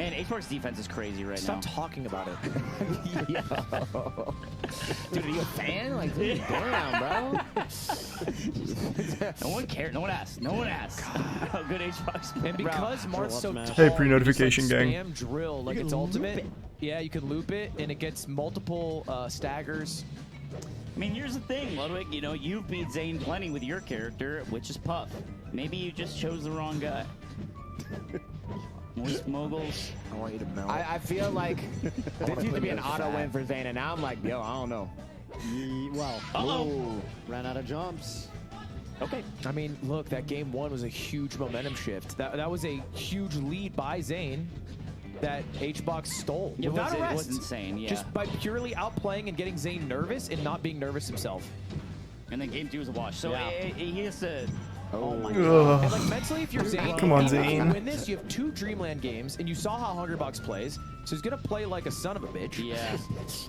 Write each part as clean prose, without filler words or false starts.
Man, HBark's defense is crazy right now. Stop talking about it. Dude, are you a fan? Like, dude, damn, bro. No one cared. No one asked. No one asked. How good HBark's. And because Marth's so tall, Hey, pre-notification you just, like, gang. spam drill like it's ultimate. Yeah, you can loop it, and it gets multiple staggers. I mean, here's the thing, Ludwig. You know, you've beat Zane plenty with your character, which is Puff. Maybe you just chose the wrong guy. Moist moguls. I want you to melt. I feel like this used to be an auto win for Zane, and now I'm like, yo, I don't know. Well, ran out of jumps. Okay. I mean, look, that game 1 was a huge momentum shift. That was a huge lead by Zane that HBox stole. It Without a rest. was insane, yeah. Just by purely outplaying and getting Zane nervous and not being nervous himself. And then game 2 was a wash. So he has to... Oh my God. And like mentally, if you're Zane, Come on, if you Zane. win this, you have 2 Dreamland games, and you saw how Hungrybox plays, so he's gonna play like a son of a bitch. Yeah.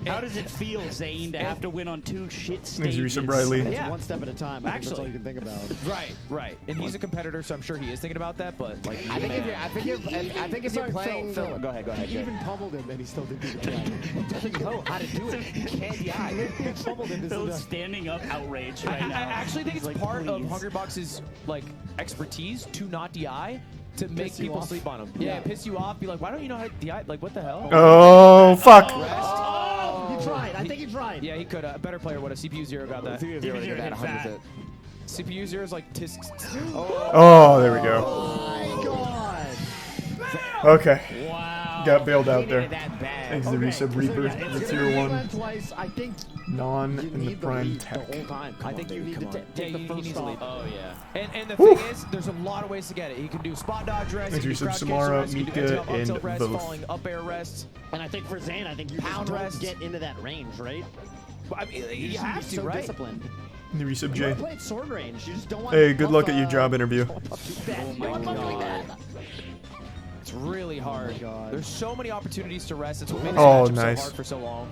How does it feel, Zane, to have to win on 2 shit Thanks, stages? Resub Riley. It's one step at a time. I think that's all Actually. you can think about. Right, right. And he's a competitor, so I'm sure he is thinking about that. But like, I think if you're playing, Phil, go ahead. He even pummeled him, and he still didn't do the job. He doesn't know how to do it. He can't DI. He pummeled him. Phil's standing up outraged right I now. actually think it's He's like, part of please. Hungrybox's like expertise to not DI, to make Piss you people off. sleep on him. Yeah, piss you off. Be like, why don't you know how to DI? Like, what the hell? Oh, fuck. Oh, he tried. I think he tried. Yeah, he could. A better player would have. CPU 0 got that. Zero did that 100%. CPU 0 is like tisk. Oh, there we go. Oh my God. Okay. Wow. Got bailed out there. That bad. Thanks to the Resub Reaper. It's The gonna tier be 1. Dreamland twice. I think Non you in the need the prime lead tech. the whole time. I think you need to Yeah, take the he first needs to stop. lead. Oh, yeah. And the Whew. thing is, there's a lot of ways to get it. You can do spot dodge rest, Thanks, you can do Resub, crouch cancel Samara, rest, you can do Mika, up tilt and rest, both. falling up air rest. And I think for Zane, I think you Pound just rest. don't get into that range, right? I mean, you just have need to, so right? disciplined. The Resub You J. want to play at sword range. You just don't want. Hey, good luck at Puff, your job interview. Puff too fast. Oh You my don't want Puff doing God. that. It's really hard. God. There's so many opportunities to rest. It's what made Oh, this matchup nice. so hard for so long.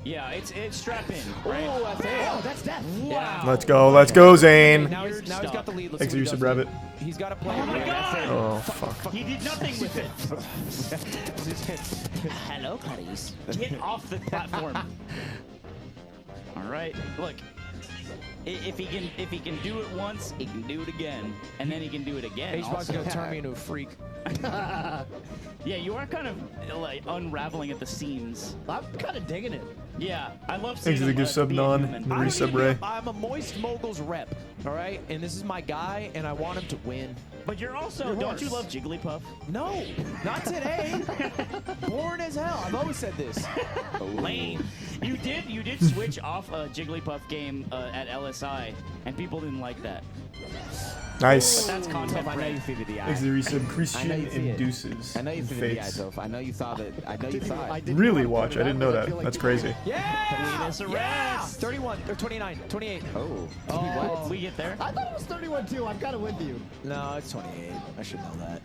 Yeah, it's strap in, right? Oh, that's it. Oh, that's death. Wow. Let's go. Let's go, Zane. Now he's got the lead. Let's Thanks, see what he Resub does. Rabbit. He's got to play. Oh my God! Oh, fuck. He did nothing with it. Hello, Clarice. Get off the platform. All right, look. If he can do it once, he can do it again, and then he can do it again. HBox is also. gonna turn me into a freak. Yeah, you are kind of like unraveling at the seams. I'm kind of digging it. Yeah, I love seeing Thanks to the him, gift sub be a non. human. The I don't Resub even- Ray. I'm a Moist Moguls rep, all right? And this is my guy, and I want him to win. But you're also, Your don't you horse. love Jigglypuff? No, not today. Born as hell. I've always said this. Lame. You did switch off a Jigglypuff game at LSI, and people didn't like that. Nice. That's content. I know you break. see the DI. Thanks to the Resub I know Christian you see and it. Deuces. I know you and see the DI, Fates. Soph. I know you saw that. I know you saw it. Really watch. I didn't know that. That's crazy. Yeah! Cleanest arrest. 31 or 29, 28. Oh. Oh, we get there. I thought it was 31 too. I'm kind of with you. No, it's 28. I should know that.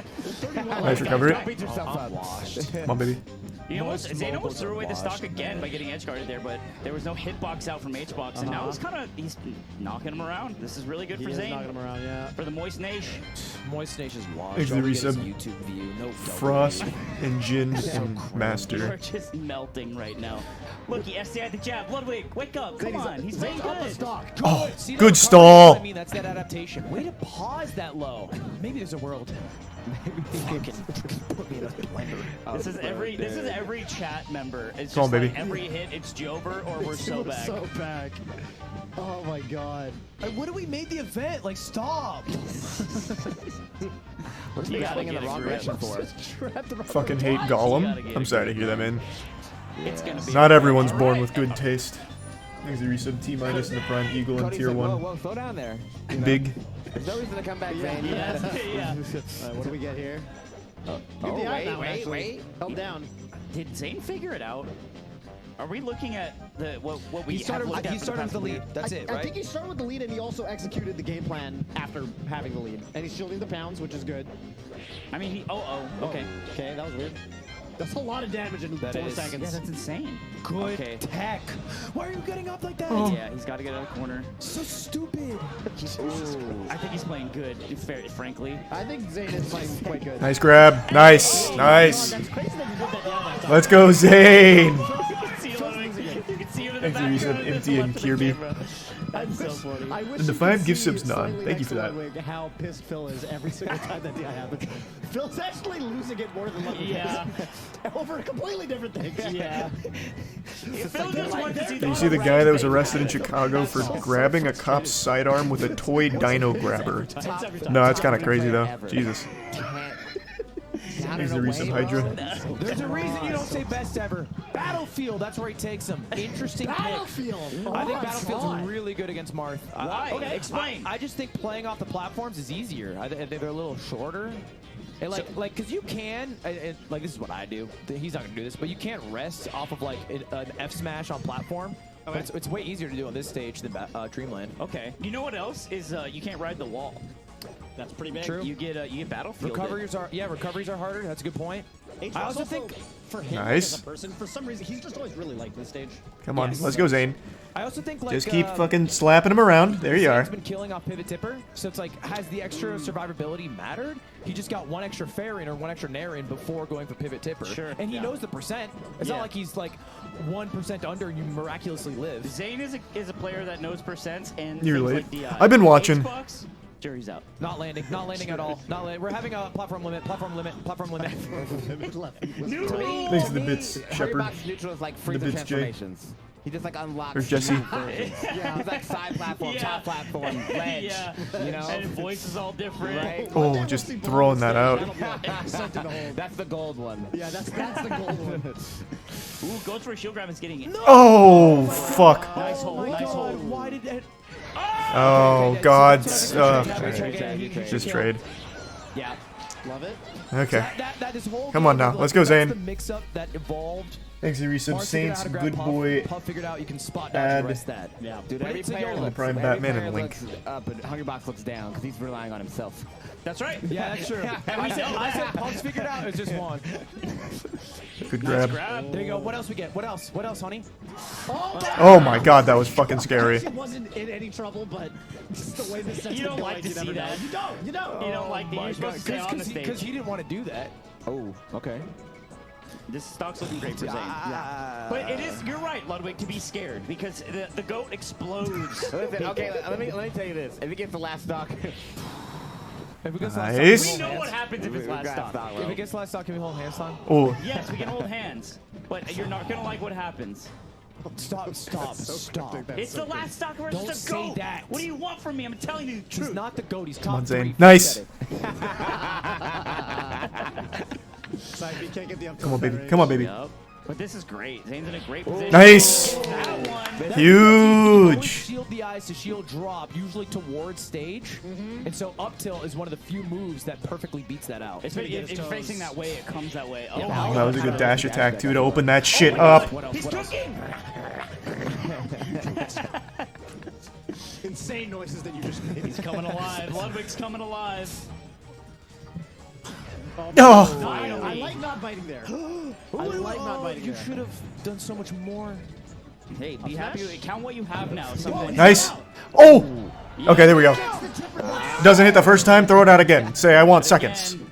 31. Nice recovery. Don't beat yourself I'm up. washed. Come on, baby. You almost, Most Zane almost moguls threw are away the stock washed, again man. by getting edge guarded there, but there was no hitbox out from HBox, and now he's knocking him around. This is really good He for is Zane. knocking him around, yeah. For the Moist Nation. Moist Nation's washed. Thanks to All the we get is resub. YouTube view. No Frost and Jin and You are Master. just melting right now. Look, he SDI'd the jab. Ludwig, wake up. Come on. He's Zane's playing up the good. stock. Oh, See, good that's stall. I mean, that's that adaptation. Way to pause that low. Maybe there's a world. Put me in a blender. This is every chat member. It's Come on, just like baby. every hit, it's Jover or we're so We're back. so back. Oh my God. What do we made the event? Like, stop. What's You the gotta swing in get the a wrong grip. direction for? Trapped around Fucking the hate block. You gotta Gollum. get I'm a sorry to hear that, man. It's gonna be Not everyone's all born right. with good taste. Thanks to resub T minus in the Prime Eagle and Cody Tier said, whoa, 1. whoa, slow down there. You know, Big. There's no reason to come back, Zane. Yeah, yeah. What do we get here? Oh, Good DI now, wait, actually. wait. Held down. Did Zane figure it out? Are we looking at the what we He have started, looked at he for started the with the lead. past That's I it, I right? think he started with the lead and he also executed the game plan after having the lead. And he's shielding the pounds, which is good. week? I mean, okay. Okay, that was weird. That's a lot of damage in 4 seconds. Yeah, that's insane. Good Okay. tech. Why are you getting up like that? Yeah, he's got to get out of the corner. So stupid. I think he's playing good, frankly. I think Zane is playing quite good. Nice grab. Nice. Nice. That's crazy that you did that last time. Let's go, Zane. You can see him in the Thanks for resub empty and Kirby. That's so funny. I wish And the you 5 could gift see subs none. slightly Thank you for that. next to Ludwig how pissed Phil is every single time that DI happens. Phil's actually losing it more than Ludwig Yeah. is. Over completely different things. Yeah. Phil just wanted to see You see the guy that was arrested in Chicago for grabbing a cop's sidearm with a toy dino grabber. No, that's kind of crazy though. Jesus. Here's the resub Hydra. There's a reason you don't say best ever. Battlefield, that's where he takes him. Interesting pick. Battlefield. I think Oh, Battlefield's really good against Marth. Why? Okay, Explain. I just think playing off the platforms is easier. They're a little shorter. And cause you can, like this is what I do. He's not gonna do this, but you can't rest off of like an F smash on platform. Okay. But it's way easier to do on this stage than Dreamland. Okay. You know what else is you can't ride the wall. That's pretty big. True. You get Battlefield. Recoveries are harder. That's a good point. I also think for him Nice. as a person, for some reason, he's just always really liked this stage. Come on, Yes. let's go, Zane. I also think like Just keep fucking slapping him around. There you are. Zane's been killing off pivot tipper, so it's like, has the extra survivability mattered? He just got 1 extra fair in or 1 extra nair in before going for pivot tipper. Sure. And he knows the percent. It's Yeah. not like he's like 1% under and you miraculously live. Zane is a player that knows percents and You're things late. like DI. I've been watching. Xbox, jury's out. Not landing at all. Not landing. We're having a platform limit. Thanks to the bits, Shepard. Hurrybox neutral is like freezer bits, Jay. transformations. He just like unlocks. There's Jesse. Yeah, he's like side platform, Yeah. top platform, ledge. Yeah. You know. And his voice is all different. Right? Oh, just throwing that out. That's the gold one. Yeah, that's the gold one. Ooh, goes for a shield grab is getting it. Oh, fuck. Nice hold, nice hold. Why did it? Oh, God. Just trade. Yeah. Love it. Okay. That is whole Come on game now. was Let's go, that's Zane. The mix-up that evolved. Thanks to resub Marth figured out Saints, how to grab good Puff. boy. Puff figured out you can spot dodge Add. and rest that. Yeah. Dude, But every it's a player YOLO. looks, Prime every Batman player and Link. looks up, and Hungrybox looks down because he's relying on himself. That's right. Yeah, that's true. I said Puff's figured out. It's just one. Good Nice grab. grab. There you go. What else we get? What else, honey? Oh my God, that was fucking scary. He wasn't in any trouble, but just the way this set's You don't been like going, to you see never that. know. You don't. You don't like the you're supposed to stay on the Because stage. he didn't want to do that. Oh, okay. This stock's looking great for Zane. But it is, you're right, Ludwig, to be scared because the goat explodes. Listen, okay, let me tell you this. If he gets the last stock, If we get Nice. We know what happens if it's last stock. If it gets last stock, can we hold hands on? Oh, Yes, we can hold hands, but you're not gonna like what happens. Stop. It's the last stock versus Don't the say goat. that. What do you want from me? I'm telling you the He's truth. not the goat. He's come on, top Zane. 3. Nice. Side B can't get the up Come on, baby. Come on, baby. Yep. But this is great. Zane's in a great position. Nice. That one. Huge. Shield the eyes to shield drop, usually towards stage. And so up tilt is one of the few moves that perfectly beats that out. If you're facing that way, it comes that way. Oh, Oh, that was a good dash attack too to open that shit up. He's cooking. insane noises that you just made. He's coming alive. Ludwig's coming alive. Oh. I like not biting there. I like not biting You there. should have done so much more. Hey, be happy. Count what you have now. Someone. Nice. Oh. Okay, there we go. Doesn't hit the first time, throw it out again. Say, I want seconds. Again.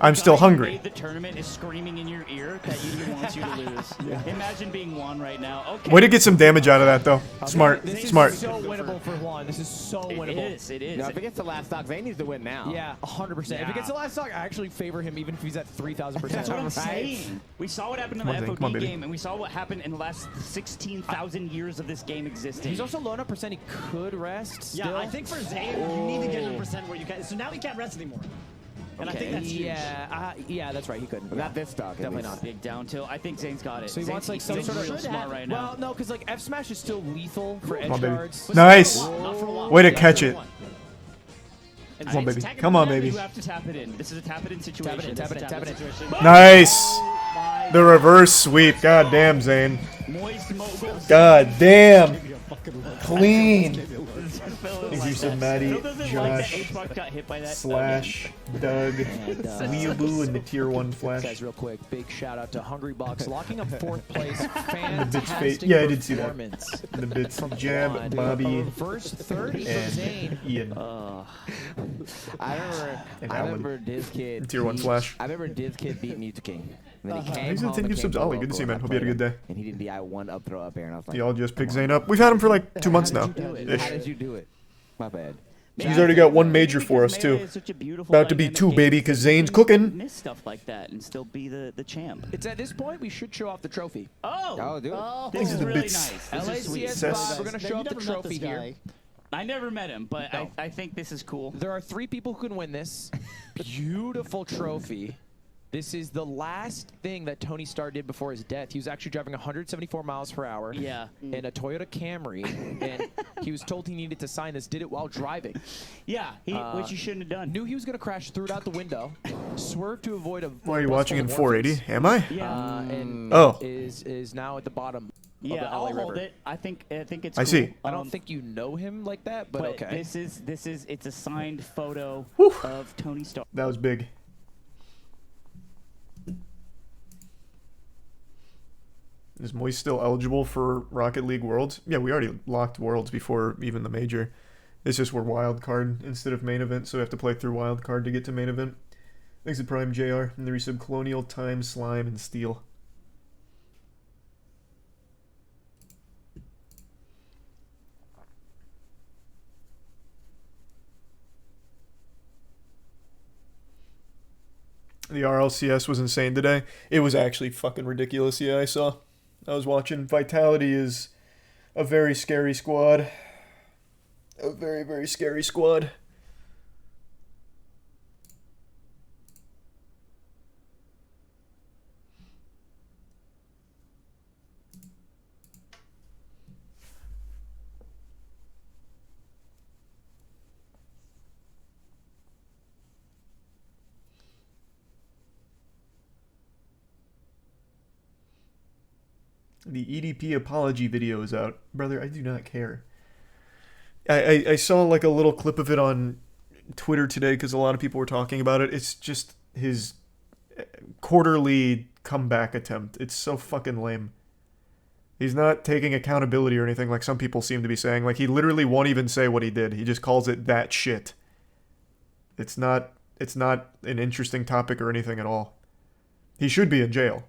I'm still Guy who hungry. made the tournament is screaming in your ear that he wants you to lose. Imagine being Juan right now. Okay. Way to get some damage out of that, though. Smart. This Smart. is so winnable for Juan. This is so winnable. It is. It is. No, if it gets the last stock, Zane needs to win now. Yeah, 100%. If it gets the last stock, I actually favor him even if he's at 3,000%. That's what I'm Right. saying. We saw what happened in Come the on, Zane. Come on, FOD baby. game, and we saw what happened in the last 16,000 years of this game existing. He's also low enough percent he could rest still. Yeah, I think for Zane, you need to get to a percent where you can. So now he can't rest anymore. And I think that's huge. Yeah, that's right. He couldn't. But not this stock. at Definitely least. not. Big down tilt. I think Zane's got it. So he Zane's- wants like some Zane's sort of real smart right now. Well, no, because like F smash is still lethal for Come on, edge baby. guards. Nice. Not for a while. Way to Not catch for it. one. And Come on, Zane's baby. technically Come on, down, baby. You have to tap it in. This is a tap it in situation. Tap it in, This is a tap it in. situation. Nice. The reverse sweep. God damn, Zane. Moist mogul. God damn. Clean. doesn't Thank you, like that. Maddie, Phil doesn't like that Josh, H-Buck got hit by that. Slash, Doug, And, Weeaboo, and the tier 1 Flash. Guys, real quick, big shout out to Hungry Bucks locking up 4th place. And the Bits Fantastic yeah, I did see that. performance. And the Bits From Jab, Juan. Bobby, Reverse 30 from and Zane. Ian. I And remember this kid. Tier 1 Flash. I remember this kid beat Mewtwo King. And then he came He's home at 10 and gift came subs. to Ollie, good to local see you, man. and I Hope you had a played good him. day. And he did the one up throw up air, and I was like, Y'all just pick Zane up. We've had him for like 2 months now. How Ish. did you do it? My bad. He's already got 1 major for us, too. About to be 2, baby, because Zane's cooking. Miss stuff like that and still be the champ. It's at this point we should show off the trophy. Oh, dude. This These is are the really bits. nice. This is sweet. LACS Sess. 5, we're going to show You off the never met trophy this here. guy. I never met him, but No. I think this is cool. There are 3 people who can win this. Beautiful trophy. This is the last thing that Tony Stark did before his death. He was actually driving 174 miles per hour Yeah. in a Toyota Camry, and he was told he needed to sign this, did it while driving. Yeah, which you shouldn't have done. Knew he was going to crash, threw it out the window, swerved to avoid a Why are you bus watching full in of 480? orphans, Am I? Yeah. and Oh. is now at the bottom of Yeah, the I'll LA hold River. it. I think it's I cool. see. I don't think you know him like that, but, But okay. this is it's a signed photo Whew. of Tony Stark. That was big. Is Moist still eligible for Rocket League Worlds? Yeah, we already locked Worlds before even the major. It's just we're wild card instead of main event, so we have to play through wild card to get to main event. Thanks to Prime JR and the resub Colonial, Time, Slime, and Steel. The RLCS was insane today. It was actually fucking ridiculous. Yeah, I was watching. Vitality is a very scary squad. A very, very scary squad. The EDP apology video is out. Brother, I do not care. I saw like a little clip of it on Twitter today because a lot of people were talking about it. It's just his quarterly comeback attempt. It's so fucking lame. He's not taking accountability or anything like some people seem to be saying. Like, he literally won't even say what he did. He just calls it that shit. It's not an interesting topic or anything at all. He should be in jail.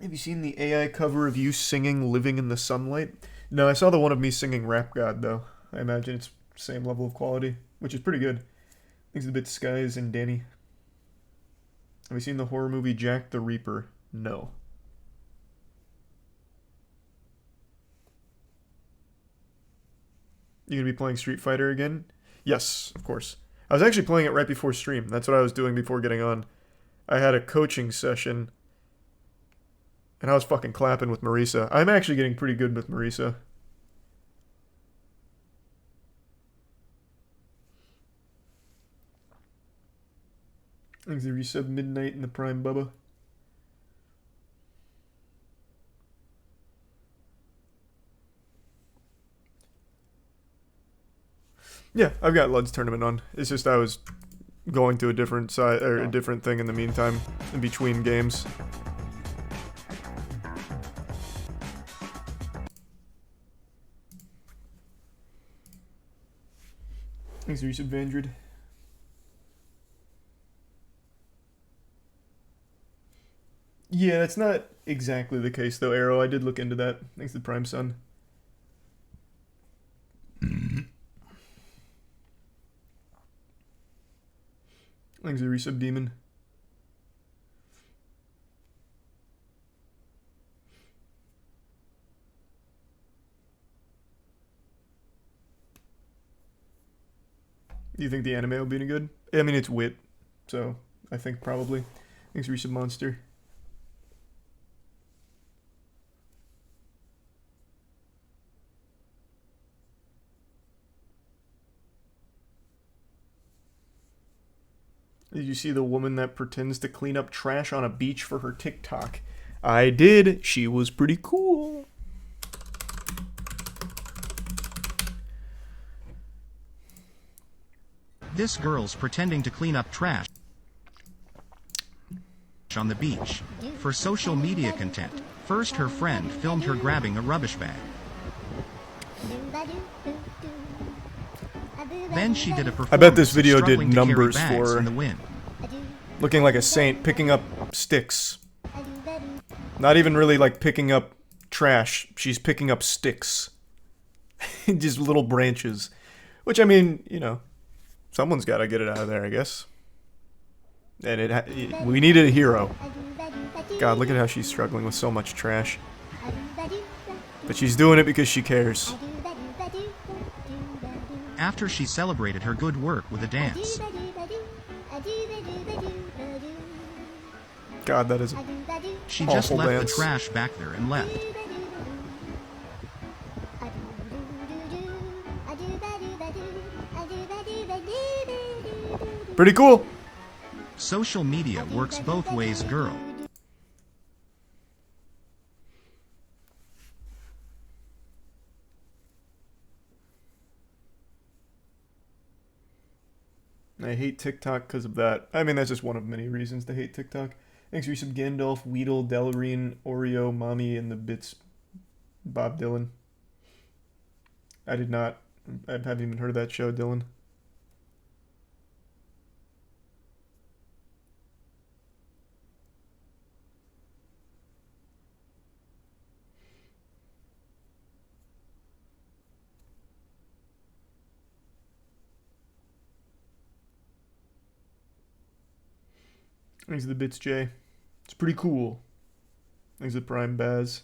Have you seen the AI cover of you singing Living in the Sunlight? No, I saw the one of me singing Rap God, though. I imagine it's same level of quality, which is pretty good. Thanks a bit, Skies and Danny. Have you seen the horror movie Jack the Reaper? No. You gonna be playing Street Fighter again? Yes, of course. I was actually playing it right before stream. That's what I was doing before getting on. I had a coaching session, and I was fucking clapping with Marisa. I'm actually getting pretty good with Marisa. Thanks to resub Midnight in the Prime Bubba. Yeah, I've got Lud's tournament on. It's just I was going to a different side or a different thing in the meantime, in between games. Thanks, resub Vandred. Yeah, that's not exactly the case though, Arrow. I did look into that. Thanks to Prime Sun. Thanks to resub Demon. You think the anime will be any good? I mean, it's Wit, so I think probably. Thanks, Recent Monster. Did you see the woman that pretends to clean up trash on a beach for her TikTok? I did. She was pretty cool. This girl's pretending to clean up trash on the beach for social media content. First, her friend filmed her grabbing a rubbish bag. Then she did a performance. I bet this video did struggling to carry numbers bags for in the wind. looking like a saint, picking up sticks. Not even really like picking up trash. She's picking up sticks. Just little branches. Which, I mean, you know, someone's got to get it out of there, I guess. And we needed a hero. God, look at how she's struggling with so much trash. But she's doing it because she cares. After she celebrated her good work with a dance. God, that is She just awful left dance. the trash back there and left. Pretty cool. Social media works both ways, girl. I hate TikTok because of that. I mean, that's just one of many reasons to hate TikTok. Thanks for some Gandalf, Weedle, Delrine, Oreo, Mommy, and the Bits, Bob Dylan. I haven't even heard of that show, Dylan. Thanks to the Bits J. It's pretty cool. Thanks to Prime Baz.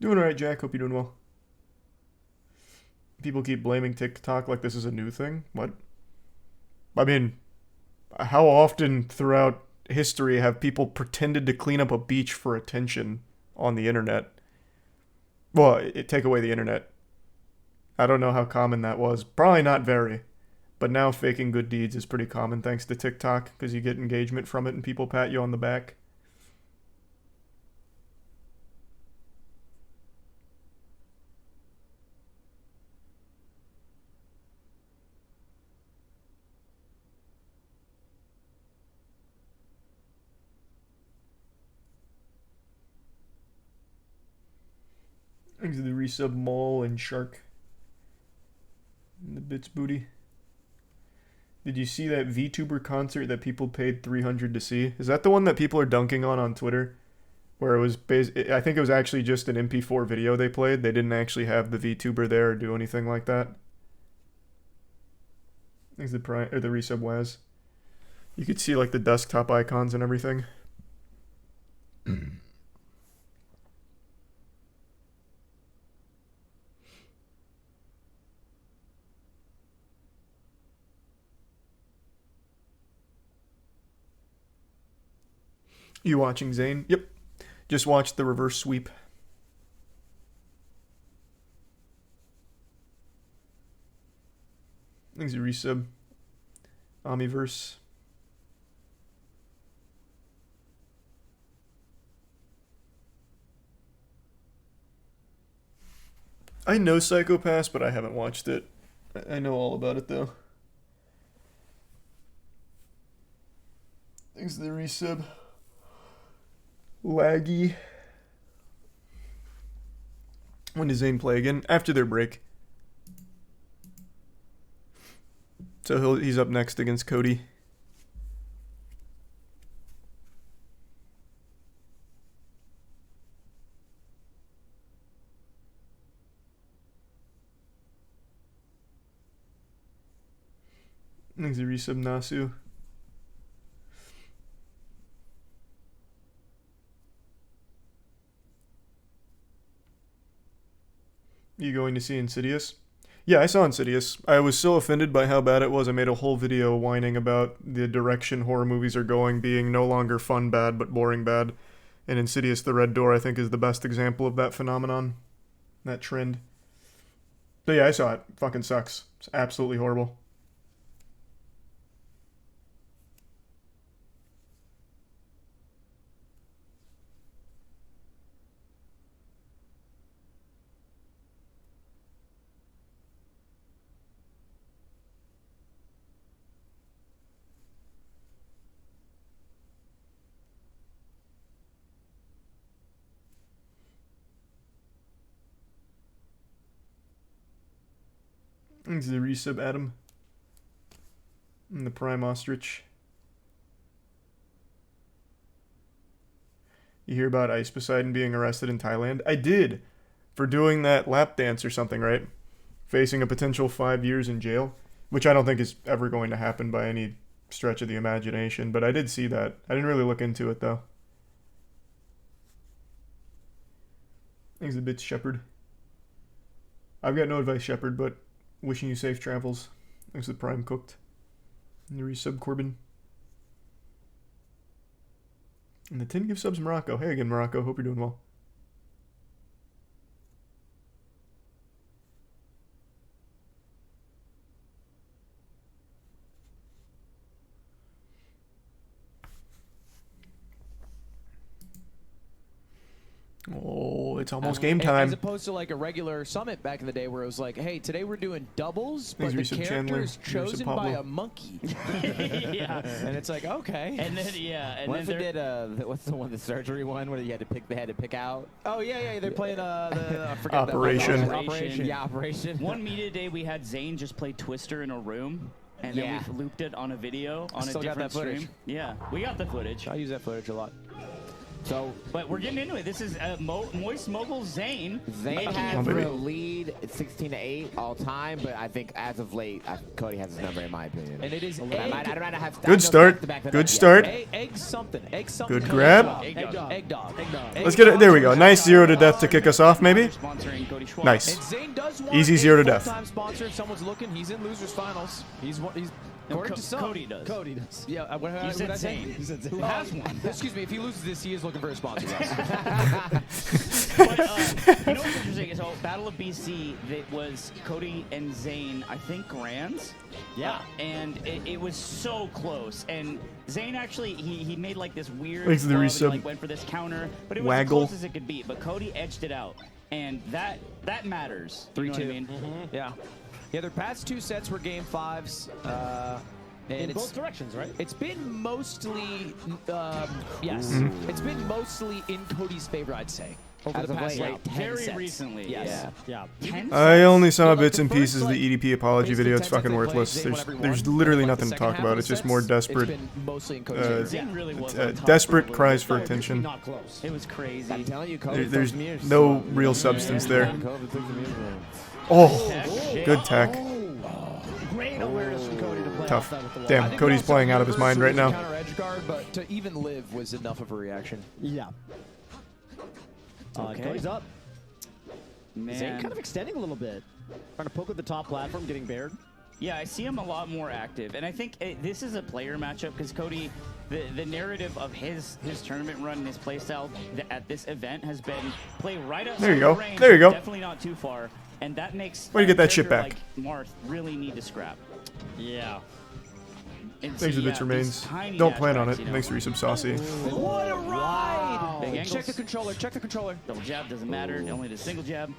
Doing alright, Jack. Hope you're doing well. People keep blaming TikTok like this is a new thing. What? I mean, how often throughout history have people pretended to clean up a beach for attention on the internet? Well, take away the internet. I don't know how common that was. Probably not very. But now faking good deeds is pretty common thanks to TikTok because you get engagement from it and people pat you on the back. Thanks to the resub Mall and Shark. And the Bits Booty. Did you see that VTuber concert that people paid $300 to see? Is that the one that people are dunking on Twitter? Where it was I think it was actually just an MP4 video they played. They didn't actually have the VTuber there or do anything like that. Thanks to the resub Waz. You could see like the desktop icons and everything. You watching, Zane? Yep. Just watched the reverse sweep. Thanks, resub. Omniverse. I know Psycho-Pass, but I haven't watched it. I know all about it, though. Thanks to the resub. Laggy. When does Zane play again? After their break. So he's up next against Cody. Thanks to resub Nasu. You going to see Insidious? Yeah, I saw Insidious. I was so offended by how bad it was, I made a whole video whining about the direction horror movies are going, being no longer fun bad, but boring bad. And Insidious The Red Door, I think, is the best example of that phenomenon. That trend. But yeah, I saw it. Fucking sucks. It's absolutely horrible. Thanks to the resub, Adam. And the Prime Ostrich. You hear about Ice Poseidon being arrested in Thailand? I did! For doing that lap dance or something, right? Facing a potential 5 years in jail. Which I don't think is ever going to happen by any stretch of the imagination, but I did see that. I didn't really look into it, though. Thanks a bit, Shepard. I've got no advice, Shepard, but wishing you safe travels. Thanks to the Prime Cooked. And the resub Corbin. And the 10 gift subs Morocco. Hey again, Morocco. Hope you're doing well. Oh, it's almost game time. As opposed to like a regular summit back in the day where it was like, hey, today we're doing doubles, but Thanks, the Resub character Chandler. is chosen Resub by Pablo. a monkey. Yeah. And it's like, okay. And then and What if then it did what's the one, the surgery one, where you had to pick, they had to pick out? Oh, yeah, they're playing I forget Operation. That Operation. Yeah, Operation. one media day we had Zane just play Twister in a room, and Yeah. then we looped it on a video on a Still got different that footage. stream. Yeah, we got the footage. I use that footage a lot. So But we're getting into it. This is Moist Mogul Zane. Zane making has it the through. lead at 16-8 all time, but I think as of late, Cody has his number in my opinion. And it is I might not have Good stats start. to back that Good up yet. start. Egg something. Good grab. Egg dog. Egg dog. Let's get it. There we go. Nice 0 to death to kick us off, maybe. Sponsoring Cody Schwartz. Nice. And Zane does want Easy a 0 to death. full-time sponsor. If someone's looking, he's in losers finals. He's No, according to some. Cody does. Cody does. Yeah, what You did said I say? Zane. You said Zane. Who has one? Excuse me. If he loses this, he is looking for a sponsor. Guys. But, you know what's interesting? So Battle of BC, that was Cody and Zane, I think, grands. Yeah. And it was so close. And Zane actually, he made like this weird Thanks to the club and, resub. like went for this counter, but it was Waggle. as close as it could be. But Cody edged it out, and that matters. You know what I 3-2. mean? Yeah. Yeah, their past two sets were game fives. And In it's, both directions, right? it's been mostly, yes, it's been mostly in Cody's favor, I'd say. Over As the of past late, like 10 Very sets. recently. Yes. Yeah. 10 I only saw Like, bits the and first, pieces of like, the EDP apology basically video. It's 10 fucking sets they worthless. played, Zane won every There's one. literally Like, nothing the to talk second half about. of It's the just more sets, desperate. It's been mostly in Cody's favor. Zane really was on top for a Desperate little cries bit. for No, it used to be attention. not close. It was crazy. I'm telling you, Cody. There's no real substance there. Cody took the music room. Oh, good tech. Great awareness from Cody to play Tough. off that with the wall. Damn. I think Cody's also playing out of his mind right now. Counter edge guard, but to even live was enough of a reaction. Yeah. Okay. Cody's up. Man. Zane kind of extending a little bit. Trying to poke at the top platform, getting bared. Yeah, I see him a lot more active, and I think this is a player matchup because Cody, the narrative of his tournament run and his playstyle at this event has been play right outside There you go. the range, There you go. definitely not too far, and that makes Way to get a that shit character back. Like Marth really need to scrap. Yeah. And Thanks see, for bits these remains. tiny Don't dash plan on backs, it. you know. Thanks for resub saucy. What a ride! Big Check angles. the controller. Check the controller. Double jab doesn't matter. Only the single jab.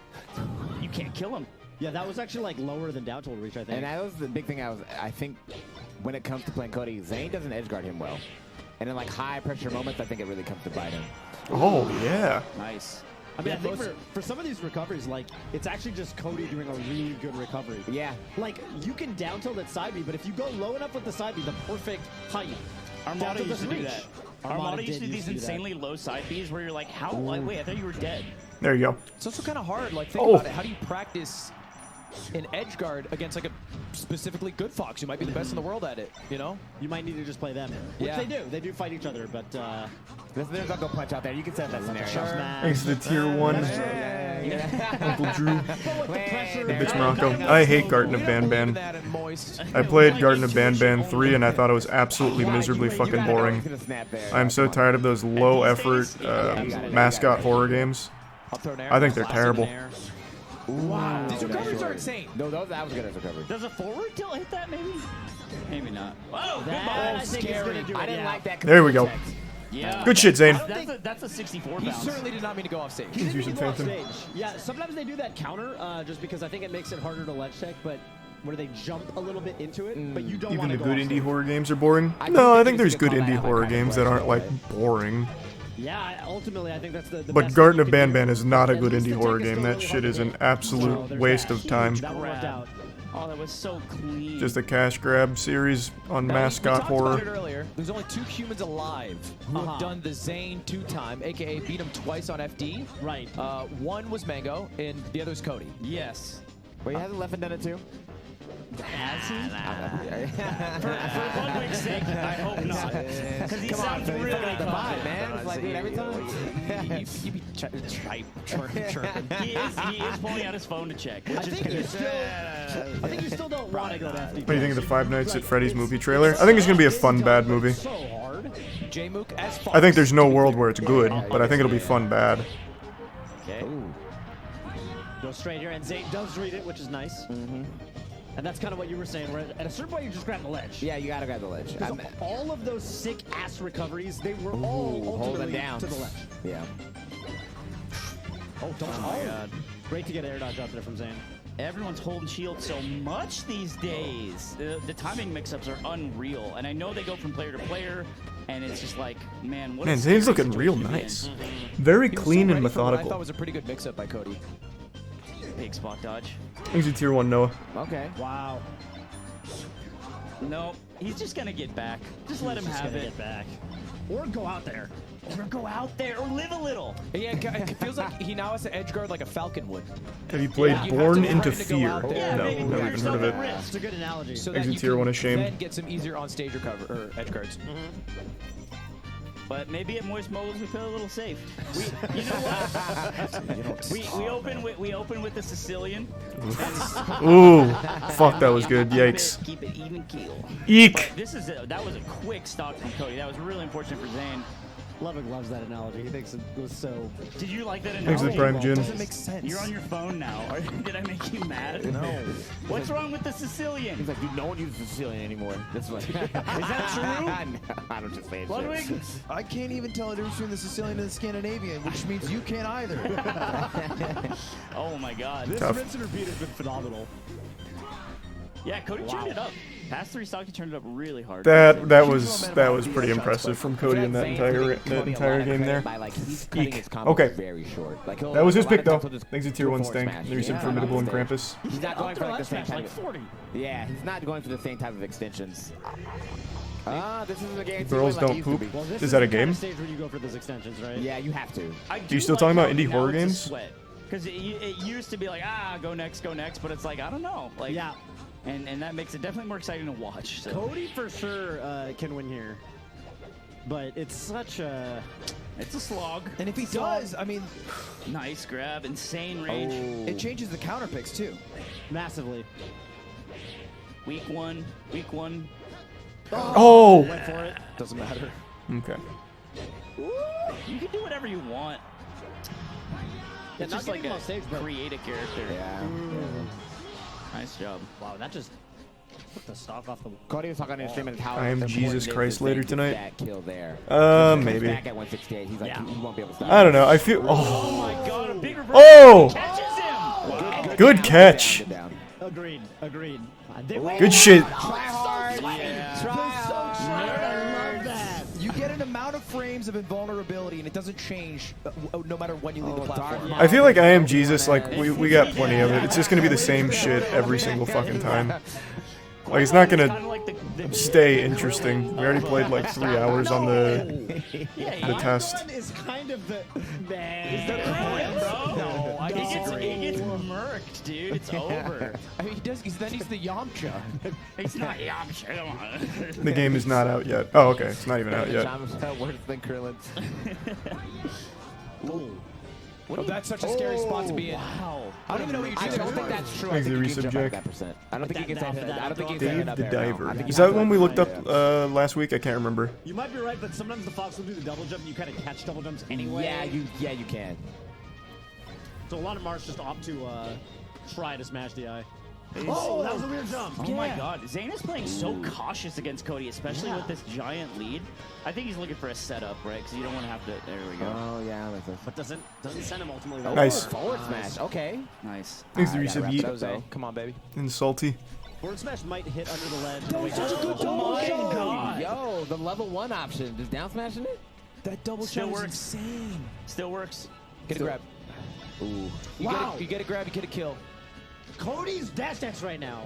You can't kill him. Yeah, that was actually like lower than down tilt reach, I think. And that was the big thing. I think when it comes to playing Cody, Zane doesn't edge guard him well. And in like high pressure moments, I think it really comes to bite him. Oh, yeah. Nice. I mean, Yeah, I think most- for some of these recoveries, like, it's actually just Cody doing a really good recovery. Yeah. Like, you can down tilt at side B, but if you go low enough with the side B, the perfect height. Armada down tilt used to doesn't do reach. that. Armada used to do did these do that. insanely low side Bs where you're like, how? Like, wait, I thought you were dead. There you go. It's also kind of hard. Like, think Oh. about it. How do you practice in edge guard against like a specifically good Fox who might be the best in the world at it, you know? You might need to just play them. Which Yeah. they do. They do fight each other, but There's Uncle Punch out there. You can set that scenario. Thanks to the tier 1 Uncle Drew. The Bitch Morocco. I hate Garden of Ban. That and moist. I played Garden of Ban 3 and I thought it was absolutely miserably fucking boring. I'm so tired of those low effort mascot horror games. I'll throw an air. I think they're terrible. Wow. These recoveries are insane. No, that was good as recovery. Does a forward tilt hit that maybe? Maybe not. Whoa, good That, ball. I think is gonna do it, I didn't yeah. like that. There we go. Yeah. Good shit, Zane. That's a 64 He bounce. certainly did not mean to go off stage. He didn't using even go off Phantom. stage. Yeah, sometimes they do that counter just because I think it makes it harder to ledge tech, but where they jump a little bit into it, but you don't Even want the to good go off indie stage. horror games are boring. I No, think I think there's you good could call indie that horror like games that aren't like way. boring. Yeah, ultimately I think that's the But best Garden thing of you Ban can do. is not a At good least indie the horror tech is game. still That really shit hard is to an hit. absolute there's waste that. of time. That one worked Grab. out. Oh, that was so clean. Just a cash grab series on Now, we mascot talked about it horror. earlier. There's only 2 humans alive who have done the Zane 2-time, aka beat him twice on FD. Right. One was Mango, and the other is Cody. Yes. Wait, hasn't Leffen done it too? Has he? For one week's sake, I hope not. Because he sounds really confident. man. It's like, dude, every time. You be chirping. He is pulling out his phone to check. I think you still don't want to go to FD. What do you think of the Five Nights at Freddy's movie trailer? I think it's gonna be a fun bad movie. So hard. J-Mook as Fox. I think there's no world where it's good, but I think it'll be fun bad. Okay. Go straight here, and Zane does read it, which is nice. And that's kind of what you were saying, where at a certain point you just grab the ledge. Yeah, you gotta grab the ledge. Because all of those sick ass recoveries, they were all hold them ultimately down. to the left. Yeah. Oh, don't. Oh my God. Great to get air dodge out there from Zane. Everyone's holding shield so much these days. The timing mix-ups are unreal, and I know they go from player to player, and it's just like, man, what? Man, a Zane's scary looking real situation to be in. nice. Very He was so clean and ready for what I thought methodical. was a pretty good mix-up by Cody. Big spot dodge. He's a tier 1 Noah. Okay. Wow. No, he's just gonna get back. Just let him Just have gonna it. get back. Or go out there. Or go out there, or live a little. Yeah, it feels like he now has to edge guard like a Falcon would. Have you played You have to Born be into ready to go Fear? out there. Yeah, No, maybe never put even yourself heard of at it. risk. It's a good analogy. So Exit that you tier can one is shame. then get some easier on stage recover or edge guards. But maybe at Moist Moguls we play a little safe. You know what? we open with the Sicilian. Ooh, fuck, that was good. Yikes. Keep it even keel. Eek. That was a quick stock from Cody. That was really unfortunate for Zane. Loving loves that analogy. He thinks it was so. Did you like that Thanks for the analogy? Prime Gin. Doesn't make sense. You're on your phone now. Did I make you mad? No. What's wrong with the Sicilian? He's like, dude, no one uses Sicilian anymore. That's what. Is that true? I don't just say it. Ludwig? I can't even tell the difference between the Sicilian and the Scandinavian, which means you can't either. Oh my god. This Tough. rinse and repeat has been phenomenal. Yeah, Cody turned it up. Past 3 stock, he turned it up really hard. That was pretty impressive from Cody in that entire game there. By, like, he's cutting Eek. his combos Okay. very short. Like, That was his a lot pick of though. times he'll just Thanks to tier 1 forward Stank. smash. There's some Yeah. Formidable and Krampus. He's not going for like the same type like of 40. Yeah, he's not going for the same type of extensions. This is a game. Girls don't poop. Well, this Is that a the kind game? of stage where you go for those extensions, right? Yeah, you have to. Are you still talking about indie horror games? Because it used to be like, go next, but it's like, I don't know. Like, Yeah. And that makes it definitely more exciting to watch. So. Cody for sure can win here. But it's such a... It's a slog. And if he does, I mean, Nice grab, insane range. it changes the counter picks too. Massively. Week one. Oh! Went for it. Doesn't matter. Okay. You can do whatever you want. Yeah, It's not just like getting him a off stage, but- create a character. Yeah. Nice job. Wow, that just took the stock off the... Cody was talking on his stream and how I am important Jesus it is Christ to later make tonight. That kill there. Maybe. Back at 168, he's like, Yeah. he won't be able to stop. I don't know. I feel. Oh, Oh my god, a big reverse. Oh! Catches him! Good catch. Down. Agreed. Good shit. Try hard. Yeah. Try hard. I love that. You get an amount of frames of invulnerability, and it doesn't change no matter when you leave the platform. I feel like I am Jesus. Like we got plenty of it. It's just gonna be the same shit every single fucking time. Like, it's not Kinda gonna like the stay interesting. We already played like 3 hours on the test. One is kind of the No, I disagree. He gets murked, dude. It's over. I mean, then he's the Yamcha. He's not Yamcha. The game is not out yet. Oh, okay. It's not even out yet. John's worse than Krillin. Oh, that's such a scary spot to be in. Wow. I don't even know what you're I doing. don't think that's true. I Thanks, think the he can jump up resubject. that percent. I don't think he can stand it. I don't think he can Dave stand it up the there. No. I Diver. think Is he that can one we like looked up last week? I can't remember. You might be right, but sometimes the Fox will do the double jump and you kind of catch double jumps anyway. Yeah, you can. So a lot of Mars just opt to try to smash the eye. Oh, that was a weird jump. Oh my god, Zane is playing so cautious against Cody, especially with this giant lead. I think he's looking for a setup, right? Because you don't want to have to. There we go. Oh yeah, like this. But doesn't send him ultimately. Nice. Forward smash. Okay. Nice. Thanks, the I gotta wrap resub. those Yeet. up. Come on, baby. And salty. Forward smash might hit under the ledge. Oh my god. Yo, the level 1 option. Just down smashing it? That double Still shot is works. insane. Still works. Get a grab. Ooh. You get a grab, you get a kill. Cody's dash X right now.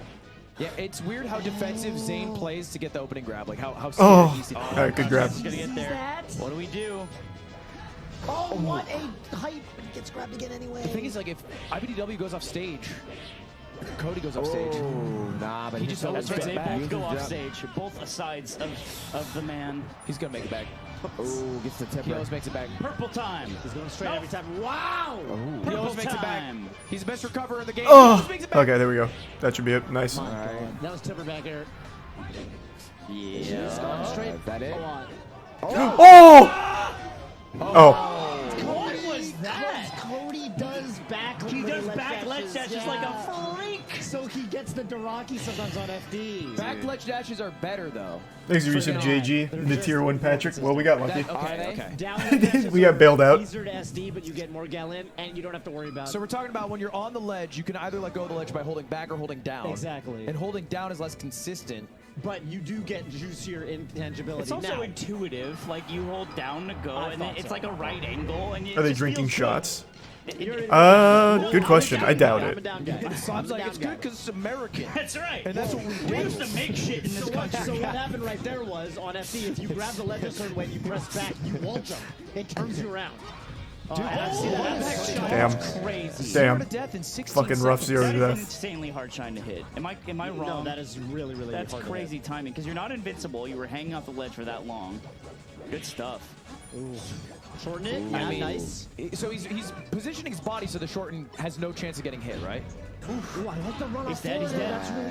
Yeah, it's weird how defensive Zane plays to get the opening grab. Like how Oh. scared he's Alright, good grab. He's gonna get there. What do we do? Oh, what a hype! He gets grabbed again anyway. The thing is, like, if IBDW goes off stage, Cody goes off stage. Oh, nah, but He he just just always That's Let's right. get They back. both go off stage. Both sides of the man. He's gonna make it back. Ooh, gets the He tipper. always makes it back. Purple time. He's going straight every time. Wow! He Purple always makes it back. time. He's the best recoverer in the game. He Oh. always makes it back. Okay, there we go. That should be it. Nice. Alright. That was tipper back air. Yeah. Going straight. Is that it? Go on. Oh! Oh. What was that? Cody does back. He does back ledge dash just like a freak. So he gets the Daraki sometimes on FD. Back ledge dashes are better though. Thanks, the resub JG. The tier 1 Patrick. Well, we got lucky. Okay. Down ledge dashes We got bailed out. Easier to SD, but you get more gal in, and you don't have to worry about. So we're talking about when you're on the ledge, you can either let go of the ledge by holding back or holding down. Exactly. And holding down is less consistent. But you do get juicier intangibility. It's also now. intuitive. Like you hold down to go, I and then thought it's so. like a right angle. And Are they drinking shots? You're in- Good question. I doubt I'm a it. down guy. Bob's like, I'm a it's down good because it's American. That's right. And that's what we We do. used to make shit in this So country. what happened right there was on FD, if you grab the ledge a certain way and you press back, you wall jump. It turns you around. Dude, I've seen that. that shot Damn. is crazy. Damn. 0 to death in 16 Fucking rough seconds. 0 That to is death. insanely hard trying to hit. Am I wrong? No, that is really, really That's hard to hit. crazy timing because you're not invincible. You were hanging off the ledge for that long. Good stuff. Shorten it? Yeah, I mean, nice. So he's positioning his body so the shorten has no chance of getting hit, right? Ooh, I like the run He's off dead, he's forward. dead. That's really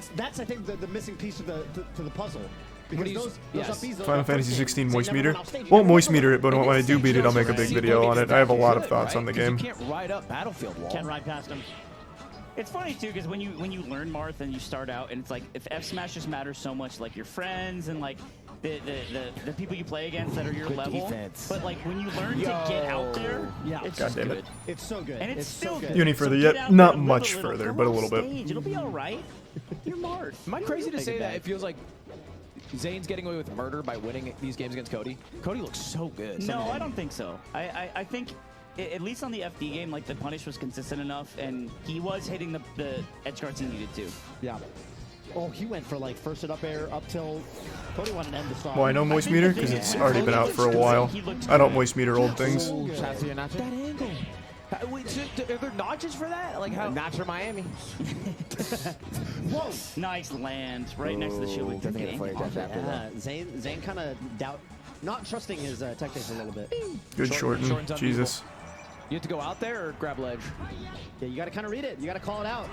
good. That's I think the missing piece of the puzzle. Because he's- those yes. up Bs, those Final are Fantasy first 16 games. moist They never meter. went off stage. You Won't never moist went meter off it, but when I do beat it, I'll make a big video on it. I have a lot of thoughts on the game. You can't ride up Battlefield wall. Can't ride past him. It's funny too because when you learn Marth and you start out and it's like if F smash just matters so much, like your friends and like the people you play against that are your Good level. defense. But like when you learn to get out there, Yeah. it's God just damn good. it. It's so good. And it's still so good. good. You any further get yet? out there Not and live much a little. further, Come but a off little bit. stage. It'll be all right. You're Marth. Am I crazy to Take say it that back. it feels like Zane's getting away with murder by winning these games against Cody? Cody looks so good. No, I don't think so. I think, at least on the FD game, like the punish was consistent enough, and he was hitting the edge guards he needed to. Yeah. Oh, he went for like first it up air up till Cody wanted to end the stop. Well, I know moist meter because it's already been out for a while. I don't moist meter old things. Shots to your nacho. That angle. Wait, so, are there notches for that? Like how? Nacho Miami. Whoa! Nice land right next to the shield. Doesn't get a flare dash after that. Yeah, Zane kind of not trusting his tactics a little bit. Good Shorten's shorten. Jesus. You have to go out there or grab ledge? Yeah, you got to kind of read it. You got to call it out.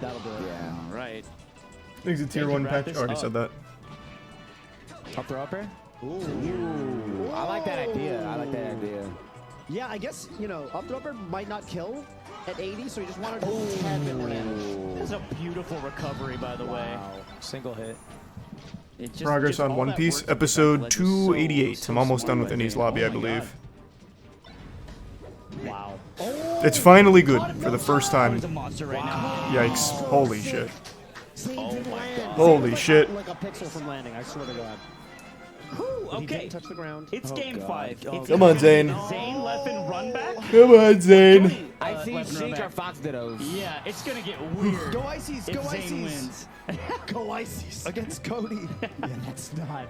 That'll do it. Yeah. All right. Thanks a tier Thank you, 1 wrap patch. this Already up. said that. Up throw up air? Ooh, I like that idea. I like that idea. Yeah, I guess, up thrower might not kill at 80, so he just wanted to tad bit more damage. That's a beautiful recovery, by the way. Single hit. It just- Progress just on all One that Piece, work to get back episode ledge is so 288. I'm almost done smart with by Eni's Zane. lobby, Oh I my believe. Wow. It's finally good for the first God. time. He's a monster right now. Yikes. Holy shit. Zane Oh didn't my land. God. Holy Zane shit. Like a pixel from landing, I swear to God. He Okay. didn't touch the ground. It's game 5. It's Come on, either Zane. Zane, Leffen, run back. Come on, Zane. I see Leffen, run Zeke back. or Fox dittos. Yeah, it's gonna get weird. Go Ices, go if Zane Ices. wins. Go Ices. Against Cody. Yeah, that's not.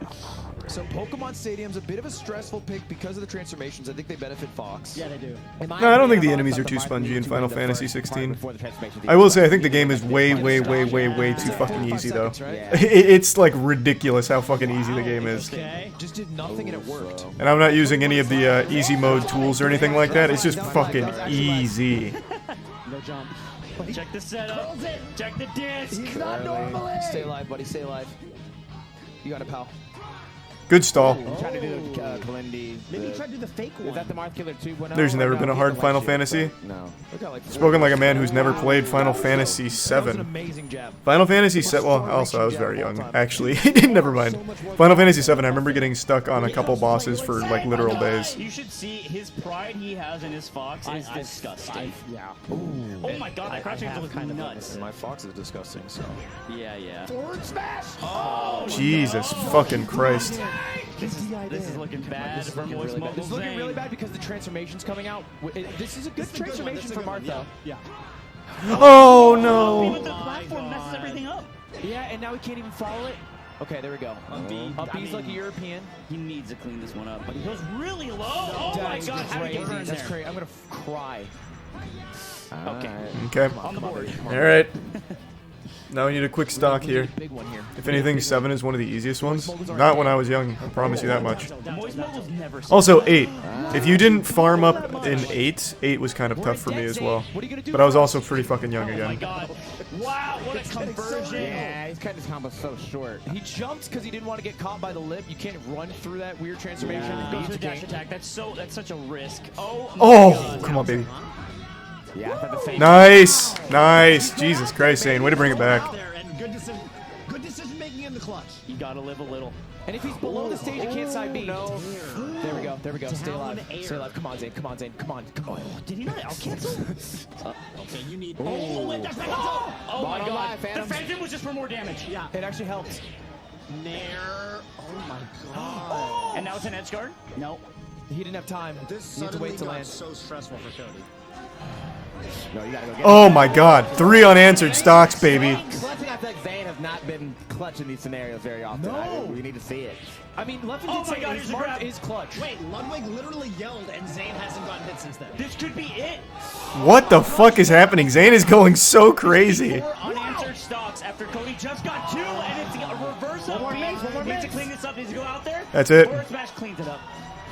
So Pokemon Stadium's a bit of a stressful pick because of the transformations. I think they benefit Fox. Yeah, they do. No, I don't think the enemies are too spongy in Final Fantasy 16. I will say I think the game is way too fucking easy though. It's like ridiculous how fucking easy the game is. Okay. Just did nothing and it worked. And I'm not using any of the easy mode tools or anything like that. It's just fucking easy. No jump. Check the setup. Check the disc. He's not normally. Stay alive, buddy. Stay alive. You got it, pal. Good stall. I'm trying to do Kalindi. Maybe he tried to do the fake one. Is that the Marth Killer 2.0? There's never been a hard Final Fantasy. No. Look at like Spoken like a man who's never played Final Fantasy That was an 7. amazing jab. Final Fantasy 7. Well, also I was very young, actually. Never mind. Final Fantasy 7. I remember getting stuck on a couple bosses for like literal days. You should see his pride he has in his Fox is disgusting. Yeah. Oh my god, that crouch angle was kind of nuts. My Fox is disgusting, so. Yeah. Forward smash. Jesus fucking Christ. This is looking bad for Moist Mobile This is looking Zane. really bad because the transformation's coming out. This is a good transformation for Martha. Yeah. Oh Even no. the platform messes everything up. Yeah, and now he can't even follow it. Okay, there we go. Up B's like a European. He needs to clean this one up, but he goes really low. Oh my god, how did he get in That's there? crazy. I'm gonna cry. Okay, Okay. on the board. Alright. Now we need a quick stock here. Big one here. If anything, 7 is one of the easiest ones. Not when I was young, I promise you that much. Moist Mobile's never Also, 8. If you didn't farm up in 8, 8 was kind of tough for me as well. But I was also pretty fucking young Oh my again. god. Wow, what a conversion. Yeah, he's cutting his combo so short. He jumped because he didn't want to get caught by the lip. You can't run through that weird transformation. Go Beat to the the dash game. attack. That's such a risk. Oh, my Oh, god. come on, baby. Yeah, I thought the same. Nice. Nice. Jesus Christ, Zane. Way to bring it back. There and good decision making in the clutch. You gotta live a little. And if he's below the stage, he can't side B. No. There we go. There we go. Stay Down alive. air. Stay alive. Come on, Zane. Come on, Zane. Come on. Come on. Did he not out cancel? Okay, you need. Oh, and that's oh my Bottom god. line, Phantom. The Phantom was just for more damage. Yeah. It actually helps. Nair. Oh my god. And now it's an edge guard? No. He didn't have time. This He had to wait to got land. so stressful for Cody. No, you gotta go get Oh my god. 3 unanswered stocks, baby. Clutching, I feel like Zane has not been clutch in these scenarios very often. No. We need to see it. I mean, Leffen Oh did my say God, his here's a mark grab. is clutch. Wait, Ludwig literally yelled, and Zane hasn't gotten hit since then. This could be it. What the fuck is happening? Zane is going so crazy. 4 unanswered stocks after Cody just got 2, and it's a reverse up. Needs to clean this up. Needs to go out there. That's it. Forward smash cleans it up.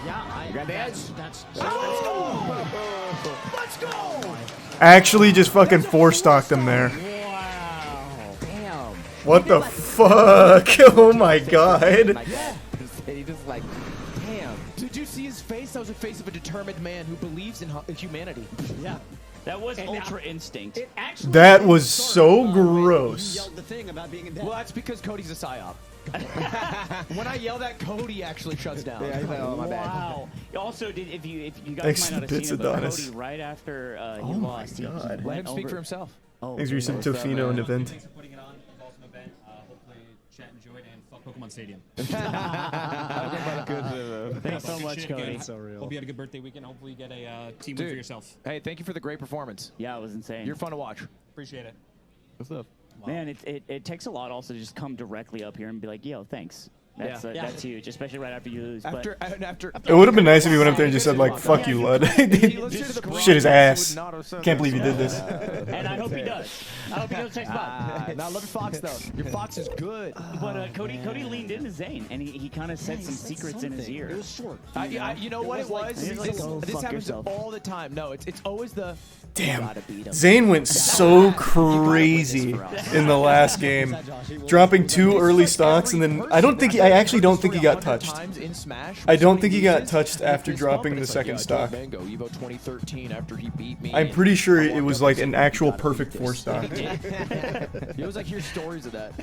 Yeah, I got the edge. That's. Let's go! Actually just fucking 4-stocked them there. Wow. Damn. What the fuck? Oh my god. Like, he just like, damn. Did you see his face? That was the face of a determined man who believes in humanity. Yeah. That was And Ultra Instinct. It actually. That made was sense so when gross. He yelled the thing about being in debt. Well, that's because Cody's a psyop. When I yell that, Cody actually shuts down. Yeah, he's like, oh, my bad. Wow. Also, if you guys Thanks might to not the have seen it, but Pizzadonis. Cody right after he Oh my lost, he God. Let him went speak over- for himself. Oh, Thanks, Reese and Tofino and event. Thanks for putting it on. It was an event. Hopefully, chat enjoyed and fuck Pokemon Stadium. Thanks so much, Cody. So real. Hope you had a good birthday weekend. Hopefully, you get a team win Dude. for yourself. Hey, thank you for the great performance. Yeah, it was insane. You're fun to watch. Appreciate it. What's up? Man, it takes a lot also to just come directly up here and be like, yo, thanks. That's Yeah. that's huge, especially right after you lose. After, It would have been nice if he went up there and just said like, fuck you, Lud. Shit his ass. Can't believe you did this. and I hope he does. I hope he does next spot. Now, love your Fox, though. Your Fox is good. But Cody leaned into Zane, and he kind of said some secrets in his ear. It was short. You know what it was? He was like, "Go This fuck happens yourself." all the time. No, it's always the... Damn. Gotta beat him. Zane went so crazy in the last game, dropping 2 early stocks, and then I actually don't think he got touched. I don't think he got touched after dropping the second stock. Mango Evo 2013 after he beat me. I'm pretty sure it was like an actual perfect 4-stock. You always like hear stories of that.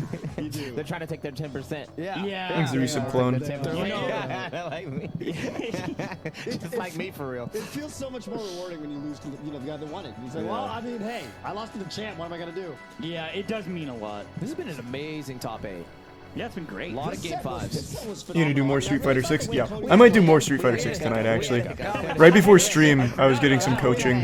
They're trying to take their 10%. Yeah. Thanks, Reese clone. Like me. Just like me for real. It feels so much more rewarding when you lose to the guy that won it. He's like, well, I mean, hey, I lost to the champ. What am I gonna do? Yeah, it does mean a lot. This has been an amazing top 8. Yeah, it's been great. A lot of game 5s. You gonna do more Street Fighter 6? Yeah, I might do more Street Fighter 6 tonight, actually. Right before stream, I was getting some coaching.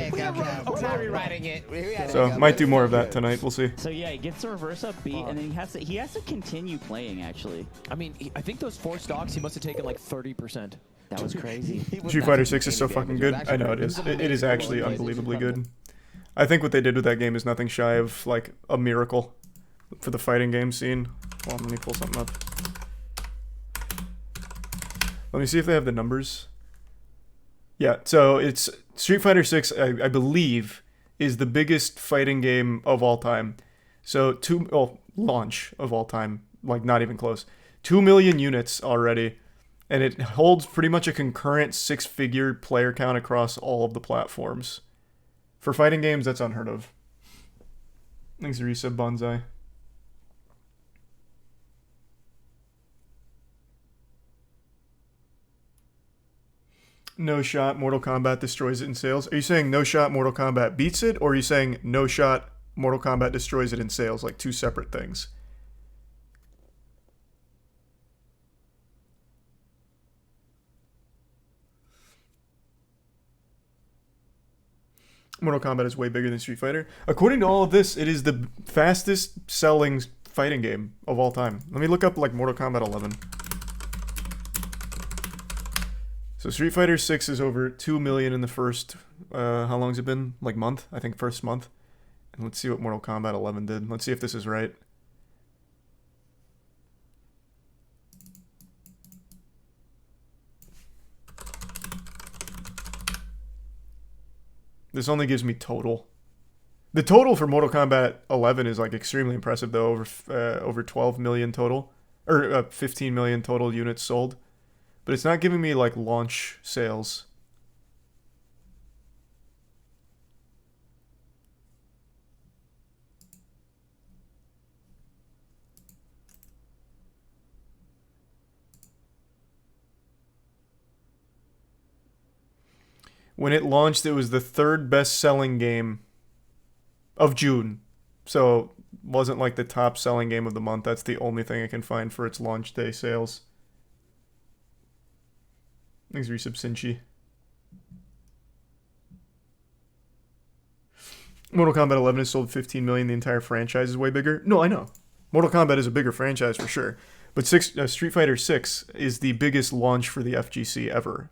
So, might do more of that tonight. We'll see. So yeah, he gets the reverse up beat, and then he has to continue playing, actually. I mean, I think those 4 stocks, he must have taken like 30%. That was crazy. Street Fighter 6 is so fucking good. I know it is. It is actually unbelievably good. I think what they did with that game is nothing shy of, like, a miracle for the fighting game scene. Hold on, let me pull something up. Let me see if they have the numbers. Yeah, so it's Street Fighter 6, I believe, is the biggest fighting game of all time. So, launch of all time, like not even close. 2 million units already, and it holds pretty much a concurrent 6-figure player count across all of the platforms. For fighting games, that's unheard of. Thanks, Risa Bonsai. No shot, Mortal Kombat destroys it in sales. Are you saying no shot, Mortal Kombat beats it? Or are you saying no shot, Mortal Kombat destroys it in sales? Like two separate things. Mortal Kombat is way bigger than Street Fighter. According to all of this, it is the fastest selling fighting game of all time. Let me look up like Mortal Kombat 11. So Street Fighter 6 is over 2 million in the first, how long has it been? Like month? I think first month. And let's see what Mortal Kombat 11 did. Let's see if this is right. This only gives me total. The total for Mortal Kombat 11 is like extremely impressive though, over 12 million total, or 15 million total units sold. But it's not giving me like launch sales. When it launched, it was the third best-selling game of June. So, wasn't like the top-selling game of the month. That's the only thing I can find for its launch day sales. Thanks, Resub Sinchi. Mortal Kombat 11 has sold 15 million. The entire franchise is way bigger. No, I know. Mortal Kombat is a bigger franchise for sure. But Street Fighter 6 is the biggest launch for the FGC ever.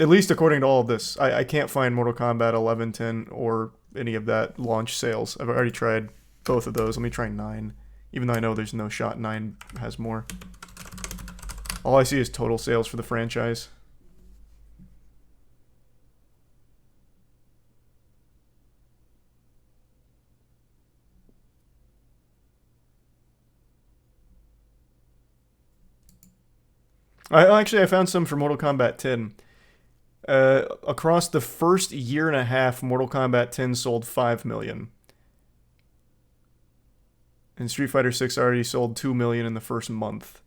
At least according to all of this. I can't find Mortal Kombat 11, 10, or any of that launch sales. I've already tried both of those. Let me try 9. Even though I know there's no shot 9 has more. All I see is total sales for the franchise. I found some for Mortal Kombat 10. Across the first year and a half, Mortal Kombat 10 sold 5 million. And Street Fighter 6 already sold 2 million in the first month.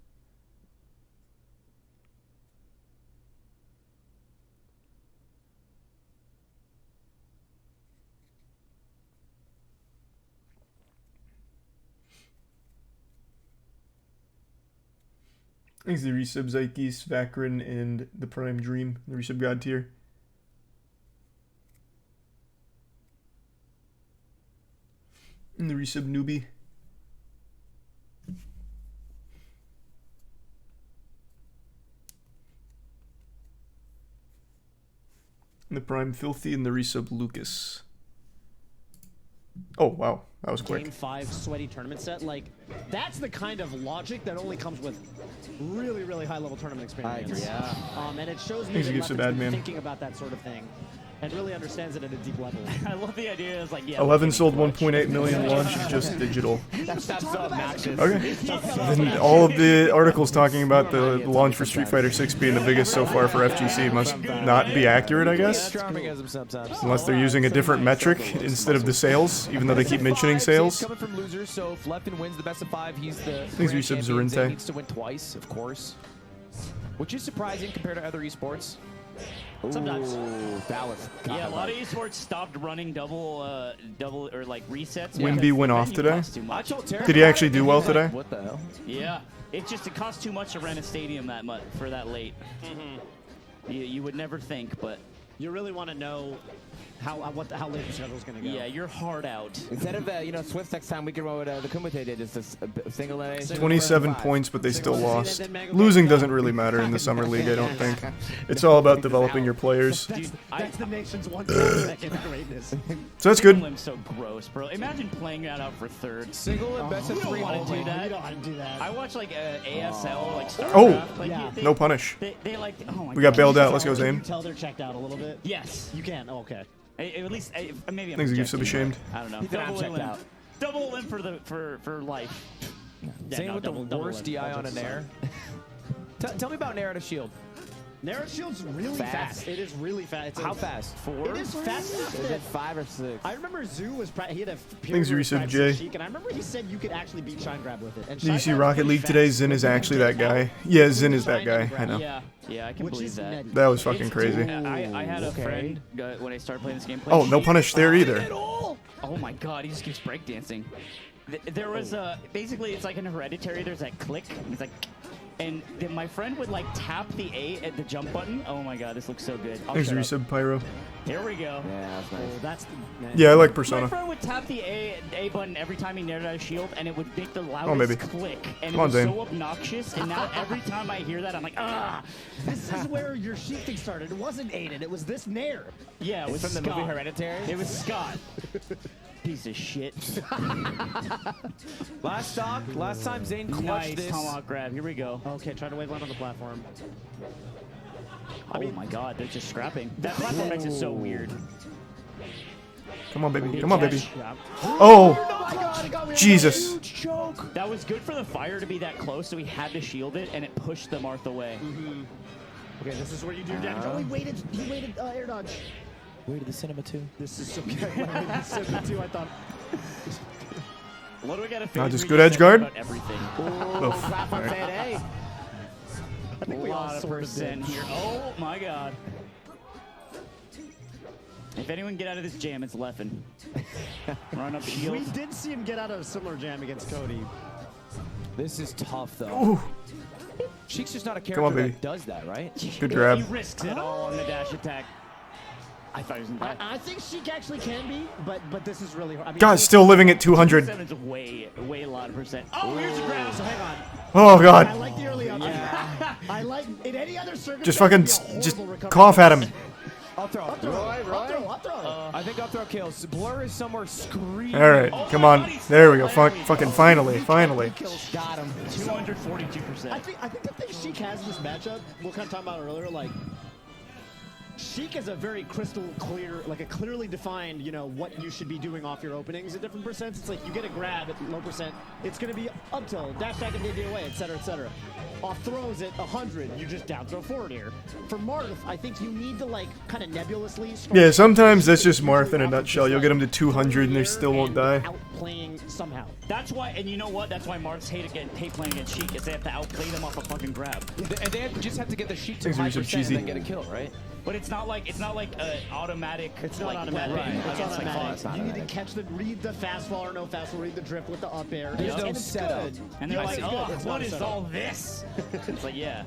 Thanks to the resub Zykes, Vakrin, and the Prime Dream, the resub God tier. And the resub Newbie. And the Prime Filthy and the resub Lucas. Oh, wow. That was quick. Game 5 sweaty tournament set, like, that's the kind of logic that only comes with really, really high-level tournament experience. Yeah. And it shows me that He's a Leffen's bad been man. thinking about that sort of thing and really understands it at a deep level. I love the idea. It's like, yeah. 11 sold 1.8 million launch just digital. That's so obnoxious. Okay. Then all of the articles talking about the launch for Street Fighter 6 being the biggest so far for FGC must not be accurate, I guess. Charmingism sometimes. Unless they're using a different metric instead of the sales, even though they keep mentioning sales. Coming from losers, so if Leffen wins the best of 5, he's the Please grand resub champion. Zarinte. He needs to win twice, of course. Which is surprising compared to other esports. Sometimes. Ooh, that was. Yeah, a lot of esports stopped running double or like resets. Wimby because went the off venue today? costs too much. Did he actually do well today? What the hell? Yeah, it costs too much to rent a stadium that much for that late. You would never think, but You really want to know how late the schedule's going to go. yeah, you're hard out. Instead of Swift next time, we could run what the Kumite did, just a single A. 27 points, but they still lost. Losing doesn't really matter in the summer league, I don't think. It's all about developing your players. That's the nation's one second greatness. So that's good. Lim's so gross, bro. Imagine playing that out for third. Single and best of You don't 3 want only. to do You that. don't want to do that. I watch like ASL, like StarCraft. Oh! Like, Yeah. No punish. They like. Oh my We got God. bailed out. Let's go, Can you Zane. tell they're checked out a little bit? Yes. You can. Oh, okay. At least maybe I'm Things that you should be projecting, ashamed. but I don't know. He said I'm Double checked limb. out. Double limb for life. Yeah, Zane no, with double the worst limb. DI on a Nair. Tell me about Nair and a shield. Narrow shield's really fast. It is really fast. It's How fast? 4? It is fast enough. Is that- it 5 or 6? I remember Zoo was he had a Things you resub, Jay. Sheik, and I remember he said you could actually beat Shine Grab with it. And Did you Shine see Grab's Rocket pretty League fast. today? Zin is actually that guy. Yeah, Zin is that guy. I know. Yeah, I can Which believe is that. nutty. That was fucking crazy. I had a Okay. friend when I started playing this game. Oh, no punish there either. Oh my God, he just keeps breakdancing. There was basically it's like in Hereditary. There's that click. It's like, and then my friend would like tap the A at the jump button. Oh my God, this looks so good. I'll Thanks, shut up. resub, Pyro. Here we go. Yeah, that's nice. Oh, that's Yeah, I like My Persona. friend would tap the A button every time he nared out a shield, and it would make the Oh, loudest maybe. click, and Come it on, was Zane. so obnoxious. And now every time I hear that, I'm like, ah. this is where your Sheik thing started. It wasn't Aiden. It was this Nair. Yeah, it was From the Scott. movie Hereditary? It was Scott. Piece of shit. Last time Zane clutched Nice this. tomahawk grab. Here we go. Okay, try to wave land on the platform. Oh my God, they're just scrapping. That platform makes it so weird. Come on, baby. Come on, baby. Yeah. Oh! Jesus. That was good for the fire to be that close, so he had to shield it, and it pushed the Marth away. Okay, this is where you do damage. Oh, he waited air dodge. Way to the cinema too. This is so good. When I waited second too, I thought. What do we got to Nah, figure? just good edge guard? About everything. Oh, Slap on alright. Fed I think A we all lot of sort of percent did. here. Oh my God. If anyone get out of this jam, it's Leffen. Run up shield. We did see him get out of a similar jam against Cody. This is tough though. Ooh. Sheik's just not a Come character on, baby. that does that, right? Good grab. He risks it all on the dash attack. I thought he was gonna die. I think Sheik actually can be, but this is really hard. I mean, God, still living at 200. 7's way a lot of percent. Oh, here's the grab. So hang on. Oh, I God. like the early up. Yeah. I like in any other circumstance. Just fucking, it'd be a just horrible recovery. cough at him. Up throw. Up throw. Up throw. I think up throw kills. Blur is somewhere screaming. All right, come on. There we go. Fucking finally. Got him. 242%. I think the thing Sheik has in this matchup, we were kind of talking about earlier, like Sheik is a very crystal clear, like a clearly defined, you know, what you should be doing off your openings at different percents. It's like you get a grab at low percent, it's going to be up tilt, dash back and DD away, etc., etc. Off throws at 100, you just down throw forward here. For Marth, I think you need to like kind of nebulously start. Yeah, sometimes that's just Marth in a nutshell. You'll get him to 200 and they still won't die. Outplaying somehow. That's why, and you know what? That's why Marths hate playing against Sheik, is they have to outplay them off a fucking grab. And they just have to get the Sheik to Things are 5% so and cheesy. then get a kill, right? But it's not like automatic. It's not like, automatic. weapon It's against, like, automatic. it's not You need to automatic. catch the read the fastball or no fastball, read the drift with the up air. There's no and it's setup. good. And they're Yeah, like, it's good. oh, It's what not a is setup. all this? It's like, yeah.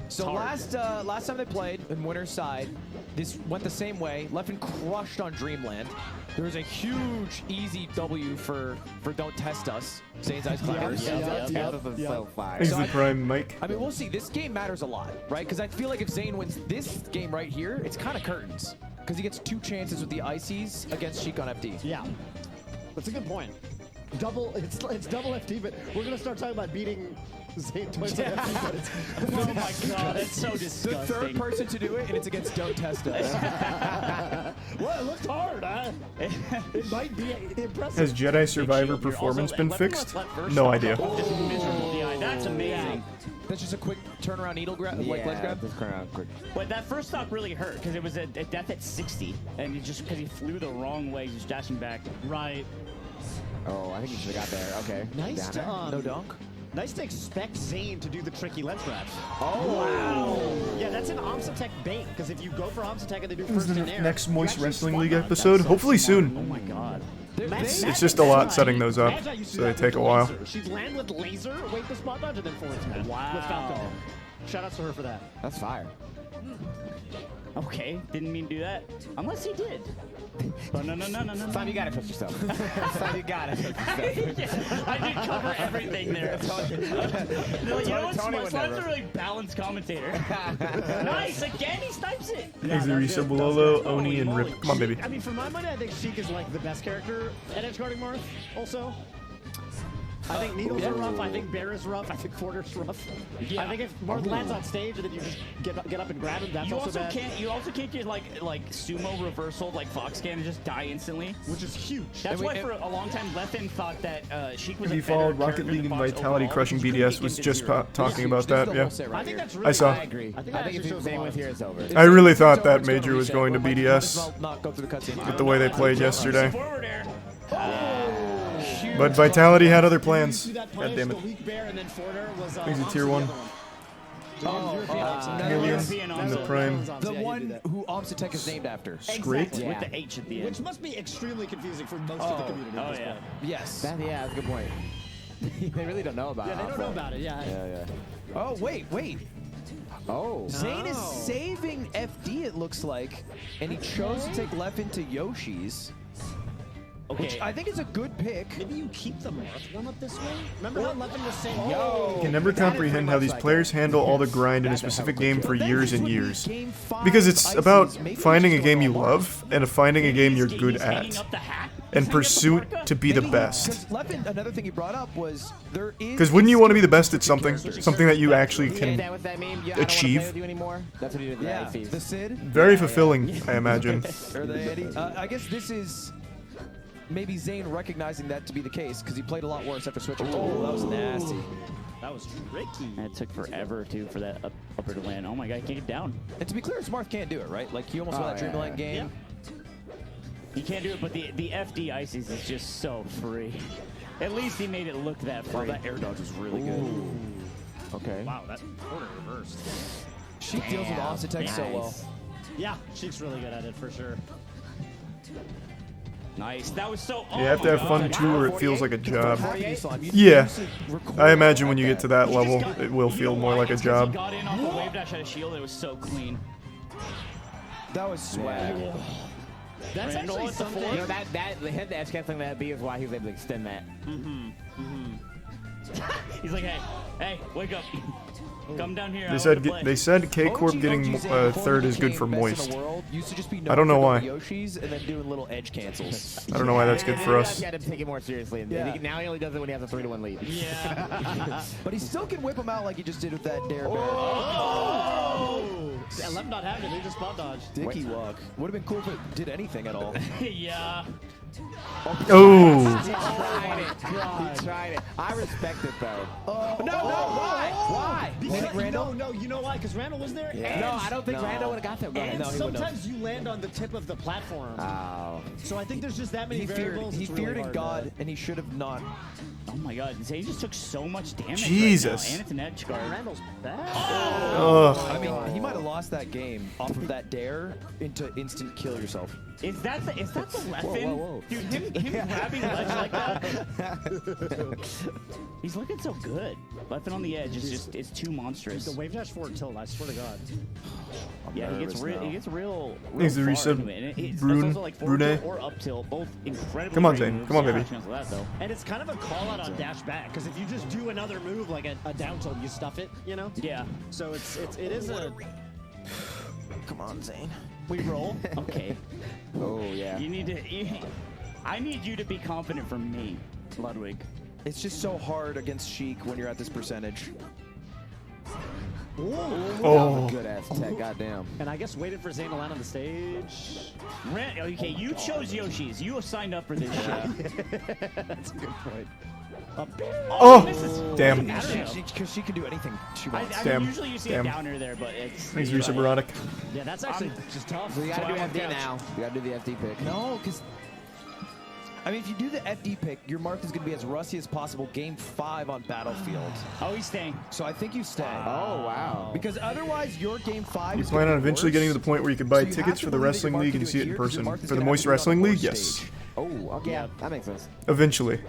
So hard. last time they played in winner's side, this went the same way. Leffen crushed on Dreamland. There was a huge easy W for Don't Test Us. Zane's Ice Climbers. Yeah. So fire. Thanks So the I- prime, Mike. I mean, we'll see. This game matters a lot, right? Because I feel like if Zane wins this game right here, it's kind of curtains. Because he gets 2 chances with the Ices against Sheik on FD. Yeah, that's a good point. It's double FT, but we're gonna start talking about beating Zane twice on FT. But it's, Oh my God, that's so The disgusting. third person to do it, and it's against Don't Test Us. well, it looked hard, huh? It might be impressive. Has Jedi Survivor You're performance also- been Leffen fixed? left first. No idea. Just a miserable DI. That's amazing. That's just a quick turnaround needle grab, like ledge grab. Just turn around quick. But that first stock really hurt because it was a death at 60, and it just because he flew the wrong way, he was dashing back. Right. Oh, I think you should have got there. Okay. Nice Down to there. No dunk. Nice to expect Zane to do the tricky ledge grabs. Oh, Wow. Yeah, that's an Omsatech bait, because if you go for Omsatech and they do This is first the in air, next you Moist actually Wrestling spot League dodge. episode. That's so Hopefully smart. soon. Oh my god. It's just a lot setting those up, Magi used to so do they that take a with while. laser. She'd land with laser, wait for spot dodge, and then forward smash. Wow. With Falcon. Shout outs to her for that. that's fire. Okay, didn't mean to do that. Unless he did. But no. Sam, you gotta trust yourself. Sam, you gotta trust yourself. I did cover everything there. They're like, you know what? Tony would Slime's never. a really balanced commentator. Nice, again, he snipes it. Thanks to Risa Bololo, Oni, and Rip. Come on, baby. I mean, for my money, I think Sheik is like the best character at edge guarding Marth. Also, I think Needles are rough. I think Bear is rough. I think Porter's rough. I think if Marth lands on stage and then you just get up and grab him, that's You also also bad. can't. You also can't get like sumo reversal like Fox can and just die instantly. Which is huge. That's why for a long time Leffen thought that Sheik was Have a you better followed character Rocket than League and Fox Vitality overall, Crushing because you couldn't BDS was get into just zero. talking about that, yeah. I think that's really I saw. bad. I agree. I think I think that if shows a Zane lot. was here, it's over. I really If thought it's that over, it's gonna Major was reset. going to Well, might as BDS well not go through the cutscene. with the way they played yesterday. Forward air. But Vitality had other plans. Do that God punish, damn the it. weak bear, and then forwarder was He's a tier Omsa, 1. the other one. Million European in the Omsa. prime. The one who Omsatech is named after. Scrape? Exactly, with Yeah. the H at the end. Which must be extremely confusing for most of the community. at Oh this yeah. point. Yes. Yeah, that's a good point. they really don't know about Yeah, it. they don't know about it. Yeah. Yeah. Oh, wait. Oh. Zane is Oh. saving FD, it looks like, and he chose to take left into Yoshi's, Okay. which I think is a good pick. Maybe you keep the Marth one up this way. Remember how Levin was saying, Yo. I can never comprehend how these players handle all the grind in a specific game for years and years. Because it's about finding a game you love and finding a game you're good He's hanging at. up the hat. And He's hanging up the pursuit parka. to be the best. Because Levin, another thing he brought up was there is. Because wouldn't you want to be the best at something? Something that you actually Is can. that what that means? Yeah, achieve. I don't want to play with you anymore. That's what he did with Yeah, the ICs. the Sid Very fulfilling, I imagine. or the Eddie. I guess this is maybe Zane recognizing that to be the case because he played a lot worse after switching. Oh, that was nasty. that was tricky. And it took forever too for that upper to land. Oh my god, he can't get down. And to be clear, Smarth can't do it, right? Like he almost Oh, won that yeah, Dreamland game. He can't do it, but the FD ices is just so free. At least he made it look that free. Wow, that air dodge was really good. Okay. Wow, that quarter reversed. She deals with Omsatech so well. Yeah, Sheik's really good at it for sure. Nice. That was so. You have to have fun too, or it feels like a job. You Yeah. use it record I imagine when you like get to that. that level, it will feel more like a He job. got in off the wave dash, had a shield. It was so clean. That was swag. That's Randall actually at the something. four. You know, that the hit the edge canceling that B is why he was able to extend that. He's like, hey, wake up. Come down here. They said K Corp getting third is good for moist. I don't know why. Yoshi's and then doing little edge cancels. I don't know why that's good for us. You got to take it more seriously. And Yeah. now he only does it when he has a 3-1 lead. Yeah. But he still can whip him out like he just did with that dare bear. Yeah, Lem not having it. They just spot dodge. Dicky walk. Would have been cool if it did anything at all. Yeah. Oh, He tried it. He tried it. I respect it, though. No, why? Why? Because, Randall? no, you know why? Because Randall was there. No, And, I don't think Randall would have got that. and No, he wouldn't have. sometimes you land on the tip of the platform. Oh. So I think there's just that many He feared, variables. he it's really feared in hard God, to- and he should have not. Oh my god. Zay just took so much damage. Jesus. Right now, and it's an edge guard. Randall's bad. ugh. I mean, he might have lost that game off of that dare into instant kill yourself. Is that the Leffen? Whoa, whoa. Dude, him grabbing ledge like that. He's looking so good. Leffen on the edge is just it's too monstrous. The wave dash forward tilt, I swear to God. Yeah, he gets nervous now. real He's the far reset into it. And it's Brune- also like forward Brune. tilt or up tilt, both incredibly Come on, great Zane. moves. Come on, Yeah, baby. no chance of that, though. And it's kind of a call out on dash back, because if you just do another move like a down tilt, you stuff it, you know? Yeah. So it is a... Come on, Zane. We roll? Okay. Oh, yeah. You need to... I need you to be confident for me, Ludwig. It's just so hard against Sheik when you're at this percentage. Oh, Good ass tech, goddamn. And I guess waited for Zane to land on the stage. Okay, you chose Yoshi's. You signed up for this shit. That's a good point. oh, damn. Because she can do anything she wants. I Damn. mean, usually you see Damn. a downer there, but it's... Thanks, Risa Baronic. Yeah, that's actually just tough. We gotta So do I'm on FD couch. now. We gotta do the FD pick. No, because I mean, if you do the FD pick, your Marth is going to be as rusty as possible game 5 on Battlefield. Oh, he's staying. So I think you stay. Oh, wow. Because otherwise, your game 5 You is plan gonna on be eventually worse. getting to the point where you could buy So you have tickets to for the believe that your wrestling Marth league can and do see it here in 'cause your person. Marth is For the gonna Moist have to be on Wrestling the League, worst yes. stage. Oh, okay. Yeah. That makes sense. Eventually.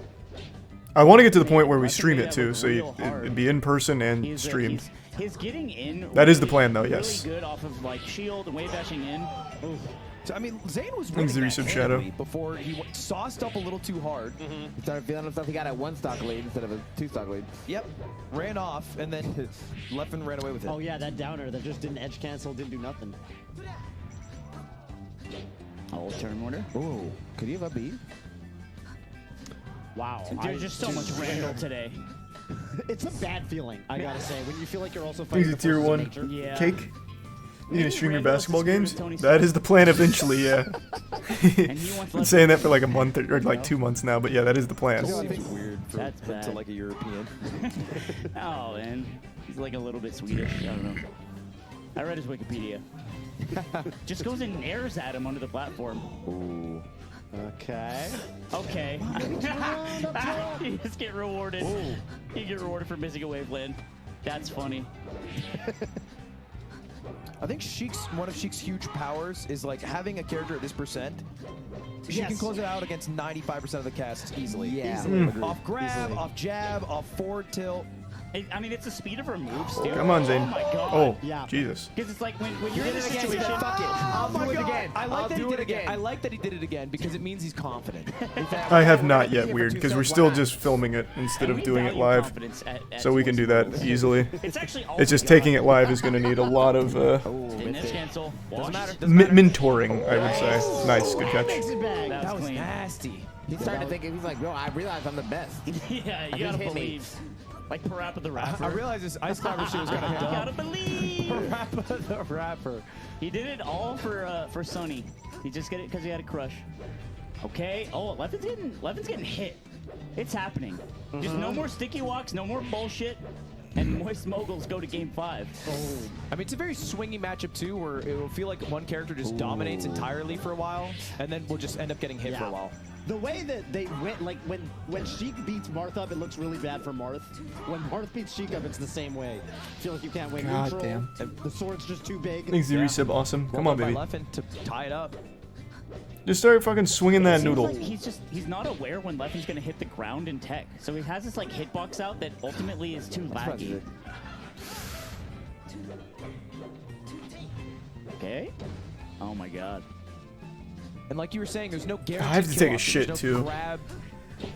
I want to get to the point where we I think stream they it have too, a so real hard- it'd be in person and He's, streamed. He's getting in. That is the really- plan, though, really yes. good off of like shield and wave dashing in. Ooh. So, I mean, Zane was Thanks, winning Zeri that Shadow. handily before he sauced up a little too hard. He started feeling himself. He got a 1-stock lead instead of a 2-stock lead. Yep. Ran off and then left and ran away with it. Oh yeah, that downer that just didn't edge cancel, didn't do nothing. Oh, turn order. Ooh. Could he have a beat? Wow. There's just so much Randall today. It's a bad feeling, I gotta say, when you feel like you're also He's fighting a the tier forces of 1 nature. Yeah. cake. You gonna stream your Randall basketball has to games? screw with Tony That Stark. is the plan eventually, yeah. And he wants Been left saying that for like a month or like 2 months now, but yeah, that is the plan. Seems weird for That's him to bad. like a European. Oh, man. He's like a little bit Swedish. I don't know. I read his Wikipedia. Just goes and nares at him under the platform. Ooh. Okay. Okay. You just get rewarded. You get rewarded for missing a waveland. That's funny. I think one of Sheik's huge powers is like having a character at this percent. She can close it out against 95% of the casts easily. Yeah. Easily. Agreed. Off grab, Easily. off jab, off forward tilt. I mean, it's the speed of her moves, too. Come on, Zane. Oh, my God. Oh, Yeah. Jesus. Because it's like when you're in a situation. Fuck it. I'll do it again. I like I'll that he do did it it again. again. I like that he did it again because it means he's confident. I have not yet, weird, because we're still just filming it instead And of we doing it value live. confidence at So we can do Twitch that levels. easily. It's actually all It's just taking it live is going to need a lot of Didn't edge cancel. Doesn't Wash. matter. mentoring, I would say. Nice, good catch. Makes it back. That That was was clean. nasty. He's starting to think, he's like, bro, I realize I'm the best. Yeah, you Just gotta hit me. believe. Like Parappa the Rapper. I realized this ice climber shit was kind You of gotta dumb. believe. Parappa the rapper. He did it all for Sonny. He just get it because he had a crush. Okay. Oh, Levin's getting hit. It's happening. Just no more sticky walks, no more bullshit, and Moist Moguls go to game 5. I mean, it's a very swingy matchup too, where it will feel like one character just dominates entirely for a while, and then we'll just end up getting hit for a while. The way that they went, like when Sheik beats Marth up, it looks really bad for Marth. When Marth beats Sheik up, it's the same way. I feel like you can't win God neutral. damn. And the sword's just too big. Thanks, Zeri Sub, awesome. Come on, Well done baby. by Leffen to tie it up. Just start fucking swinging that Seems noodle. like he's not aware when Leffen's gonna hit the ground in tech. So he has this like hitbox out that ultimately is too laggy. Okay. Oh my god. And like you were saying, there's no guarantee. I have to take a shit, no too. Grab,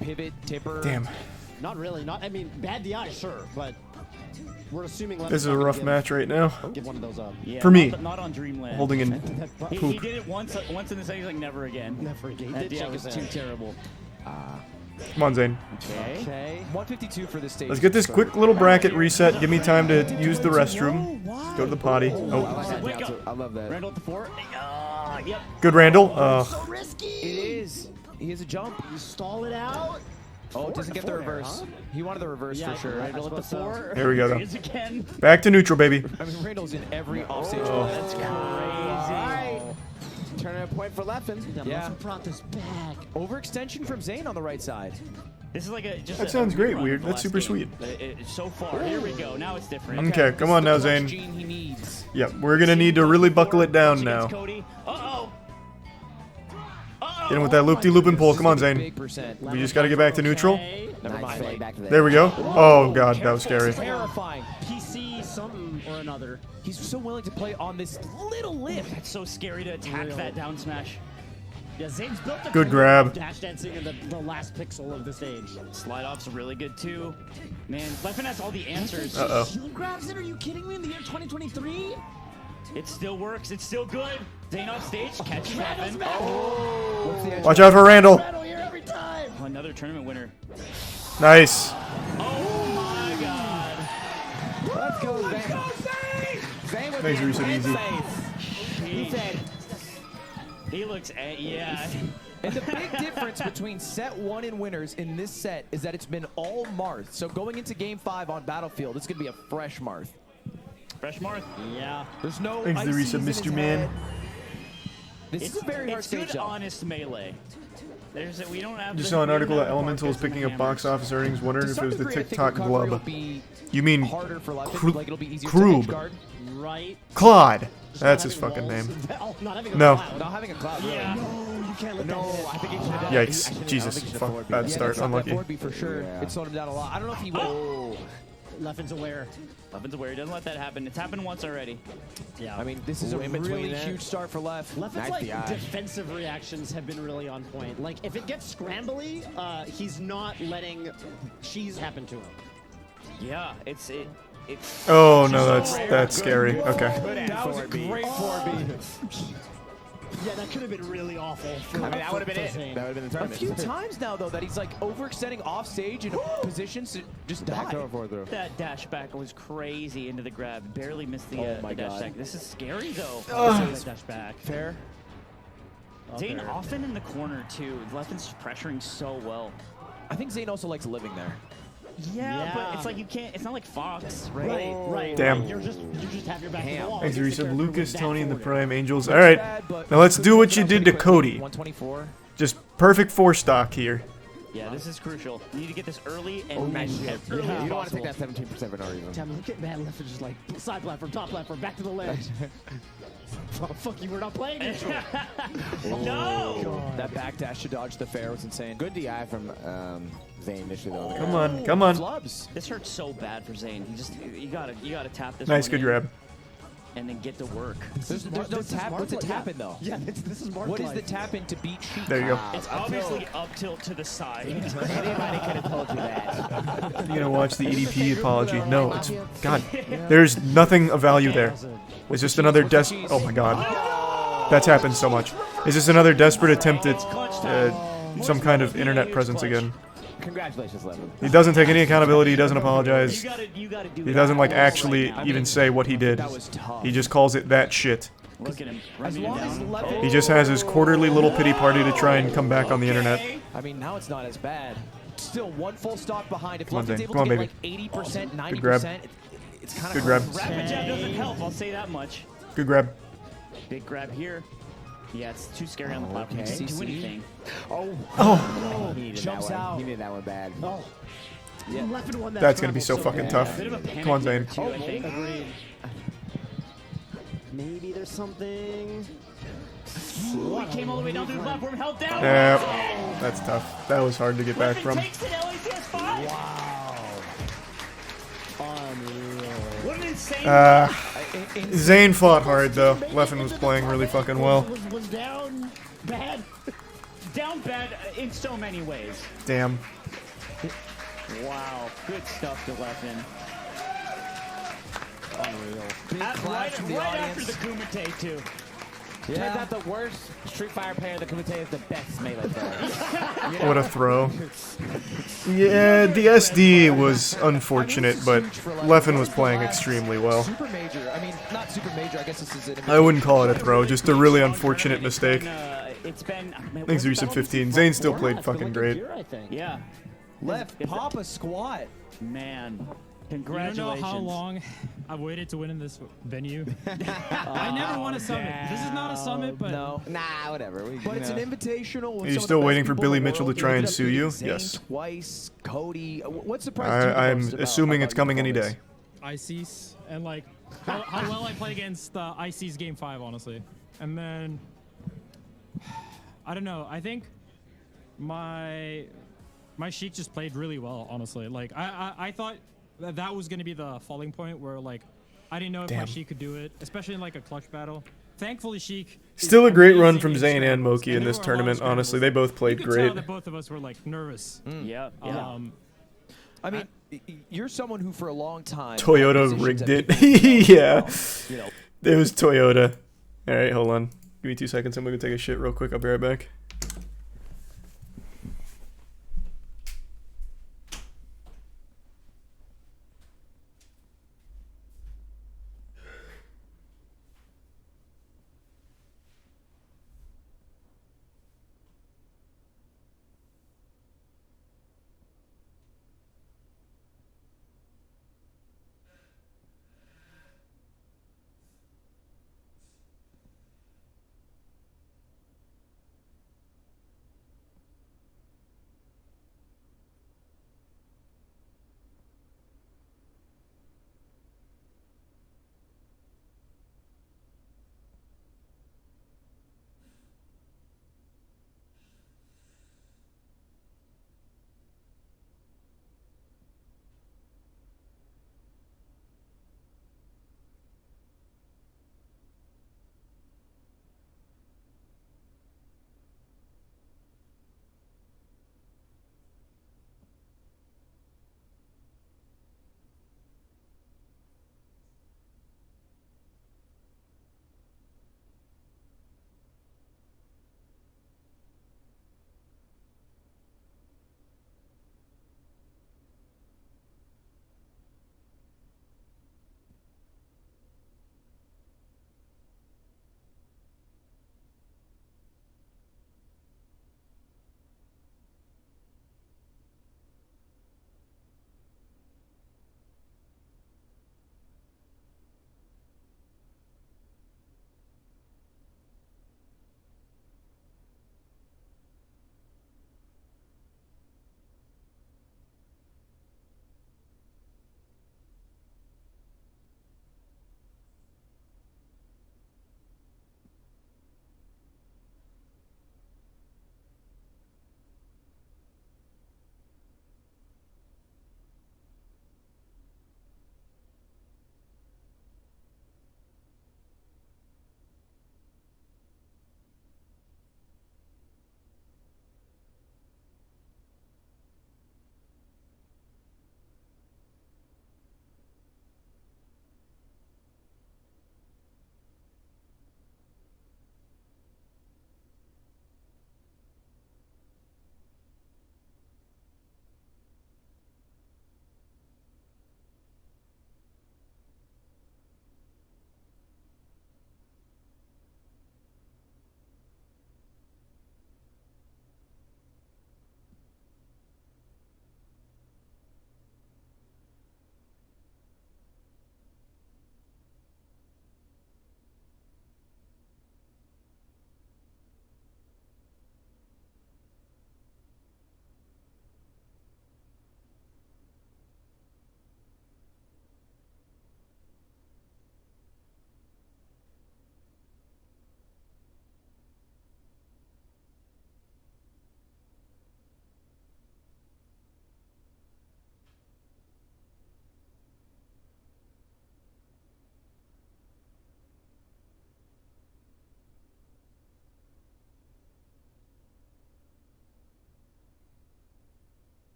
pivot, tipper. Damn. Not really. Not. I mean, bad DI, sure, but we're assuming. This is a rough match right now. Give one of those up. Yeah, For me. not on Dreamland. Holding in He poop. did it once in the second. He's like never again. Never again. He That did DI shake was his too head. terrible. Come on, Zane. Okay. Okay. 152 for this stage. Let's get this quick little bracket reset. Give me time to use the restroom. Go to the potty. I Oh, like that Wake down up. tilt. I love that. Randall at the 4. Yep. good, Randall. It is. He has a jump. You stall it out. Oh, doesn't get the Four air, reverse. huh? He wanted the reverse Yeah, for sure. right. Randall at the suppose so. 4. There we go, though. He is again. Back to neutral, baby. I mean, Randall's in every offstage. That's crazy. Alright. Tournament point for Leffen. Yeah. Brought this back. Overextension from Zane on the right side. This is like just That a sounds great, rerun Weird. of the That's last super game. So far, here we go. Now it's different. Okay, come on now, The clutch Zane. gene he needs. Yep, we're gonna need to really buckle it down now. Cody. Uh-oh. Get him with that loop-de-looping pull. Come on, Zane. Big percent. We just gotta get back to neutral. Okay. Never Nice mind. fade back to that. There we go. Oh, God, that was scary. Terrifying. PC something or another. He's so willing to play on this little lip. It's so scary to attack Real. that down smash. Yeah, Zane's built a Good career grab. of dash dancing in the last pixel of the stage. Slide off's really good too. Man, Leffen has all the answers. Uh-oh. Shield grabs it? Are you kidding me? In the year 2023? It still works. It's still good. Zane off stage. Catch Leffen. Watch out for Randall. Battle here every time. Oh, another tournament winner. Nice. Oh my god. Let's go, Zane. Zane with Thanks, the Reese, advanced easy. saves. He said, He looks, yeah. And the big difference between set 1 and winners in this set is that it's been all Marth. So going into game 5 on Battlefield, it's going to be a fresh Marth. Fresh Marth. Yeah. There's no Thanks, ices Larissa, in his Mr. Man. head. This is a very hard It's stage, good, though. honest melee. We don't have. Just saw an article that Elemental is picking up box office earnings. Wondering if it was the TikTok glub. You mean harder for Leffen, Krub? like it'll be easier to edge guard. Right. Claude. Just That's not his having fucking walls. name. Oh, not having a No. cloud. Not having a cloud, really. Yeah. No, you can't let that hit. I think he should have done Yikes. Jesus. Fuck. Bad start. That Unlucky. forward B for sure. Yeah. It slowed him down a lot. I don't know if he will. Leffen's aware. Leffen's aware. He doesn't let that happen. It's happened once already. Yeah. I mean, this is a In between really that. huge start for Leff. Leffen's Nice like DI. defensive reactions have been really on point. Like if it gets scrambly, he's not letting cheese happen to him. Yeah, it's. Oh no, that's scary. Okay. That was a great 4B. Yeah, that could have been really awful. For, I mean, that would have been it. Zane. That would have been the A tournament. few times now, though, that he's like overextending off stage in positions to just Back die. throw, forward throw. That dash back was crazy into the grab. Barely missed the, my the dash God. back. This is scary though. That dash back. Fair. Zane there. often in the corner too. Leffen's pressuring so well. I think Zane also likes living there. Yeah, but Yeah. it's like you can't. It's not like Fox, right? Right. Damn. Right. You just have your back to the wall. Thanks, Against the Resub. character Lucas, with Tony, that and the forward air. Prime Angels. All right. Now let's do what you did to Cody. 124. Just perfect 4-stock here. Yeah, this is crucial. You need to get this early and Oh, nice. shit. Early You as don't want to take possible. that 17% for no reason. Damn, look at man left just like side platform, top platform, back to the ledge. Oh, fuck you, we're not playing neutral. No! That backdash to dodge the fair was insane. Good DI from Zane initially though. Come on, come on. Flubs. This hurts so bad for Zane. You gotta tap this. Nice, one good in grab. And then get to work. There's no tap. What's a tap in though? Yeah, this is Mark What is life. the tap in to beat Sheik? There you go. It's obviously up tilt to the side. Anybody could have told you that. You gonna watch the EDP apology? No, it's God. There's nothing of value there. It's just another Oh my God, that's happened so much. It's just another desperate attempt at some kind of internet presence again. Congratulations, Levin. He doesn't take any accountability. He doesn't apologize. You gotta do He that. doesn't like actually even say what he did. That was tough. He just calls it that shit. Look at him. As long as Levin. He just has his quarterly little pity party to try and come back on the internet. I mean, now it's not as bad. Still one full stock behind. If Come on, Levин's Zane. able Come on, to baby. get like 80%, 90%, Good grab. it's kind of Good grab. Rapid jab doesn't help. I'll say that much. Good grab. Big grab here. Yeah, it's too scary on the platform. Okay. He didn't do anything. Oh, He needed Jumps that one. out. He needed that one bad. Oh. Yeah. Leffen won that that's gonna be so scramble fucking bad. tough. Bit of a panic Come on, there, Zane. too, I think. Agreed. Maybe there's something. Ooh, he came all the way down to the platform, held down. Yeah, that's tough. That was hard to get back from. Takes it, LACS 5. Unreal. What an insane. Zane fought hard though. Leffen was playing really fucking well. Was down bad. Down bad in so many ways. Damn. Wow, good stuff to Leffen. big clap Right, from the right audience. after the Kumite too. Turns out the worst Street Fighter player, the Kumite, is the best melee player. What a throw. Yeah, the SD was unfortunate, but Leffen was playing extremely well. Super major. I mean, not super major. I guess this is an I wouldn't call it a throw, just a really unfortunate mistake. It's been. Thanks, Resub 15. Zane still played fucking great. Here, I think. Yeah, left If- pop a squat. man. You don't Congratulations. know how long I've waited to win in this venue. I never won a summit. This is not a summit, but No. Nah, whatever. But it's an invitational. with Are you some of still the best waiting for people Billy in the Mitchell world. to try He and ended up sue beating you? Zane Yes. Twice. Cody. What surprised you the I'm most about- assuming about it's your coming any performance? day. ICs and like how well I played against ICs game 5, honestly. And then I don't know. I think my Sheik just played really well, honestly. Like I thought that was gonna be the falling point where like I didn't know if my Damn. Sheik could do it, especially in like a clutch battle. Thankfully, Sheik. is Still a great run amazing from in Zane and scrambles, Moki in there this were a lot of tournament, scrambles honestly. They that both played you could great. tell that both of us were like nervous. Yeah. I mean, you're someone who for a long time Toyota positions rigged that it. people- Yeah. You know, It was Toyota. Alright, hold on. Give me 2 seconds. I'm gonna take a shit real quick. I'll be right back.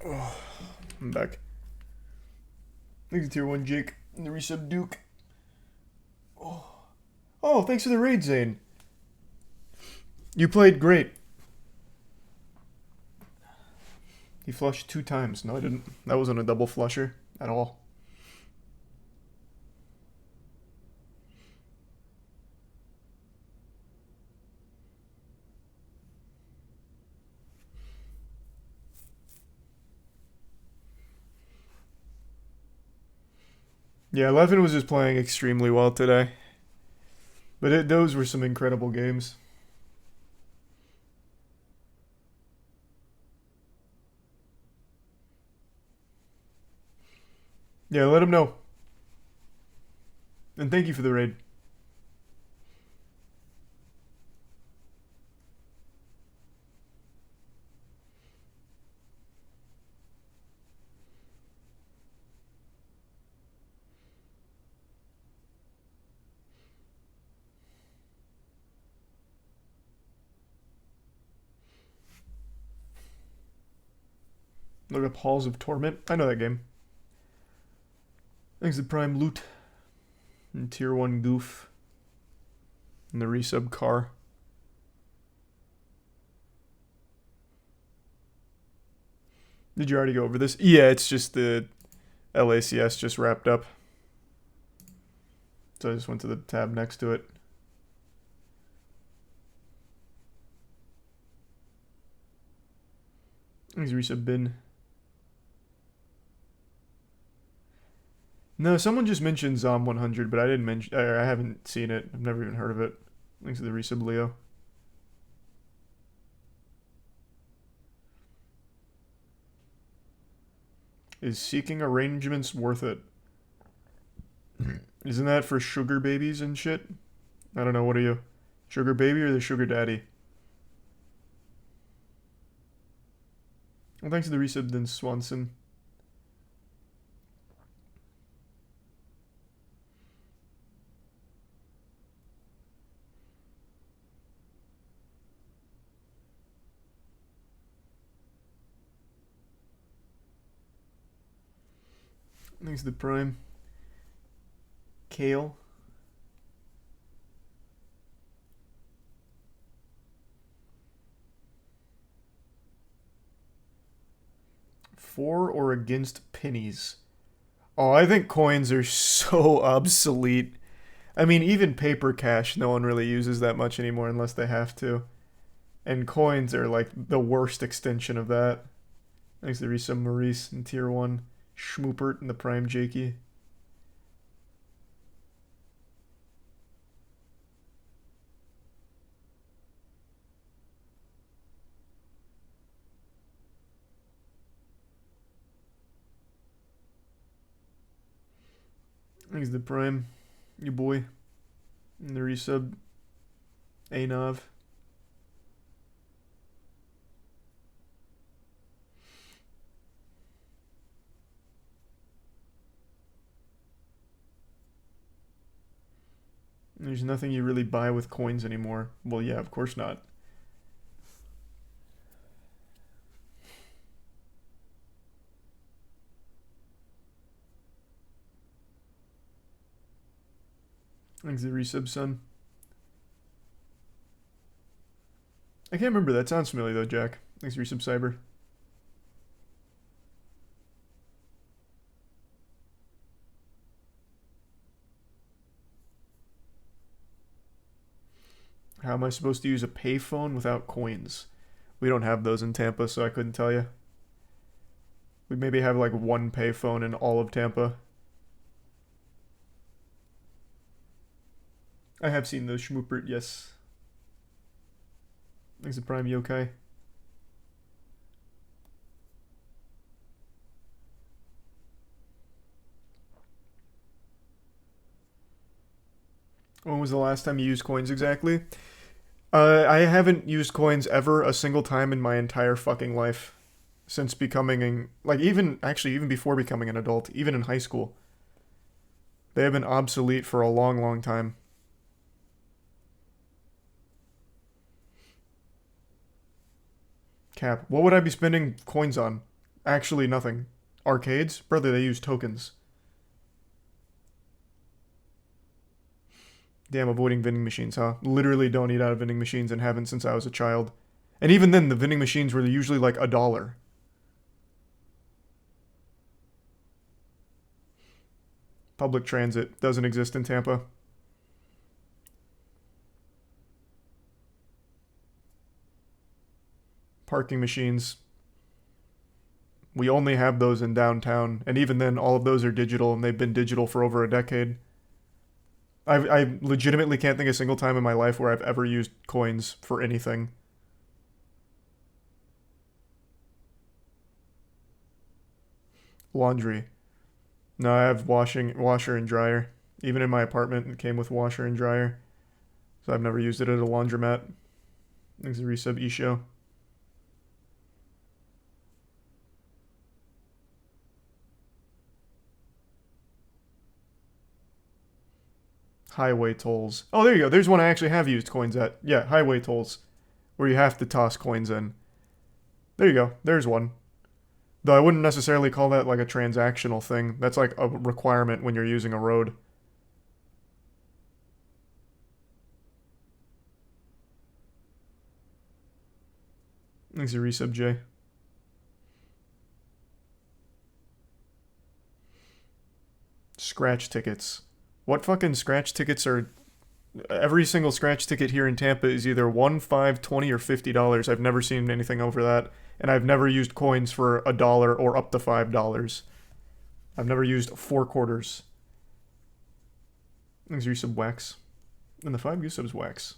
I'm back. Thanks to Tier 1 Jake and the resub Duke. Oh, thanks for the raid, Zane. You played great. He flushed 2 times. No, I didn't. That wasn't a double flusher at all. Yeah, Levin was just playing extremely well today. But those were some incredible games. Yeah, let him know. And thank you for the raid. Look up Halls of Torment. I know that game. Thanks to Prime Loot. And Tier 1 Goof. And the resub car. Did you already go over this? Yeah, it's just the LACS just wrapped up. So I just went to the tab next to it. Thanks resub bin. No, someone just mentioned Zom 100, but I didn't mention. I haven't seen it. I've never even heard of it. Thanks to the resub Leo. Is seeking arrangements worth it? Isn't that for sugar babies and shit? I don't know. What are you? Sugar baby or the sugar daddy? Well, thanks to the resub then Swanson. Thanks to the Prime. Kale. For or against pennies? Oh, I think coins are so obsolete. I mean, even paper cash, no one really uses that much anymore unless they have to. And coins are like the worst extension of that. Thanks to Resub Maurice in Tier 1. Schmoopert and the Prime Jakey. Thanks to the Prime. Your boy. And the resub. Anov. There's nothing you really buy with coins anymore. Well, yeah, of course not. Thanks to the resub, son. I can't remember. That sounds familiar, though, Jack. Thanks to resub, Cyber. How am I supposed to use a payphone without coins? We don't have those in Tampa, so I couldn't tell you. We maybe have like one payphone in all of Tampa. I have seen those, Schmoopert, yes. Thanks to Prime Yokai. When was the last time you used coins exactly? I haven't used coins ever a single time in my entire fucking life. Since becoming, like even before becoming an adult, even in high school. They have been obsolete for a long, long time. Cap, what would I be spending coins on? Actually, nothing. Arcades? Brother, they use tokens. Damn, avoiding vending machines, huh? Literally don't eat out of vending machines and haven't since I was a child. And even then, the vending machines were usually like $1. Public transit doesn't exist in Tampa. Parking machines. We only have those in downtown, and even then, all of those are digital, and they've been digital for over a decade. I legitimately can't think of a single time in my life where I've ever used coins for anything. Laundry. No, I have washer and dryer. Even in my apartment, it came with washer and dryer. So I've never used it at a laundromat. Thanks to Resub eShow. Highway tolls. Oh, there you go. There's one I actually have used coins at. Yeah, highway tolls. Where you have to toss coins in. There you go. There's one. Though I wouldn't necessarily call that like a transactional thing. That's like a requirement when you're using a road. Thanks to Resub J. Scratch tickets. What fucking scratch tickets are... Every single scratch ticket here in Tampa is either $1, $5, $20, or $50. I've never seen anything over that. And I've never used coins for $1 or up to $5. I've never used 4 quarters. Thanks, Resub Wax. And the 5 Goose Subs Wax.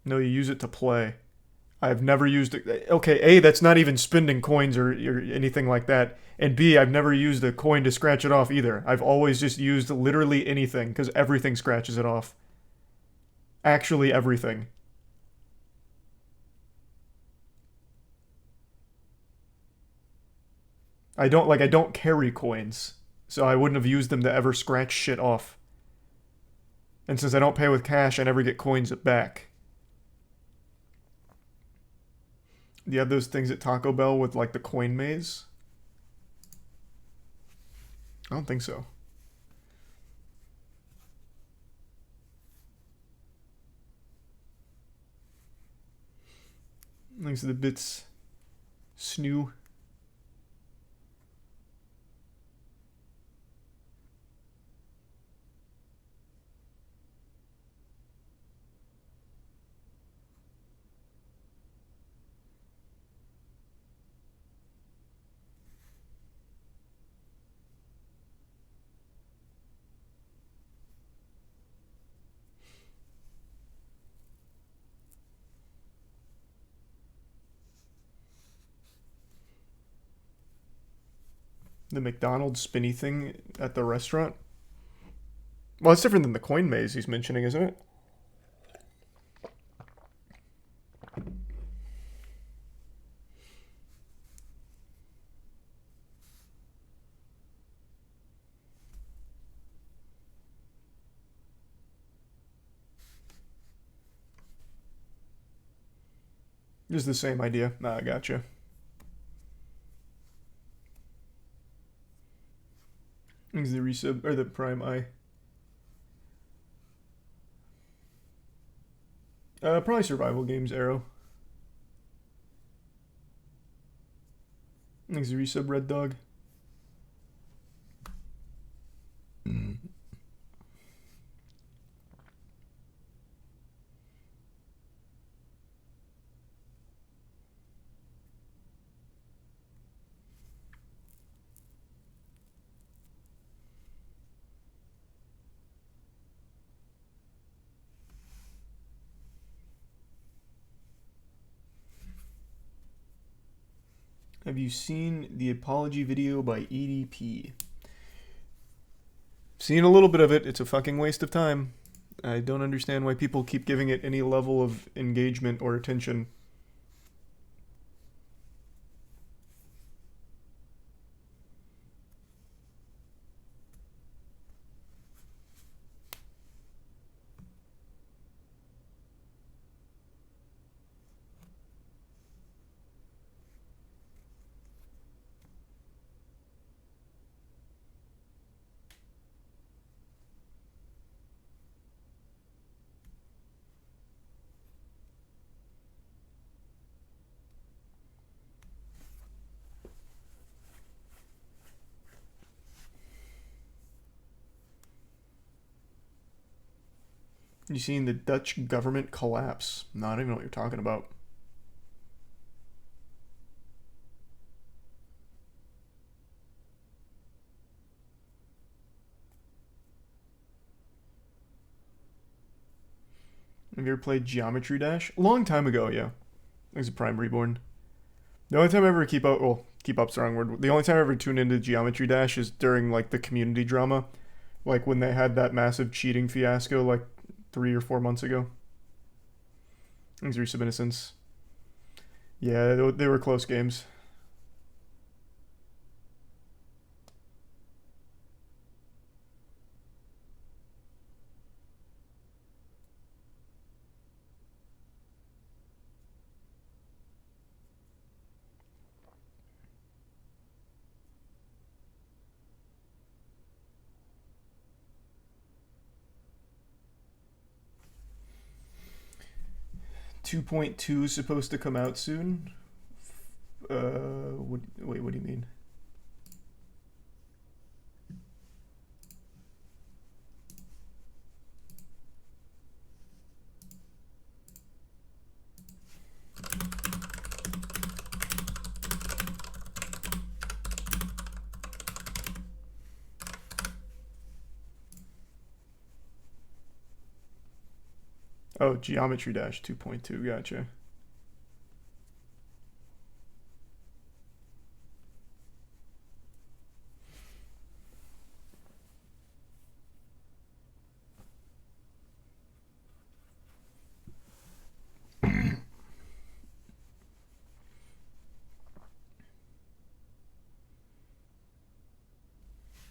No, you use it to play. I've never used it. Okay, A, that's not even spending coins or anything like that. And B, I've never used a coin to scratch it off either. I've always just used literally anything, because everything scratches it off. Actually, everything. I don't carry coins, so I wouldn't have used them to ever scratch shit off. And since I don't pay with cash, I never get coins back. Do you have those things at Taco Bell with like the coin maze? I don't think so. Thanks to the bits. Snoo. The McDonald's spinny thing at the restaurant? Well, it's different than the coin maze he's mentioning, isn't it? Just the same idea. Nah, I gotcha. Is the resub or the prime eye? Probably survival games. Arrow. Is the resub Red Dog? Have you seen the apology video by EDP? Seen a little bit of it. It's a fucking waste of time. I don't understand why people keep giving it any level of engagement or attention. You seen the Dutch government collapse? No, I don't even know what you're talking about. Have you ever played Geometry Dash? A long time ago, yeah. It was a Prime Reborn. The only time I ever keep up's the wrong word. The only time I ever tune into Geometry Dash is during like the community drama. Like when they had that massive cheating fiasco like 3 or 4 months ago. Things are Innocence. Yeah, they were close games. Two point two is supposed to come out soon. Wait, what do you mean? Oh, Geometry Dash 2.2, gotcha.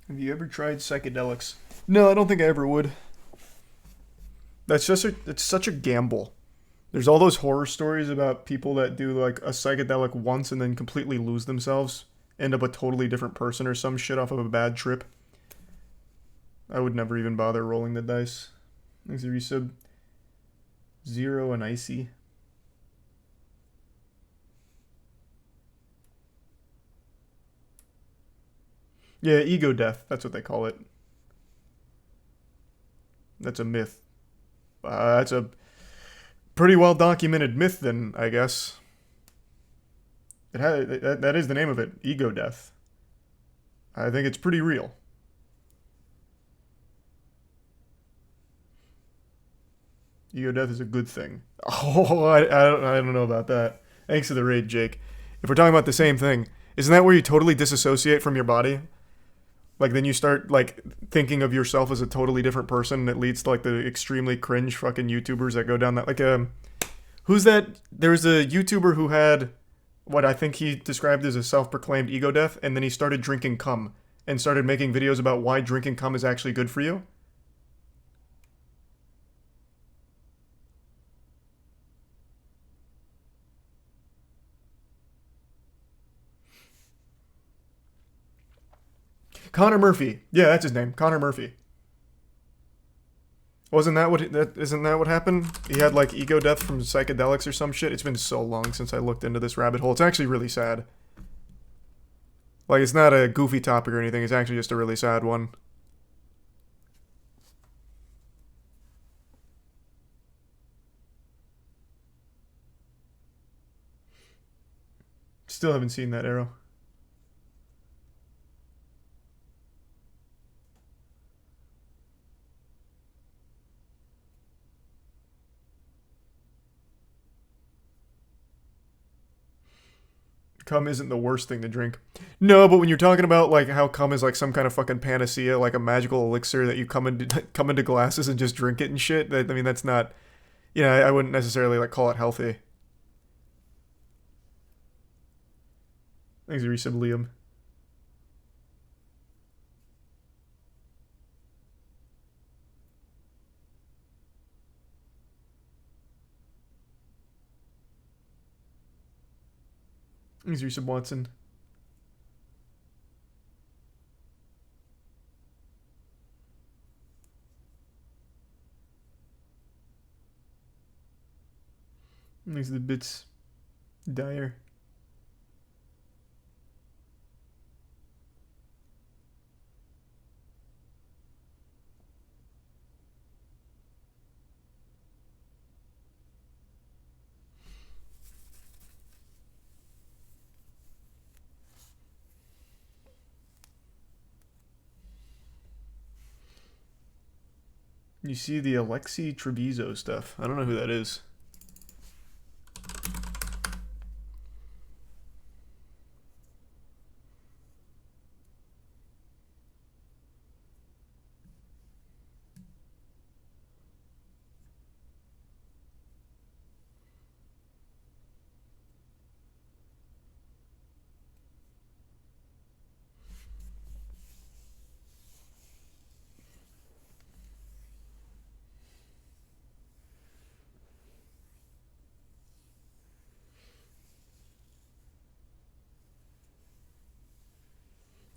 Have you ever tried psychedelics? No, I don't think I ever would. It's such a gamble. There's all those horror stories about people that do like a psychedelic once and then completely lose themselves, end up a totally different person or some shit off of a bad trip. I would never even bother rolling the dice. Thanks for resub. Zero and Icy. Yeah, ego death. That's what they call it. That's a myth. That's a pretty well documented myth, then, I guess. That is the name of it, ego death. I think it's pretty real. Ego death is a good thing. Oh, I don't know about that. Thanks for the raid, Jake. If we're talking about the same thing, isn't that where you totally disassociate from your body? Like, then you start, like, thinking of yourself as a totally different person, and it leads to, like, the extremely cringe fucking YouTubers that go down that, like, who's that? There was a YouTuber who had what I think he described as a self-proclaimed ego death, and then he started drinking cum, and started making videos about why drinking cum is actually good for you. Connor Murphy. Yeah, that's his name. Connor Murphy. Isn't that what happened? He had like ego death from psychedelics or some shit. It's been so long since I looked into this rabbit hole. It's actually really sad. Like, it's not a goofy topic or anything. It's actually just a really sad one. Still haven't seen that, Arrow. Cum isn't the worst thing to drink. No, but when you're talking about like how cum is like some kind of fucking panacea, like a magical elixir that you come into glasses and just drink it and shit, I mean, that's not, I wouldn't necessarily like call it healthy. Thanks for resub, Liam. Thanks for resub, Watson. Thanks for the bits, Dyer. You see the Alexi Treviso stuff. I don't know who that is.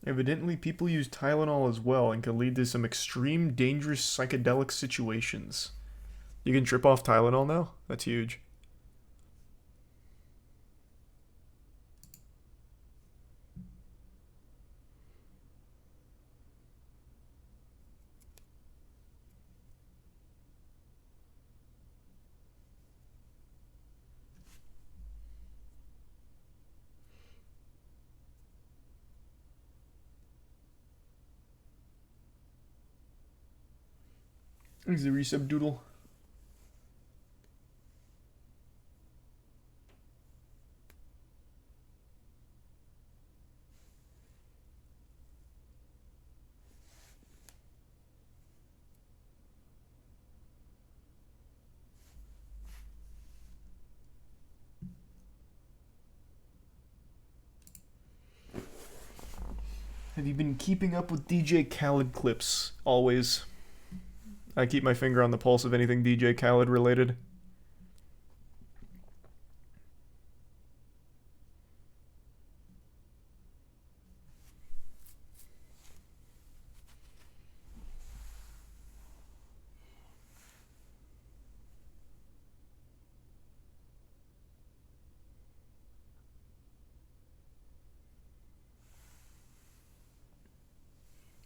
Evidently, people use Tylenol as well and can lead to some extreme dangerous psychedelic situations. You can trip off Tylenol now? That's huge. Is the resub doodle? Have you been keeping up with DJ Khaled clips? Always. I keep my finger on the pulse of anything DJ Khaled related.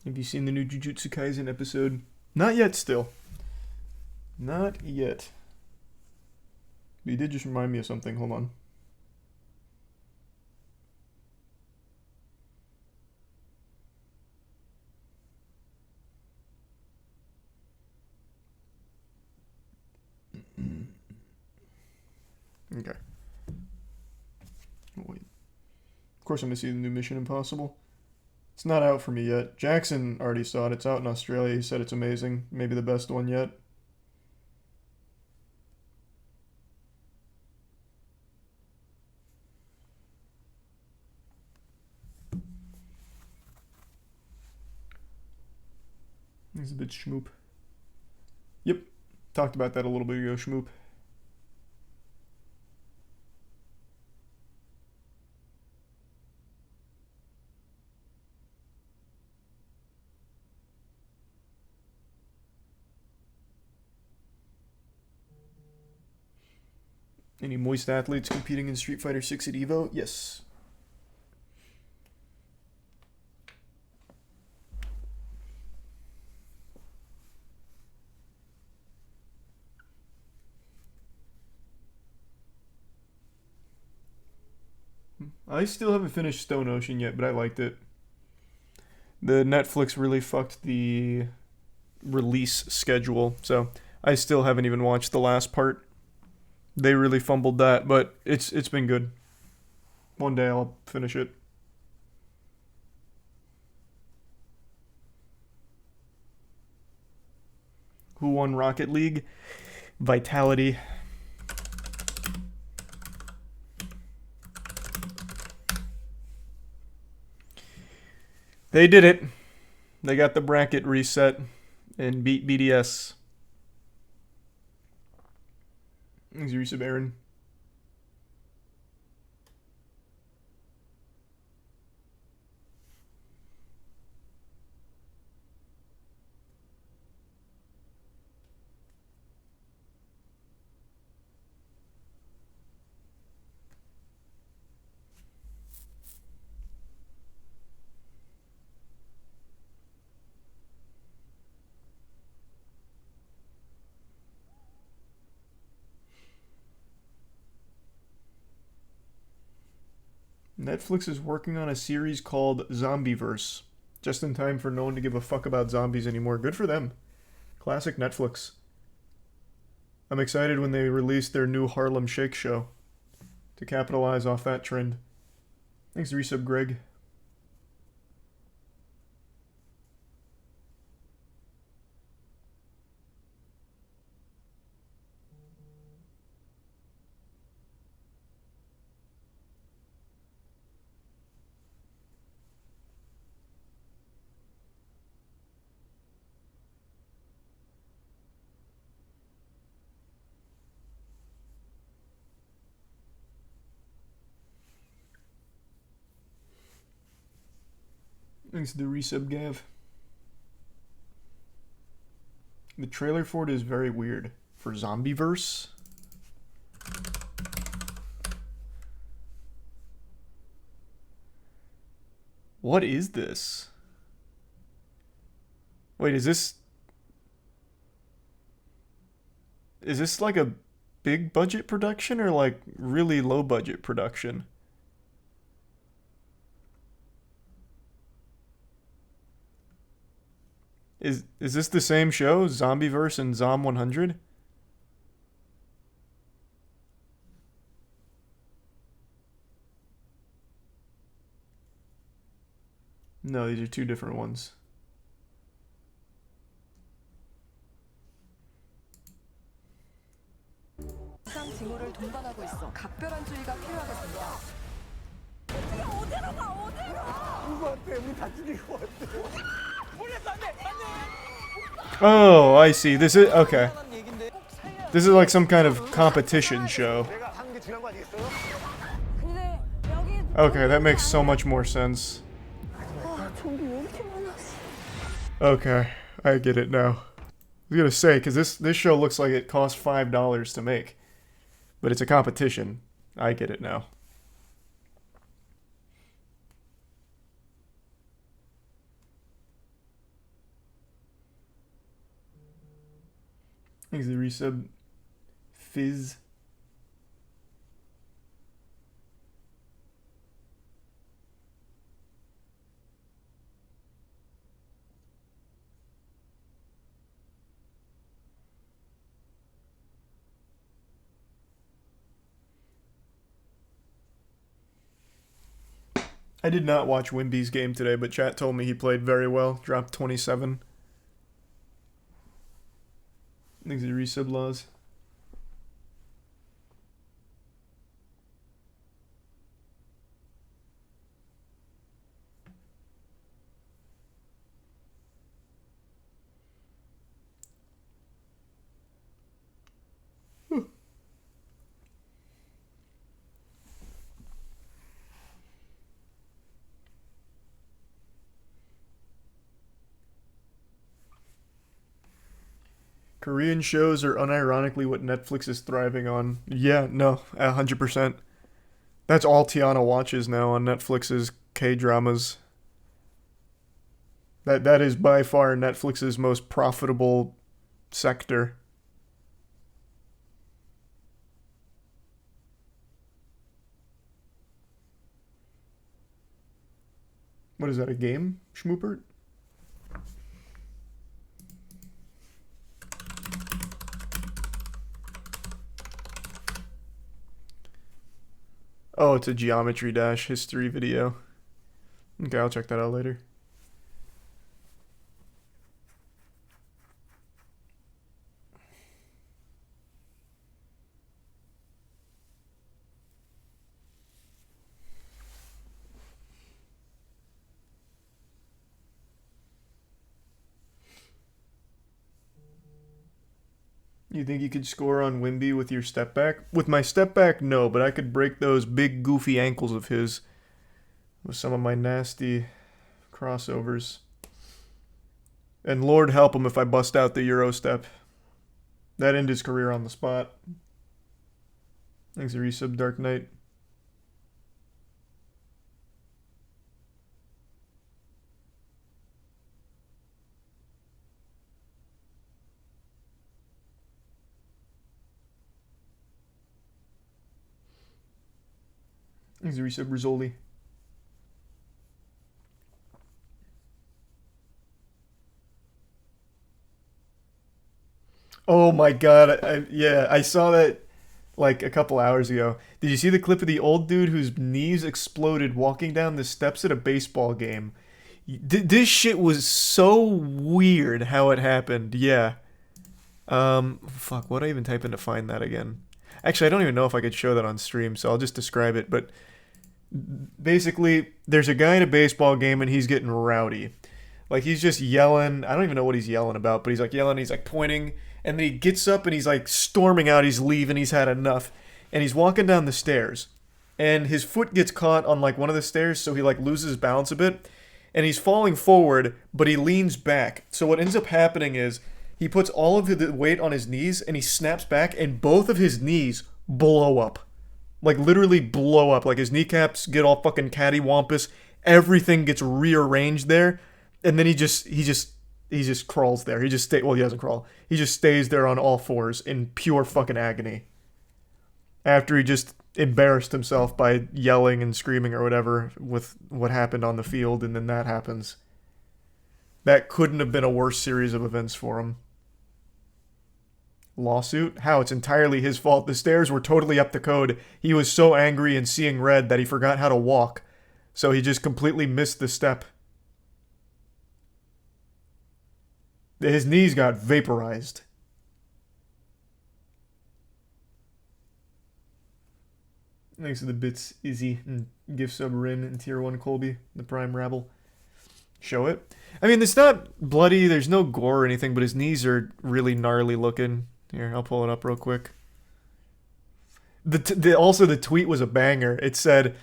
Have you seen the new Jujutsu Kaisen episode? Not yet still. Not yet. But you did just remind me of something. Hold on. Okay. Oh, wait. Of course I'm going to see the new Mission Impossible. It's not out for me yet. Jackson already saw it. It's out in Australia. He said it's amazing. Maybe the best one yet. He's a bit schmoop. Yep. Talked about that a little bit ago, schmoop. Any moist athletes competing in Street Fighter 6 at EVO? Yes. I still haven't finished Stone Ocean yet, but I liked it. The Netflix really fucked the release schedule, so I still haven't even watched the last part. They really fumbled that, but it's been good. One day I'll finish it. Who won Rocket League? Vitality. They did it. They got the bracket reset and beat BDS. Thanks, Resub Aaron. Netflix is working on a series called Zombieverse. Just in time for no one to give a fuck about zombies anymore. Good for them. Classic Netflix. I'm excited when they release their new Harlem Shake show to capitalize off that trend. Thanks, resub Greg. Thanks to the resub, Gav. The trailer for it is very weird. For Zombieverse? What is this? Wait, is this like a big budget production or like really low budget production? Is this the same show, Zombieverse and Zom 100? No, these are two different ones. 이상 징후를 동반하고 있어. 각별한 주의가 필요하겠습니다. Oh, I see. This is okay. This is like some kind of competition show. Okay, that makes so much more sense. Okay, I get it now. I was gonna say, because this show looks like it cost $5 to make. But it's a competition. I get it now. Thanks the resub. Fizz. I did not watch Wimby's game today, but chat told me he played very well. Dropped 27. Thanks to resub laws. Korean shows are unironically what Netflix is thriving on. Yeah, no, 100%. That's all Tiana watches now on Netflix's K-dramas. That is by far Netflix's most profitable sector. What is that, a game, Schmoopert? Oh, it's a Geometry Dash history video. Okay, I'll check that out later. You think you could score on Wimby with your step back? With my step back, no, but I could break those big goofy ankles of his with some of my nasty crossovers. And Lord help him if I bust out the Euro step. That'd end his career on the spot. Thanks for resub, Dark Knight. Thanks for resub, Rizzoli. Oh my god, yeah, I saw that like a couple hours ago. Did you see the clip of the old dude whose knees exploded walking down the steps at a baseball game? This shit was so weird how it happened. Yeah. Fuck, what'd I even type in to find that again? Actually, I don't even know if I could show that on stream, so I'll just describe it. But basically, there's a guy at a baseball game and he's getting rowdy. Like, he's just yelling. I don't even know what he's yelling about, but he's like yelling, he's like pointing, and then he gets up and he's like storming out, he's leaving, he's had enough. And he's walking down the stairs. And his foot gets caught on like one of the stairs, so he like loses balance a bit. And he's falling forward, but he leans back. So what ends up happening is he puts all of the weight on his knees and he snaps back and both of his knees blow up. Like literally blow up. Like his kneecaps get all fucking cattywampus. Everything gets rearranged there. And then he just crawls there. He doesn't crawl. He just stays there on all fours in pure fucking agony. After he just embarrassed himself by yelling and screaming or whatever with what happened on the field, and then that happens. That couldn't have been a worse series of events for him. Lawsuit? How? It's entirely his fault. The stairs were totally up to code. He was so angry and seeing red that he forgot how to walk. So he just completely missed the step. His knees got vaporized. Thanks for the bits, Izzy, and gift sub Rin and tier 1 Colby, the prime rabble. Show it. I mean, it's not bloody, there's no gore or anything, but his knees are really gnarly looking. Here, I'll pull it up real quick. Also, the tweet was a banger. It said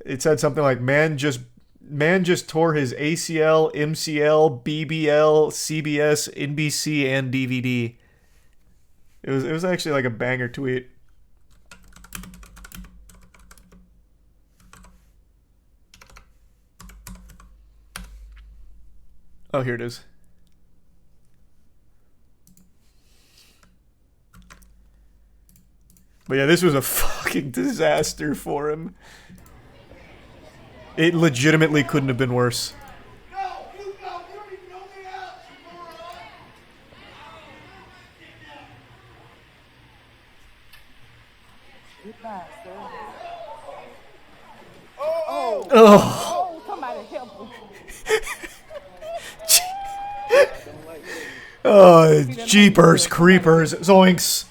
something like, man just tore his ACL, MCL, BBL, CBS, NBC, and DVD. It was actually like a banger tweet. Oh, here it is. But yeah, this was a fucking disaster for him. It legitimately couldn't have been worse. Oh, somebody help him. Oh, jeepers, creepers, zoinks.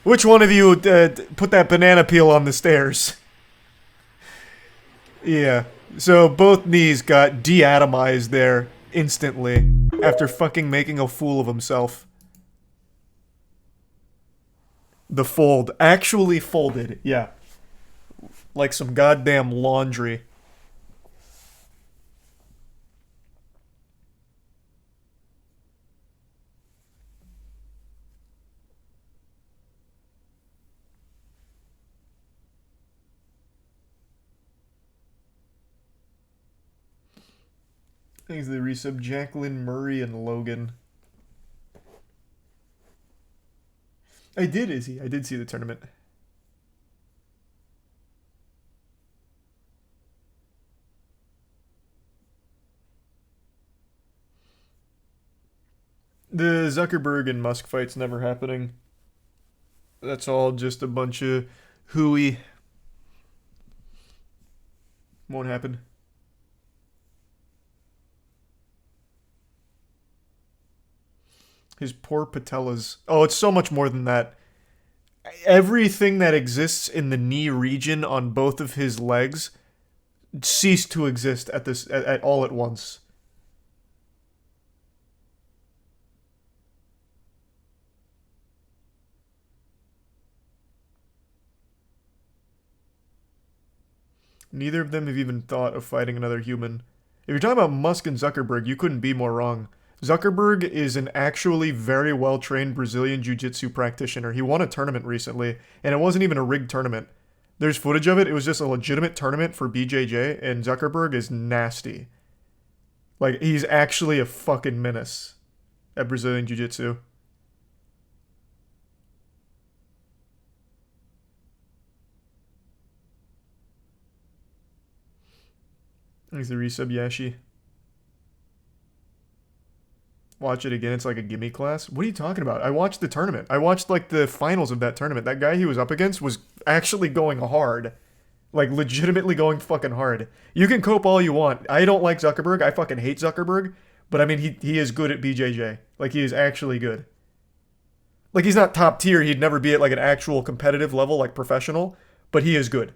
Which one of you put that banana peel on the stairs? Yeah, so both knees got de-atomized there instantly after fucking making a fool of himself. The fold actually folded, yeah. Like some goddamn laundry. Thanks to the resub, Jacqueline, Murray, and Logan. I did, Izzy. I did see the tournament. The Zuckerberg and Musk fight's never happening. That's all just a bunch of hooey. Won't happen. His poor patellas. Oh, it's so much more than that. Everything that exists in the knee region on both of his legs ceased to exist at all at once. Neither of them have even thought of fighting another human. If you're talking about Musk and Zuckerberg, you couldn't be more wrong. Zuckerberg is an actually very well-trained Brazilian jiu-jitsu practitioner. He won a tournament recently, and it wasn't even a rigged tournament. There's footage of it. It was just a legitimate tournament for BJJ, and Zuckerberg is nasty. Like, he's actually a fucking menace at Brazilian jiu-jitsu. Thanks the resub, Yashi. watch it again. It's like a gimme class. What are you talking about? I watched the tournament. I watched like the finals of that tournament. That guy he was up against was actually going hard. Like legitimately going fucking hard. You can cope all you want. I don't like Zuckerberg. I fucking hate Zuckerberg. But I mean, he is good at BJJ. Like he is actually good. Like he's not top tier. He'd never be at like an actual competitive level, like professional. But he is good.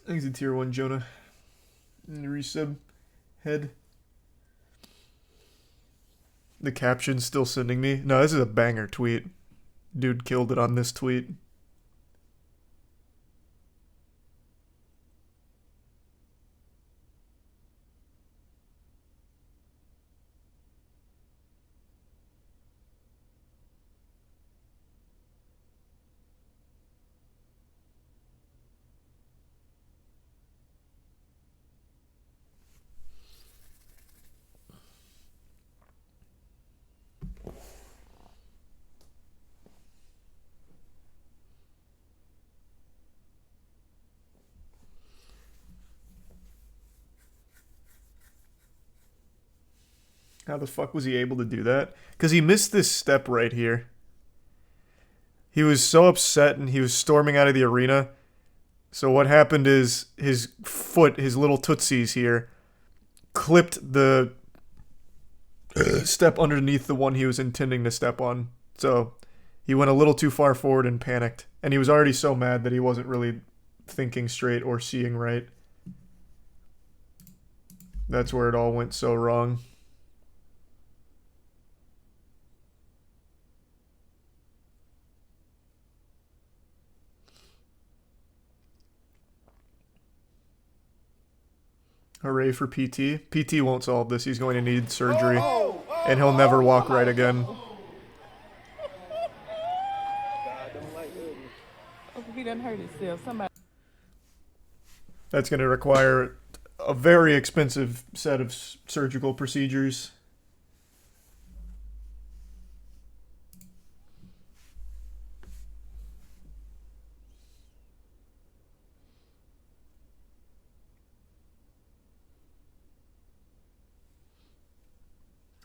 Thanks a tier 1, Jonah. And the resub head. The caption's still sending me. No, this is a banger tweet. Dude killed it on this tweet. How the fuck was he able to do that? Because he missed this step right here. He was so upset and he was storming out of the arena. So what happened is his foot, his little tootsies here, clipped the step underneath the one he was intending to step on. So he went a little too far forward and panicked. And he was already so mad that he wasn't really thinking straight or seeing right. That's where it all went so wrong. Hooray for PT. PT won't solve this. He's going to need surgery. And he'll never walk right again. That's going to require a very expensive set of surgical procedures.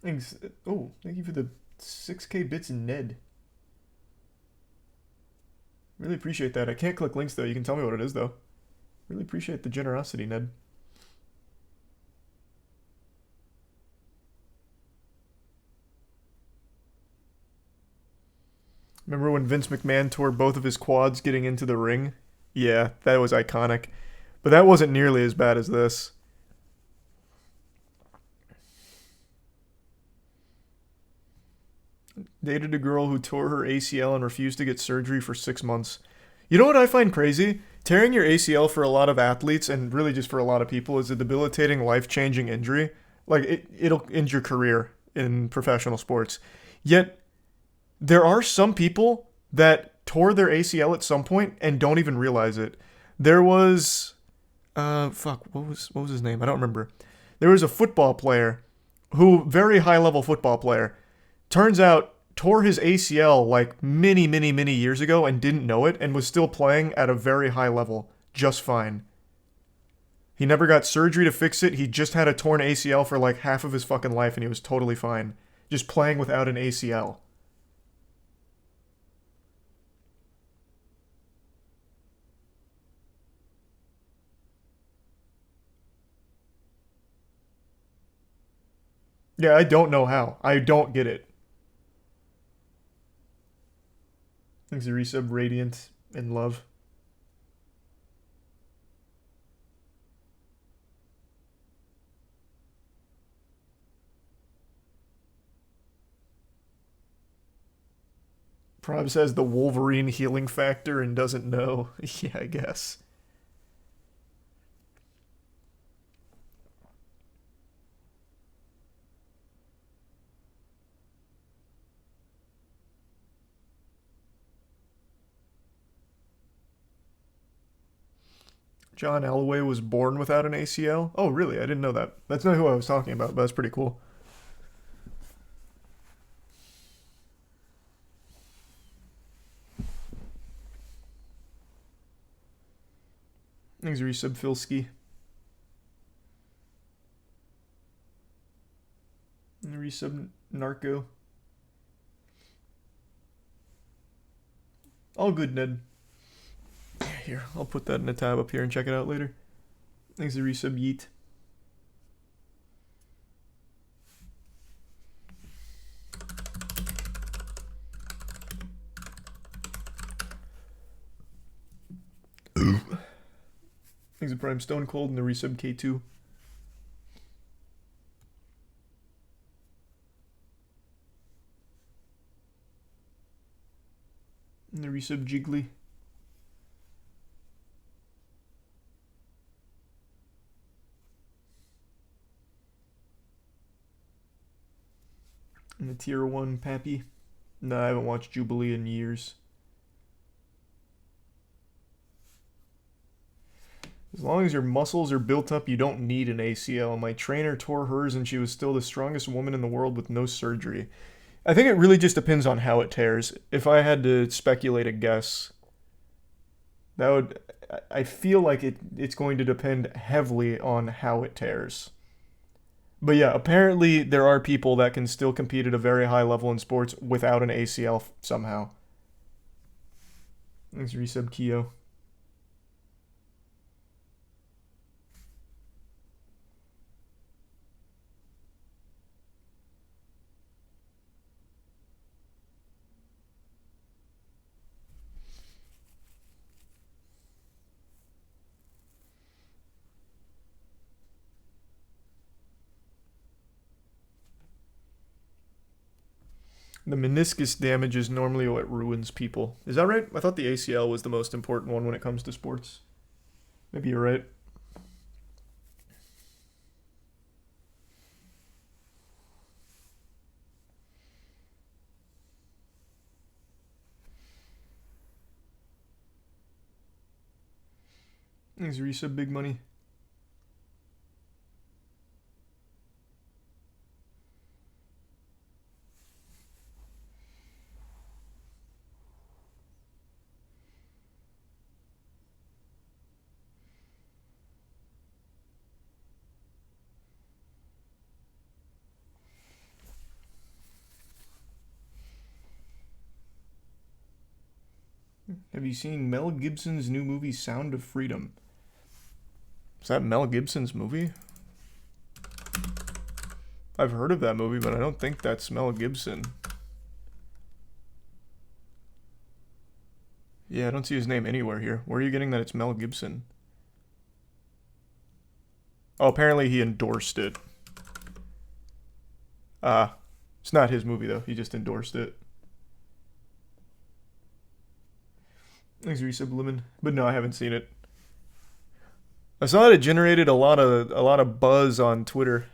Thanks. Oh, thank you for the 6K bits, Ned. Really appreciate that. I can't click links though. You can tell me what it is though. Really appreciate the generosity, Ned. Remember when Vince McMahon tore both of his quads getting into the ring? Yeah, that was iconic. But that wasn't nearly as bad as this. Dated a girl who tore her ACL and refused to get surgery for 6 months. You know what I find crazy? Tearing your ACL for a lot of athletes, and really just for a lot of people, is a debilitating, life-changing injury. Like, it'll end your career in professional sports. Yet, there are some people that tore their ACL at some point and don't even realize it. There was... what was his name? I don't remember. There was a football player who, very high-level football player, turns out tore his ACL like many, many, many years ago and didn't know it and was still playing at a very high level just fine. He never got surgery to fix it. He just had a torn ACL for like half of his fucking life and he was totally fine. Just playing without an ACL. Yeah, I don't know how. I don't get it. Thanks to resub, Radiant, and Love. Probs has the Wolverine healing factor and doesn't know. Yeah, I guess. John Alloway was born without an ACL. Oh, really? I didn't know that. That's not who I was talking about, but that's pretty cool. Thanks, Resub Filski. Resub Narco. All good, Ned. Here, I'll put that in a tab up here and check it out later. Thanks, Resub Yeet. Thanks, Prime Stone Cold and the Resub K2. And the Resub Jiggly. And the Tier 1 Pappy. No, I haven't watched Jubilee in years. As long as your muscles are built up, you don't need an ACL. My trainer tore hers and she was still the strongest woman in the world with no surgery. I think it really just depends on how it tears. If I had to speculate a guess, that would... I feel like it's going to depend heavily on how it tears. But yeah, apparently there are people that can still compete at a very high level in sports without an ACL somehow. Thanks, Resub Keo. The meniscus damage is normally what ruins people. Is that right? I thought the ACL was the most important one when it comes to sports. Maybe you're right. Thanks, Resub Big Money. Have you seen Mel Gibson's new movie, Sound of Freedom? Is that Mel Gibson's movie? I've heard of that movie, but I don't think that's Mel Gibson. Yeah, I don't see his name anywhere here. Where are you getting that it's Mel Gibson? Oh, apparently he endorsed it. It's not his movie, though. He just endorsed it. Thanks, Resublimin. But no, I haven't seen it. I saw that it generated a lot of buzz on Twitter.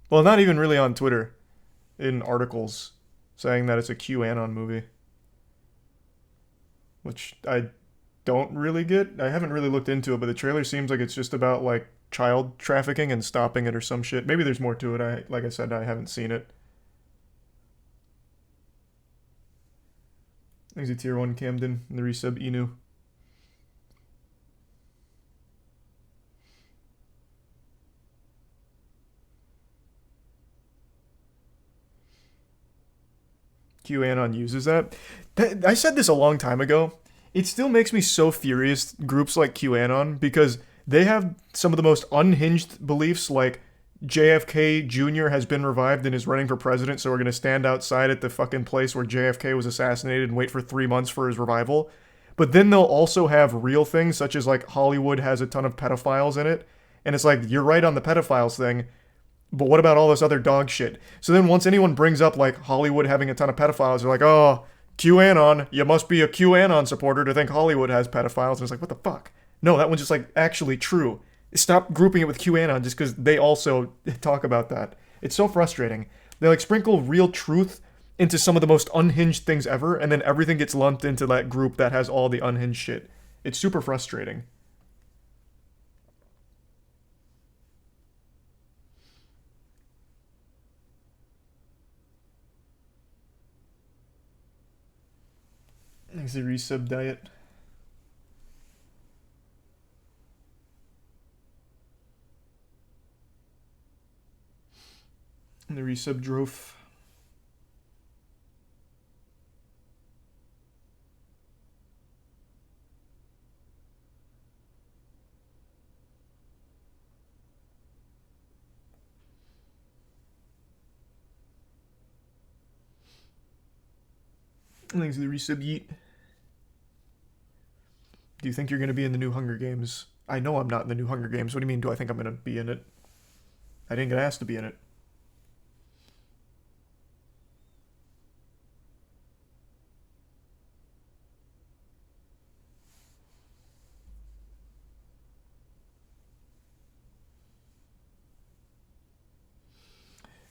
Well, not even really on Twitter. In articles saying that it's a QAnon movie. Which I don't really get. I haven't really looked into it, but the trailer seems like it's just about, like, child trafficking and stopping it or some shit. Maybe there's more to it. Like I said, I haven't seen it. Thanks to Tier 1 Camden and the resub Inu. QAnon uses that. I said this a long time ago. It still makes me so furious, groups like QAnon, because they have some of the most unhinged beliefs, like JFK Jr. has been revived and is running for president, so we're going to stand outside at the fucking place where JFK was assassinated and wait for 3 months for his revival. But then they'll also have real things, such as, like, Hollywood has a ton of pedophiles in it. And it's like, you're right on the pedophiles thing, but what about all this other dog shit? So then once anyone brings up, like, Hollywood having a ton of pedophiles, they're like, oh, QAnon, you must be a QAnon supporter to think Hollywood has pedophiles. And it's like, what the fuck? No, that one's just, like, actually true. Stop grouping it with QAnon just because they also talk about that. It's so frustrating. They, like, sprinkle real truth into some of the most unhinged things ever, and then everything gets lumped into that group that has all the unhinged shit. It's super frustrating. Thanks the resub diet. And the resub drove. Thanks to the resub yeet. Do you think you're going to be in the new Hunger Games? I know I'm not in the new Hunger Games. What do you mean, do I think I'm going to be in it? I didn't get asked to be in it.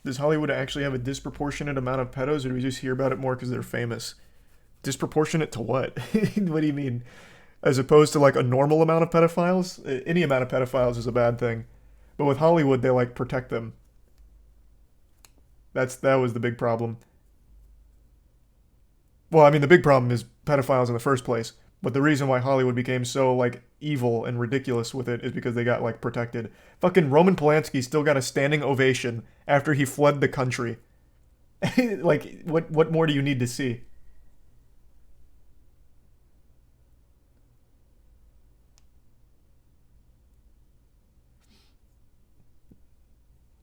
Does Hollywood actually have a disproportionate amount of pedos, or do we just hear about it more because they're famous? Disproportionate to what? What do you mean? As opposed to like a normal amount of pedophiles? Any amount of pedophiles is a bad thing. But with Hollywood, they like protect them. That was the big problem. Well, I mean, the big problem is pedophiles in the first place. But the reason why Hollywood became so, like, evil and ridiculous with it is because they got, like, protected. Fucking Roman Polanski still got a standing ovation after he fled the country. Like, what more do you need to see?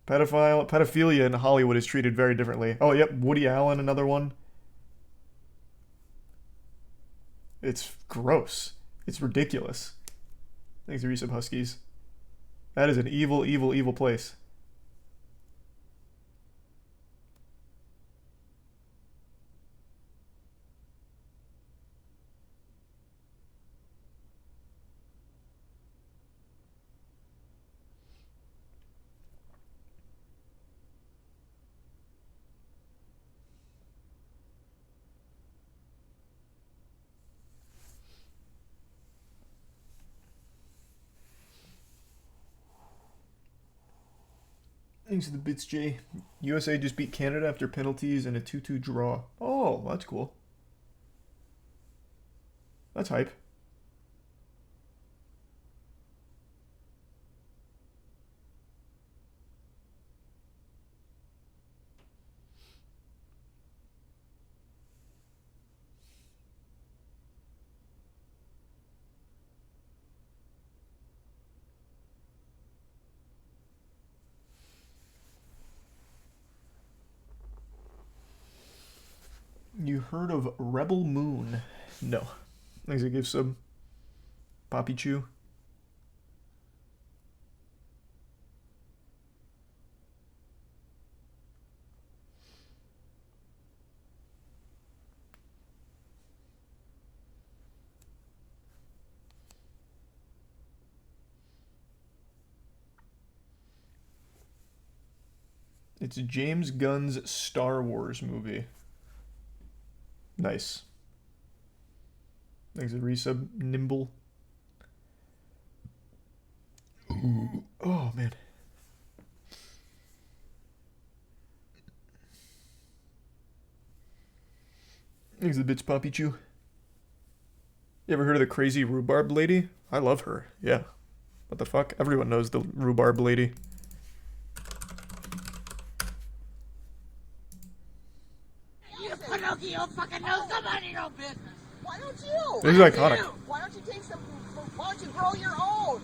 Pedophilia in Hollywood is treated very differently. Oh, yep, Woody Allen, another one. It's gross. It's ridiculous. Thanks to Resub Huskies. That is an evil, evil, evil place. Thanks to the bits, Jay. USA just beat Canada after penalties and a 2-2 draw. Oh, that's cool. That's hype. You heard of Rebel Moon? No. Thanks to give some Poppy Chew. It's James Gunn's Star Wars movie. Nice. Thanks to resub Nimble. Ooh. Oh, man. Thanks to the bitch Poppy Chew. You ever heard of the crazy rhubarb lady? I love her. Yeah. What the fuck? Everyone knows the rhubarb lady. Pinocchio fucking knows somebody your own business. Why don't you? This is iconic. Why don't you take some? Why don't you grow your own?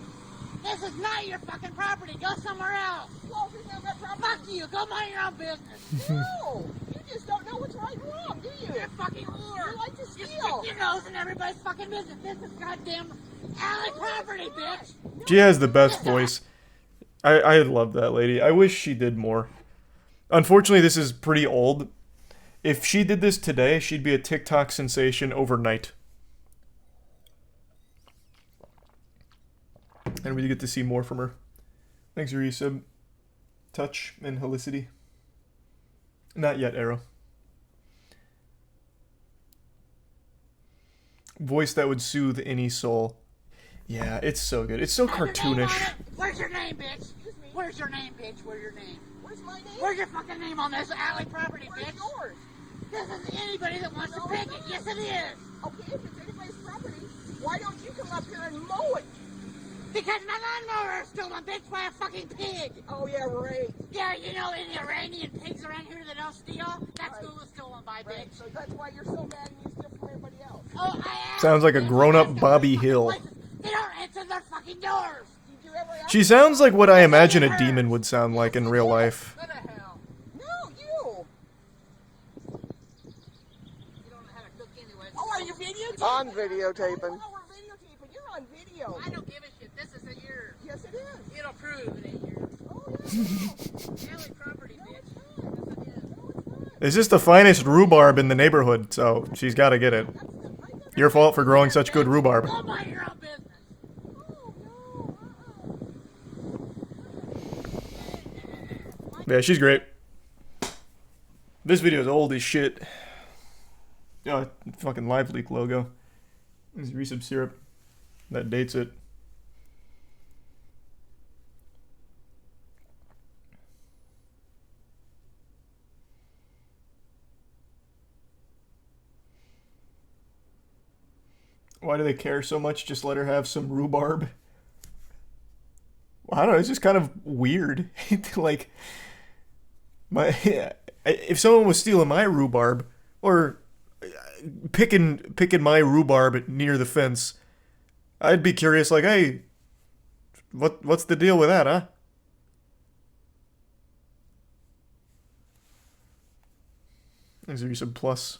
This is not your fucking property. Go somewhere else. Well, if it's not my property. Fuck you. Go mind your own business. No, you just don't know what's right and wrong, do you? You're a fucking whore. You like to steal. You stick your nose in everybody's fucking business. This is goddamn alley property, bitch. She has the best voice. I love that lady. I wish she did more. Unfortunately, this is pretty old. If she did this today, she'd be a TikTok sensation overnight. And we get to see more from her. Thanks, resub. Touch and Helicity. Not yet, Arrow. voice that would soothe any soul. Yeah, it's so good. It's so cartoonish. Where's your name, bitch? Where's your name, bitch? Where's your name? Where's my name? Where's your fucking name on this alley property, bitch? Yours? This is anybody that wants to pick it. Yes, it is. Okay, if it's anybody's property, why don't you come up here and mow it? Because my lawnmower is stolen, bitch, by a fucking pig. Oh, yeah, right. Yeah, you know any Iranian pigs around here that don't steal? That's who was stolen by, bitch. So that's why you're so mad and you steal from everybody else. Oh, I am. Sounds like a grown-up Bobby Hill. They don't answer their fucking doors. Did you ever She sounds like what I imagine a demon would sound like in real life. What the hell? No, you. You don't know how to cook anyway. Oh, are you videotaping? On videotaping. Oh, we're videotaping. You're on video. I don't give a shit. This isn't yours. Yes, it is. It'll prove it ain't yours. Oh, yeah. Alley property, bitch. It's just the finest rhubarb in the neighborhood, so she's got to get it. Your fault for growing such good rhubarb. Go mind your own business. Yeah, she's great. This video is old as shit. Oh, fucking Live Leak logo. This is Resub Syrup. That dates it. Why do they care so much? Just let her have some rhubarb. Well, I don't know. It's just kind of weird. Like, if someone was stealing my rhubarb or picking my rhubarb near the fence, I'd be curious. Like, hey, what's the deal with that, huh? There's a Resub Plus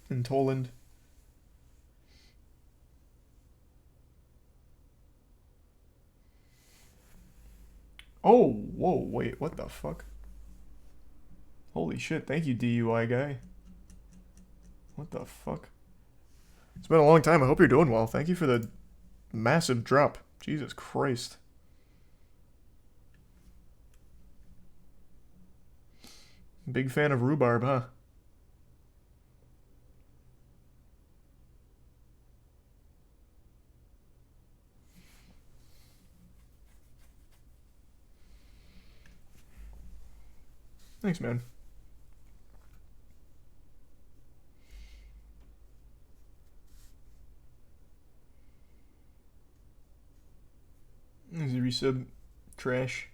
in Toland. Oh, whoa, wait, what the fuck? Holy shit, thank you, DUI guy. What the fuck? It's been a long time, I hope you're doing well. Thank you for the massive drop. Jesus Christ. Big fan of rhubarb, huh? Thanks, man. There's a resub. Trash.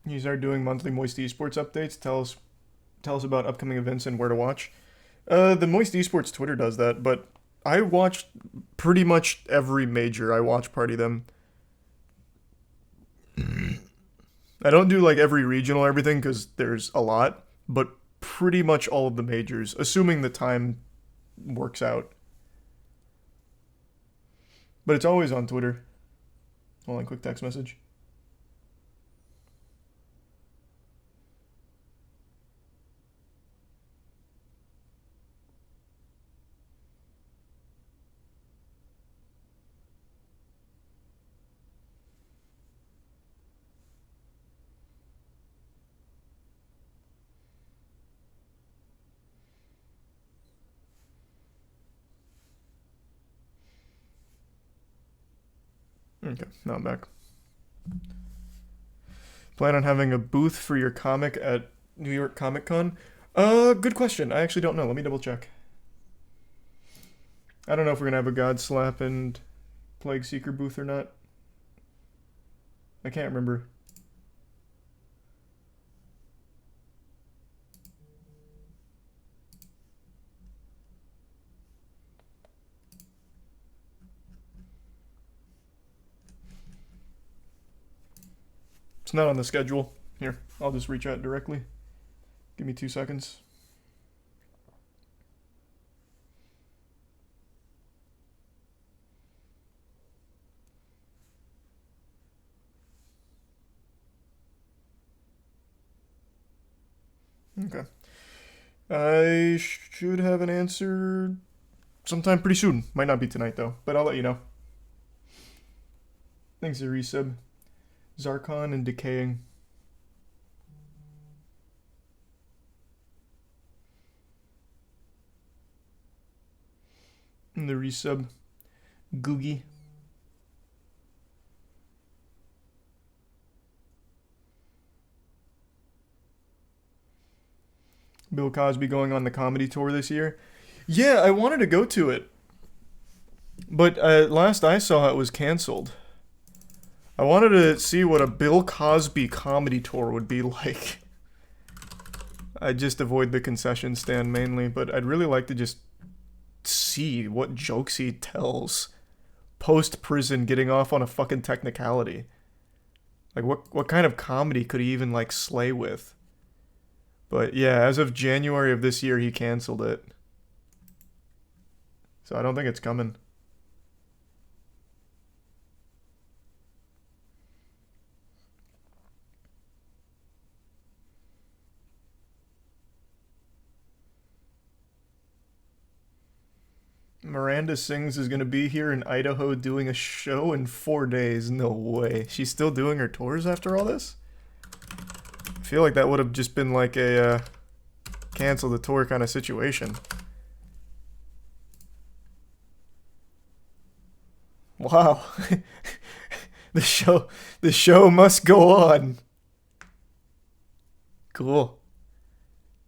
You start doing monthly Moist Esports updates. Tell us about upcoming events and where to watch. The Moist Esports Twitter does that, but I watched pretty much every major. I watch party them. I don't do like every regional or everything because there's a lot, but pretty much all of the majors, assuming the time works out. But it's always on Twitter. Hold on, quick text message. Okay, now I'm back. Plan on having a booth for your comic at New York Comic Con? Good question. I actually don't know. Let me double check. I don't know if we're gonna have a God Slap and Plague Seeker booth or not. I can't remember. It's not on the schedule. Here, I'll just reach out directly. Give me 2 seconds. Okay. I should have an answer sometime pretty soon. Might not be tonight, though, but I'll let you know. Thanks, a resub. Zarkon and Decaying. And the resub. Googie. Bill Cosby going on the comedy tour this year. Yeah, I wanted to go to it. But last I saw it was canceled. I wanted to see what a Bill Cosby comedy tour would be like. I just avoid the concession stand mainly, but I'd really like to just see what jokes he tells post-prison getting off on a fucking technicality. Like, what kind of comedy could he even, like, slay with? But, yeah, as of January of this year, he canceled it. So I don't think it's coming. Miranda Sings is going to be here in Idaho doing a show in 4 days. No way. She's still doing her tours after all this? I feel like that would have just been like a cancel the tour kind of situation. Wow. the show must go on. Cool.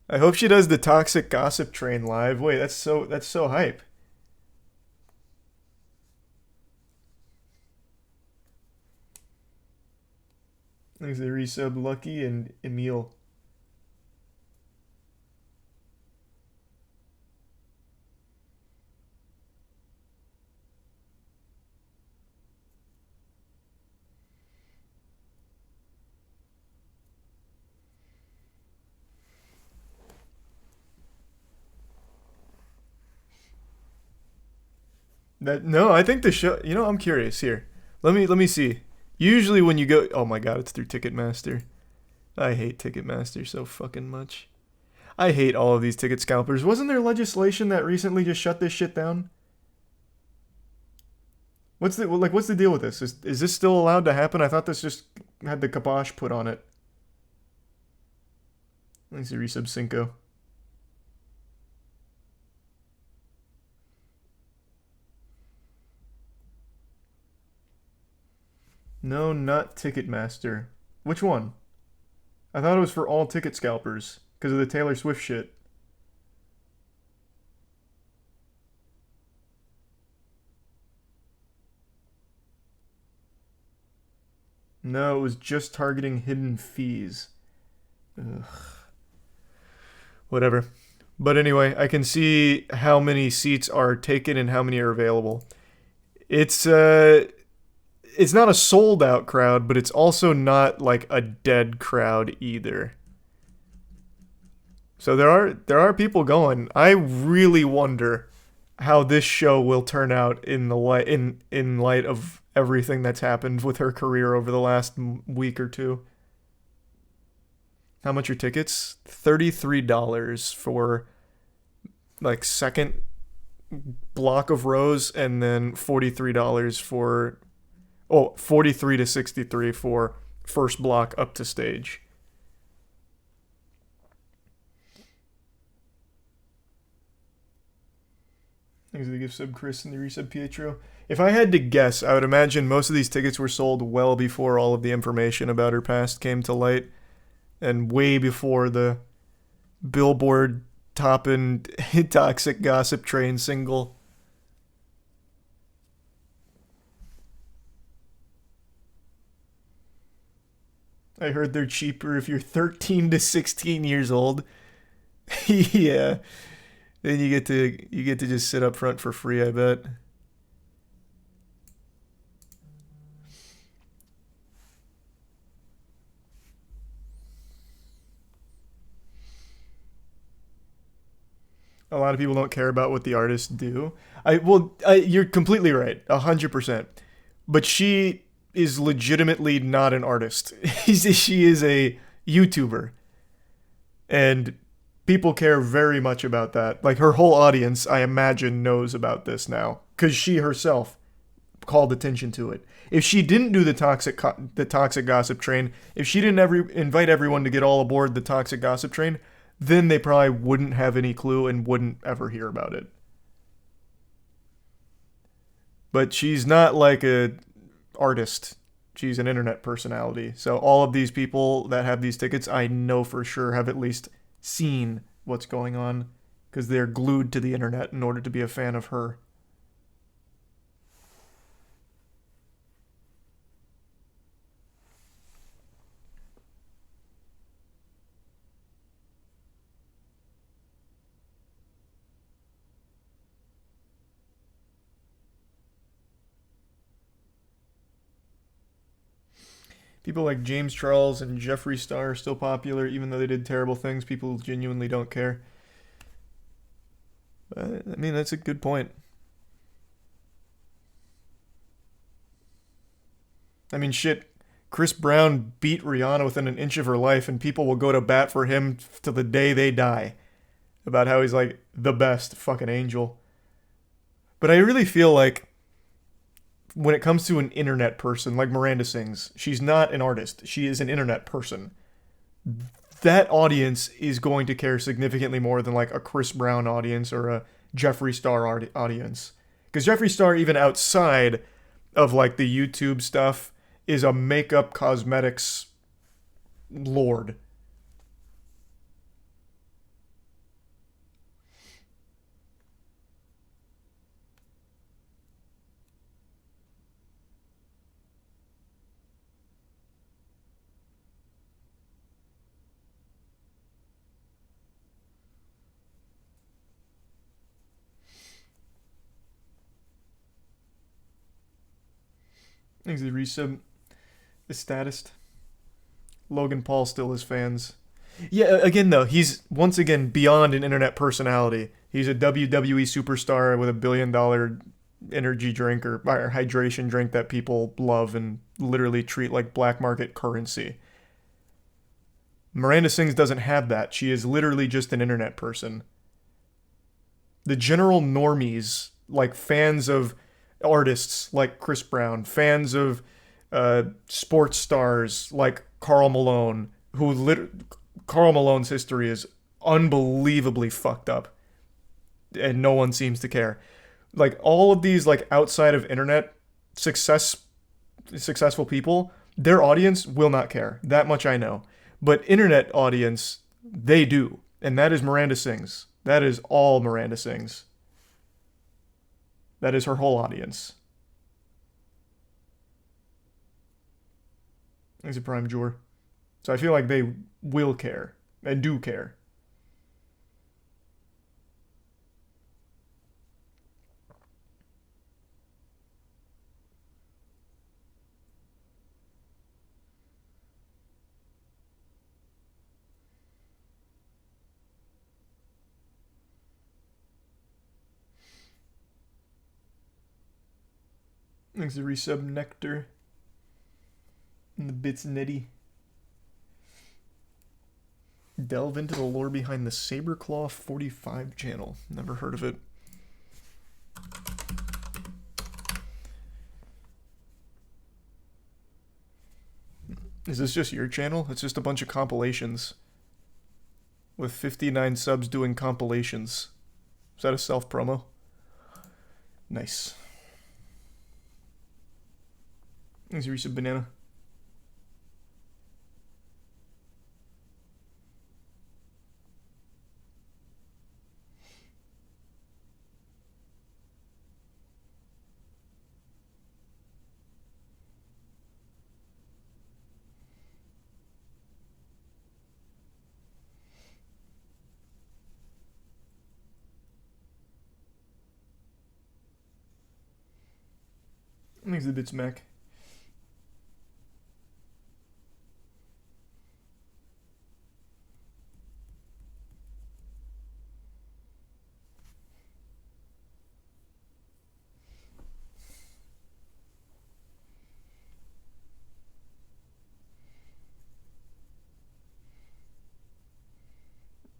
I hope she does the Toxic Gossip Train live. Wait, that's so hype. Thanks to resub Lucky and Emil. No, I think the show. You know, I'm curious here. Let me see. Usually when you go... Oh my god, it's through Ticketmaster. I hate Ticketmaster so fucking much. I hate all of these ticket scalpers. Wasn't there legislation that recently just shut this shit down? What's the deal with this? Is this still allowed to happen? I thought this just had the kibosh put on it. Let me see, resub Cinco. No, not Ticketmaster. Which one? I thought it was for all ticket scalpers because of the Taylor Swift shit. No, it was just targeting hidden fees. Ugh. Whatever. But anyway, I can see how many seats are taken and how many are available. It's not a sold out crowd, but it's also not like a dead crowd either. So there are people going. I really wonder how this show will turn out in the light of everything that's happened with her career over the last week or two. How much are tickets? $33 for like second block of rows, and then $43 for 43 to 63 for first block up to stage. Thanks for the gift sub Chris and the resub Pietro. If I had to guess, I would imagine most of these tickets were sold well before all of the information about her past came to light, and way before the Billboard topping Toxic Gossip Train single. I heard they're cheaper if you're 13 to 16 years old. Yeah. Then you get to just sit up front for free, I bet. A lot of people don't care about what the artists do. You're completely right, 100%. But she is legitimately not an artist. She is a YouTuber. And people care very much about that. Like, her whole audience, I imagine, knows about this now. Because she herself called attention to it. If she didn't do the toxic gossip train, if she didn't ever invite everyone to get all aboard the toxic gossip train, then they probably wouldn't have any clue and wouldn't ever hear about it. But she's not like a artist. She's an internet personality. So all of these people that have these tickets, I know for sure have at least seen what's going on because they're glued to the internet in order to be a fan of her. People like James Charles and Jeffree Star are still popular, even though they did terrible things. People genuinely don't care. I mean, that's a good point. I mean, shit, Chris Brown beat Rihanna within an inch of her life, and people will go to bat for him to the day they die about how he's like the best fucking angel. But I really feel like when it comes to an internet person like Miranda Sings, she's not an artist. She is an internet person. That audience is going to care significantly more than like a Chris Brown audience or a Jeffree Star audience. Because Jeffree Star, even outside of like the YouTube stuff, is a makeup cosmetics lord. Thanks to the resub. The statist. Logan Paul still has fans. Yeah, again though, he's once again beyond an internet personality. He's a WWE superstar with $1 billion energy drink or hydration drink that people love and literally treat like black market currency. Miranda Sings doesn't have that. She is literally just an internet person. The general normies, like fans of artists like Chris Brown, fans of sports stars like Karl Malone, Karl Malone's history is unbelievably fucked up, and no one seems to care. Like all of these, like outside of internet successful people, their audience will not care. That much I know. But internet audience, they do, and that is Miranda Sings. That is all Miranda Sings. That is her whole audience. He's a prime juror. So I feel like they will care. And do care. Thanks to resub Nectar. And the bits nitty. Delve into the lore behind the Saberclaw 45 channel. Never heard of it. Is this just your channel? It's just a bunch of compilations. With 59 subs doing compilations. Is that a self-promo? Nice. Thanks, resub Banana. Thanks, the bits Mac.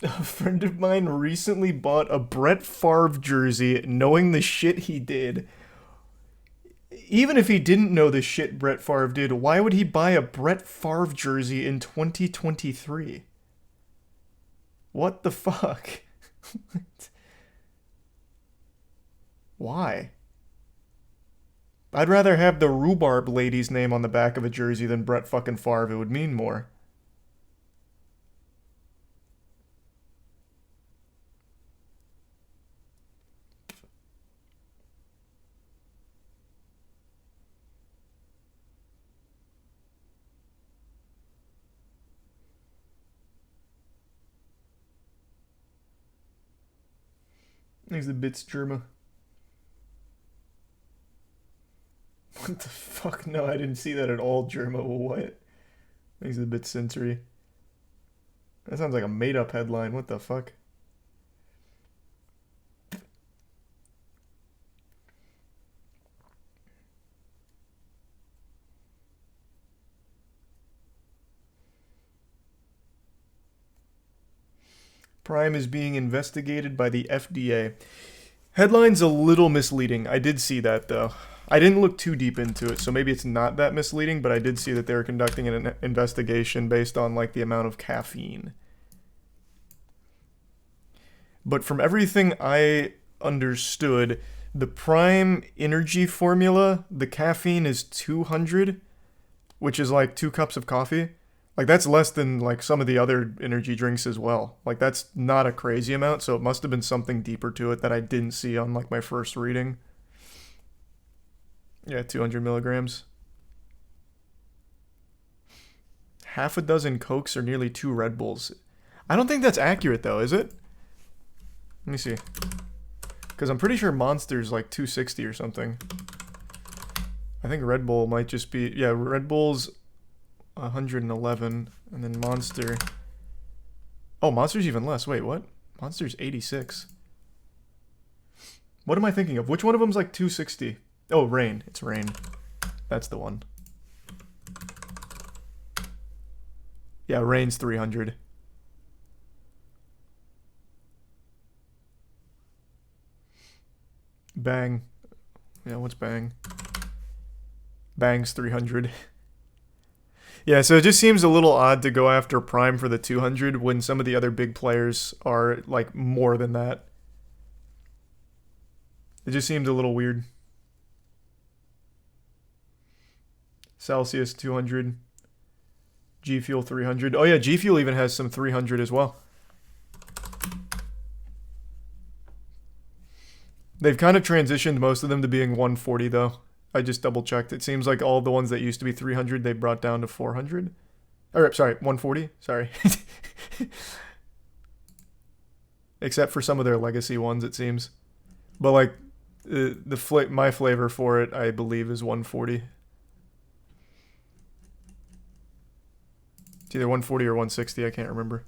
A friend of mine recently bought a Brett Favre jersey knowing the shit he did. even if he didn't know the shit Brett Favre did, why would he buy a Brett Favre jersey in 2023? What the fuck? Why? I'd rather have the rhubarb lady's name on the back of a jersey than Brett fucking Favre. It would mean more. There's the bits, Germa. What the fuck? No, I didn't see that at all, Germa. What? There's the bit sensory. That sounds like a made-up headline. What the fuck? Prime is being investigated by the FDA. Headline's a little misleading. I did see that, though. I didn't look too deep into it, so maybe it's not that misleading, but I did see that they were conducting an investigation based on, like, the amount of caffeine. But from everything I understood, the Prime energy formula, the caffeine is 200, which is like 2 cups of coffee. Like, that's less than, like, some of the other energy drinks as well. Like, that's not a crazy amount, so it must have been something deeper to it that I didn't see on, like, my first reading. Yeah, 200 milligrams. Half a dozen Cokes or nearly 2 Red Bulls. I don't think that's accurate, though, is it? Let me see. Because I'm pretty sure Monster's, like, 260 or something. I think Red Bull might just be... Yeah, Red Bull's 111, and then Monster... Oh, Monster's even less. Wait, what? Monster's 86. What am I thinking of? Which one of them's like 260? Oh, Rain. It's Rain. That's the one. Yeah, Rain's 300. Bang. Yeah, what's Bang? Bang's 300. Yeah, so it just seems a little odd to go after Prime for the 200 when some of the other big players are, like, more than that. It just seems a little weird. Celsius 200. G Fuel 300. Oh yeah, G Fuel even has some 300 as well. They've kind of transitioned most of them to being 140 though. I just double checked. It seems like all the ones that used to be 300 they brought down to 400. Or sorry, 140. Sorry. Except for some of their legacy ones, it seems. But like my flavor for it, I believe, is 140. It's either 140 or 160. I can't remember.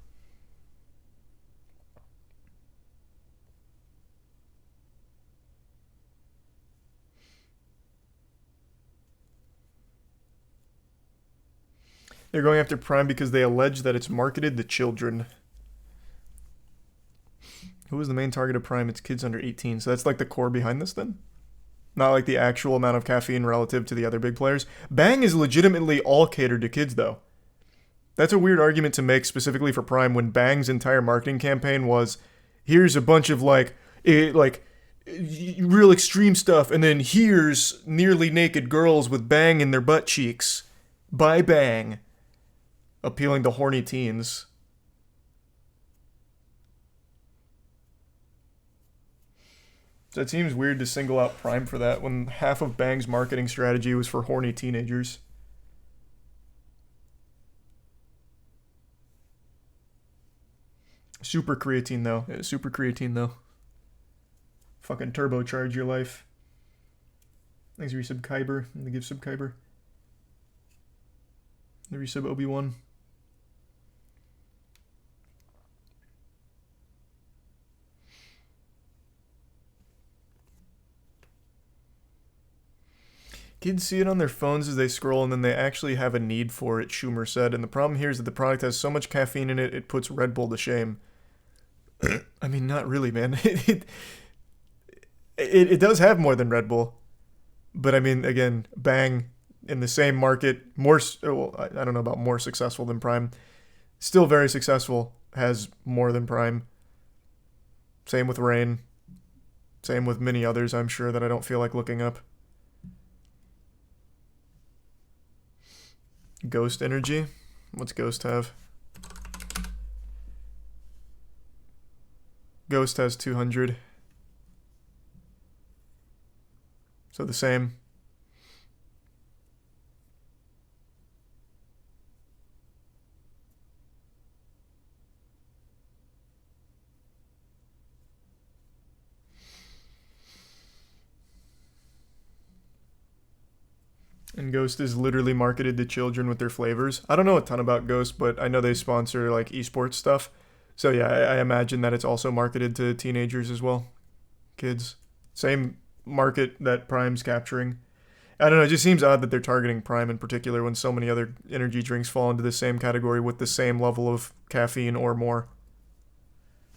They're going after Prime because they allege that it's marketed to children. Who is the main target of Prime? It's kids under 18. So that's like the core behind this then? Not like the actual amount of caffeine relative to the other big players. Bang is legitimately all catered to kids though. That's a weird argument to make specifically for Prime when Bang's entire marketing campaign was, here's a bunch of like real extreme stuff, and then here's nearly naked girls with Bang in their butt cheeks. By Bang. Appealing to horny teens. So it seems weird to single out Prime for that when half of Bang's marketing strategy was for horny teenagers. Super creatine though. Yeah, super creatine though. Fucking turbocharge your life. Thanks for your sub Kyber. I'm gonna give sub Kyber. The resub Obi-Wan. Kids see it on their phones as they scroll, and then they actually have a need for it, Schumer said. And the problem here is that the product has so much caffeine in it, it puts Red Bull to shame. I mean, not really, man. It does have more than Red Bull. But I mean, again, Bang in the same market, more. Well, I don't know about more successful than Prime. Still very successful. Has more than Prime. Same with Rain. Same with many others, I'm sure, that I don't feel like looking up. Ghost Energy. What's Ghost have? Ghost has 200. So the same. And Ghost is literally marketed to children with their flavors. I don't know a ton about Ghost, but I know they sponsor like esports stuff. So yeah, I imagine that it's also marketed to teenagers as well. Kids. Same market that Prime's capturing. I don't know, it just seems odd that they're targeting Prime in particular when so many other energy drinks fall into the same category with the same level of caffeine or more.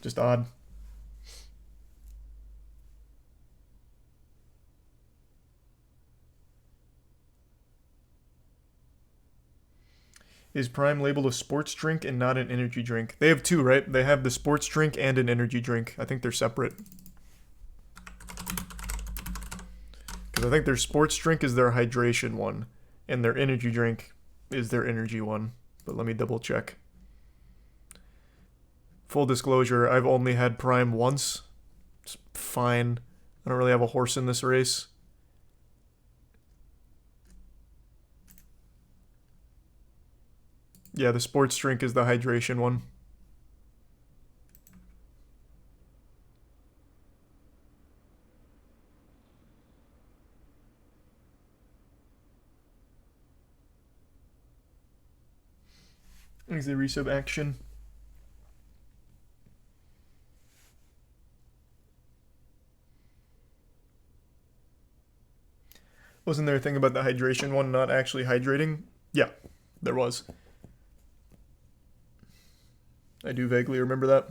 Just odd. Is Prime labeled a sports drink and not an energy drink? They have two, right? They have the sports drink and an energy drink. I think they're separate. Because I think their sports drink is their hydration one, and their energy drink is their energy one. But let me double check. Full disclosure, I've only had Prime once. It's fine. I don't really have a horse in this race. Yeah, the sports drink is the hydration one. Is the resub action? Wasn't there a thing about the hydration one not actually hydrating? Yeah, there was. I do vaguely remember that.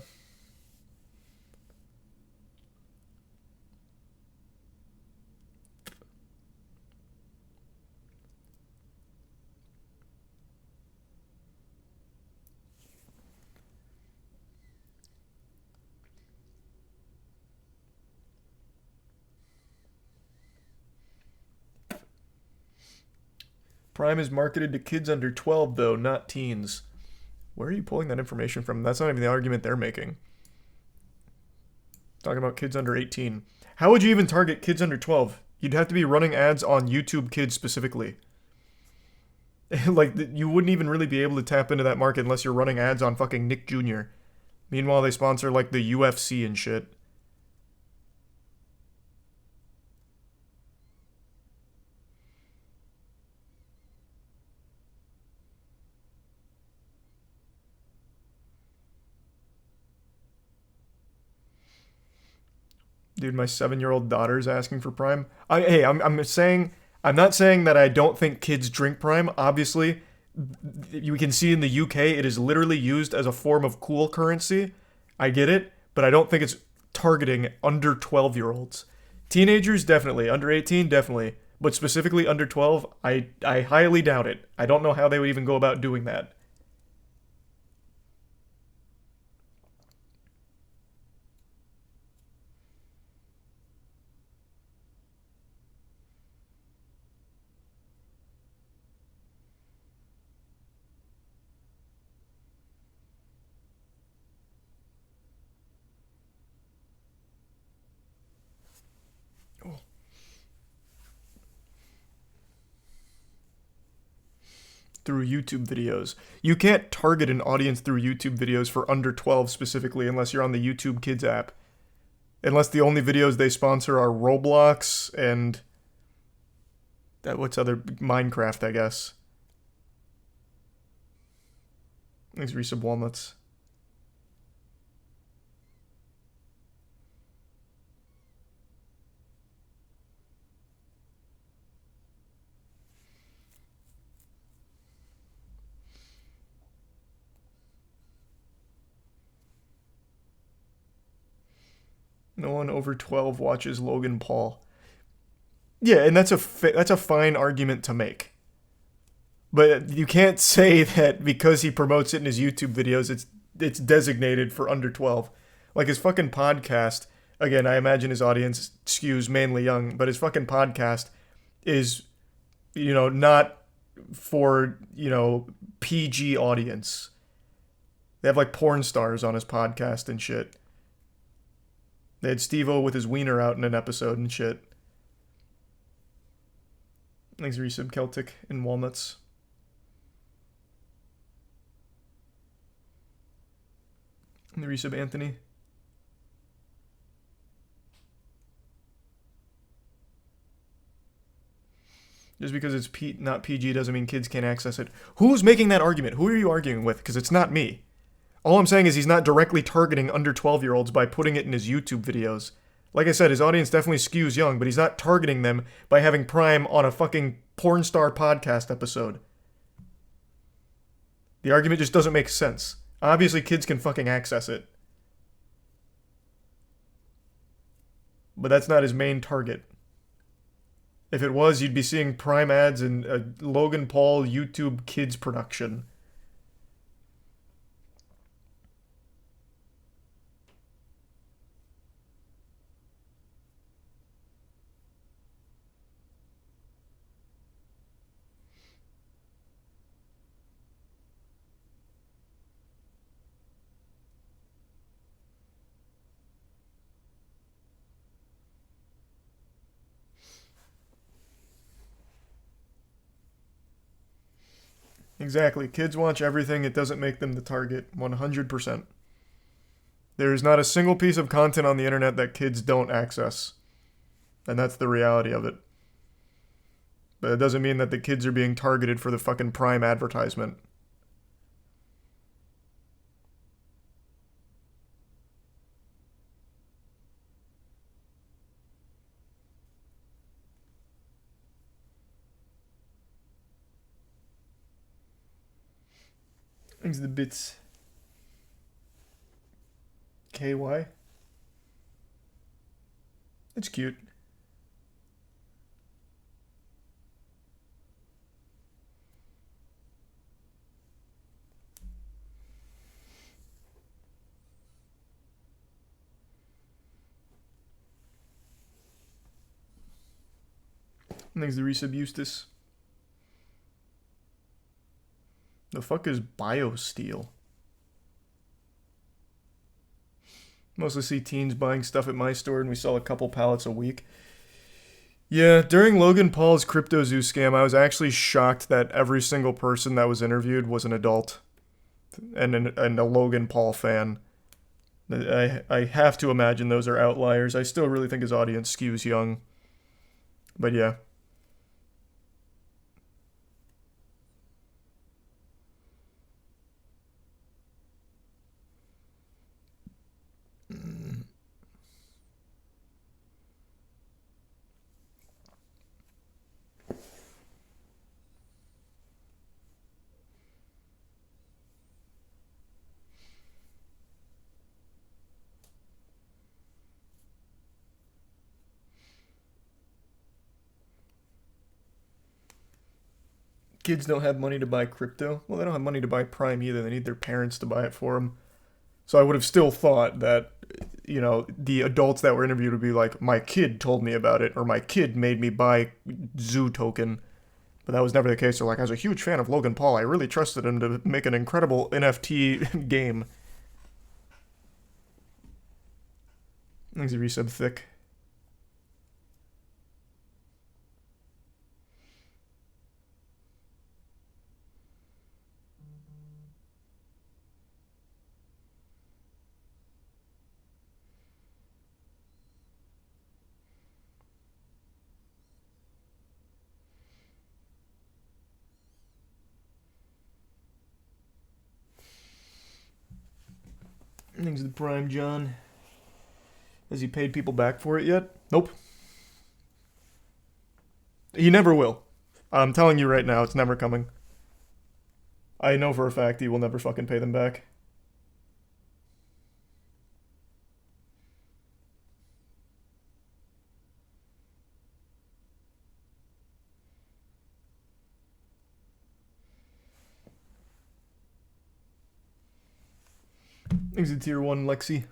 Prime is marketed to kids under 12, though, not teens. Where are you pulling that information from? That's not even the argument they're making. Talking about kids under 18. How would you even target kids under 12? You'd have to be running ads on YouTube Kids specifically. Like, you wouldn't even really be able to tap into that market unless you're running ads on fucking Nick Jr. Meanwhile, they sponsor, like, the UFC and shit. Dude, my 7-year-old daughter's asking for Prime. I'm not saying that I don't think kids drink Prime. Obviously, you can see in the UK it is literally used as a form of cool currency. I get it, but I don't think it's targeting under 12-year-olds. Teenagers, definitely. Under 18, definitely. But specifically under 12, I highly doubt it. I don't know how they would even go about doing that. Through YouTube videos. You can't target an audience through YouTube videos for under 12 specifically unless you're on the YouTube Kids app. Unless the only videos they sponsor are Roblox and what's other Minecraft, I guess. Thanks, resub walnuts. No one over 12 watches Logan Paul. Yeah, and that's a fine argument to make. But you can't say that because he promotes it in his YouTube videos, it's designated for under 12. Like his fucking podcast, again, I imagine his audience skews mainly young, but his fucking podcast is, not for, PG audience. They have like porn stars on his podcast and shit. They had Steve-O with his wiener out in an episode and shit. Thanks, Resub Celtic and Walnuts. And the Resub Anthony. Just because it's not PG doesn't mean kids can't access it. Who's making that argument? Who are you arguing with? Because it's not me. All I'm saying is he's not directly targeting under 12-year-olds by putting it in his YouTube videos. Like I said, his audience definitely skews young, but he's not targeting them by having Prime on a fucking porn star podcast episode. The argument just doesn't make sense. Obviously, kids can fucking access it. But that's not his main target. If it was, you'd be seeing Prime ads in a Logan Paul YouTube Kids production. Exactly. Kids watch everything. It doesn't make them the target. 100%. There is not a single piece of content on the internet that kids don't access. And that's the reality of it. But it doesn't mean that the kids are being targeted for the fucking Prime advertisement. Thanks the bits. KY. It's cute. Thanks the resub Eustace. The fuck is BioSteel? Mostly see teens buying stuff at my store, and we sell a couple pallets a week. Yeah, during Logan Paul's CryptoZoo scam, I was actually shocked that every single person that was interviewed was an adult and a Logan Paul fan. I have to imagine those are outliers. I still really think his audience skews young. But yeah. Kids don't have money to buy crypto. Well, they don't have money to buy Prime either. They need their parents to buy it for them. So I would have still thought that, the adults that were interviewed would be like, my kid told me about it, or my kid made me buy Zoo Token. But that was never the case. They're like, I was a huge fan of Logan Paul. I really trusted him to make an incredible NFT game. Thanks, resub thick. Thanks to the Prime, John. Has he paid people back for it yet? Nope. He never will. I'm telling you right now, it's never coming. I know for a fact he will never fucking pay them back. Thanks to tier 1 Lexi.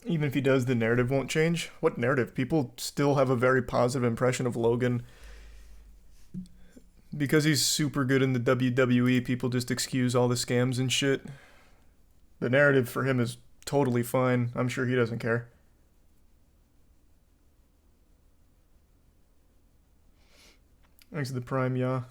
Even if he does, the narrative won't change. What narrative? People still have a very positive impression of Logan. Because he's super good in the WWE, people just excuse all the scams and shit. The narrative for him is totally fine. I'm sure he doesn't care. Thanks to the Prime, yeah.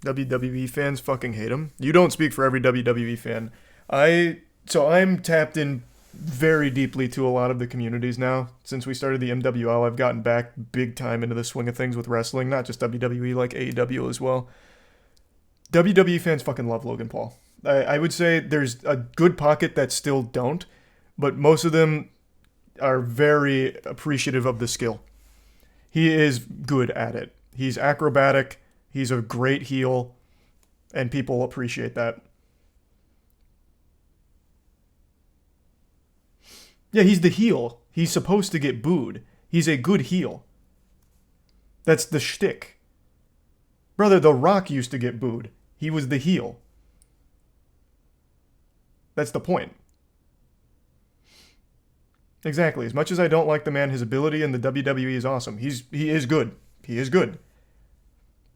WWE fans fucking hate him. You don't speak for every WWE fan. I'm tapped in very deeply to a lot of the communities now. Since we started the MWL, I've gotten back big time into the swing of things with wrestling, not just WWE, like AEW as well. WWE fans fucking love Logan Paul. I would say there's a good pocket that still don't, but most of them are very appreciative of the skill. He is good at it. He's acrobatic. He's a great heel, and people appreciate that. Yeah, he's the heel. He's supposed to get booed. He's a good heel. That's the shtick. Brother, The Rock used to get booed. He was the heel. That's the point. Exactly. As much as I don't like the man, his ability in the WWE is awesome. He is good. He is good.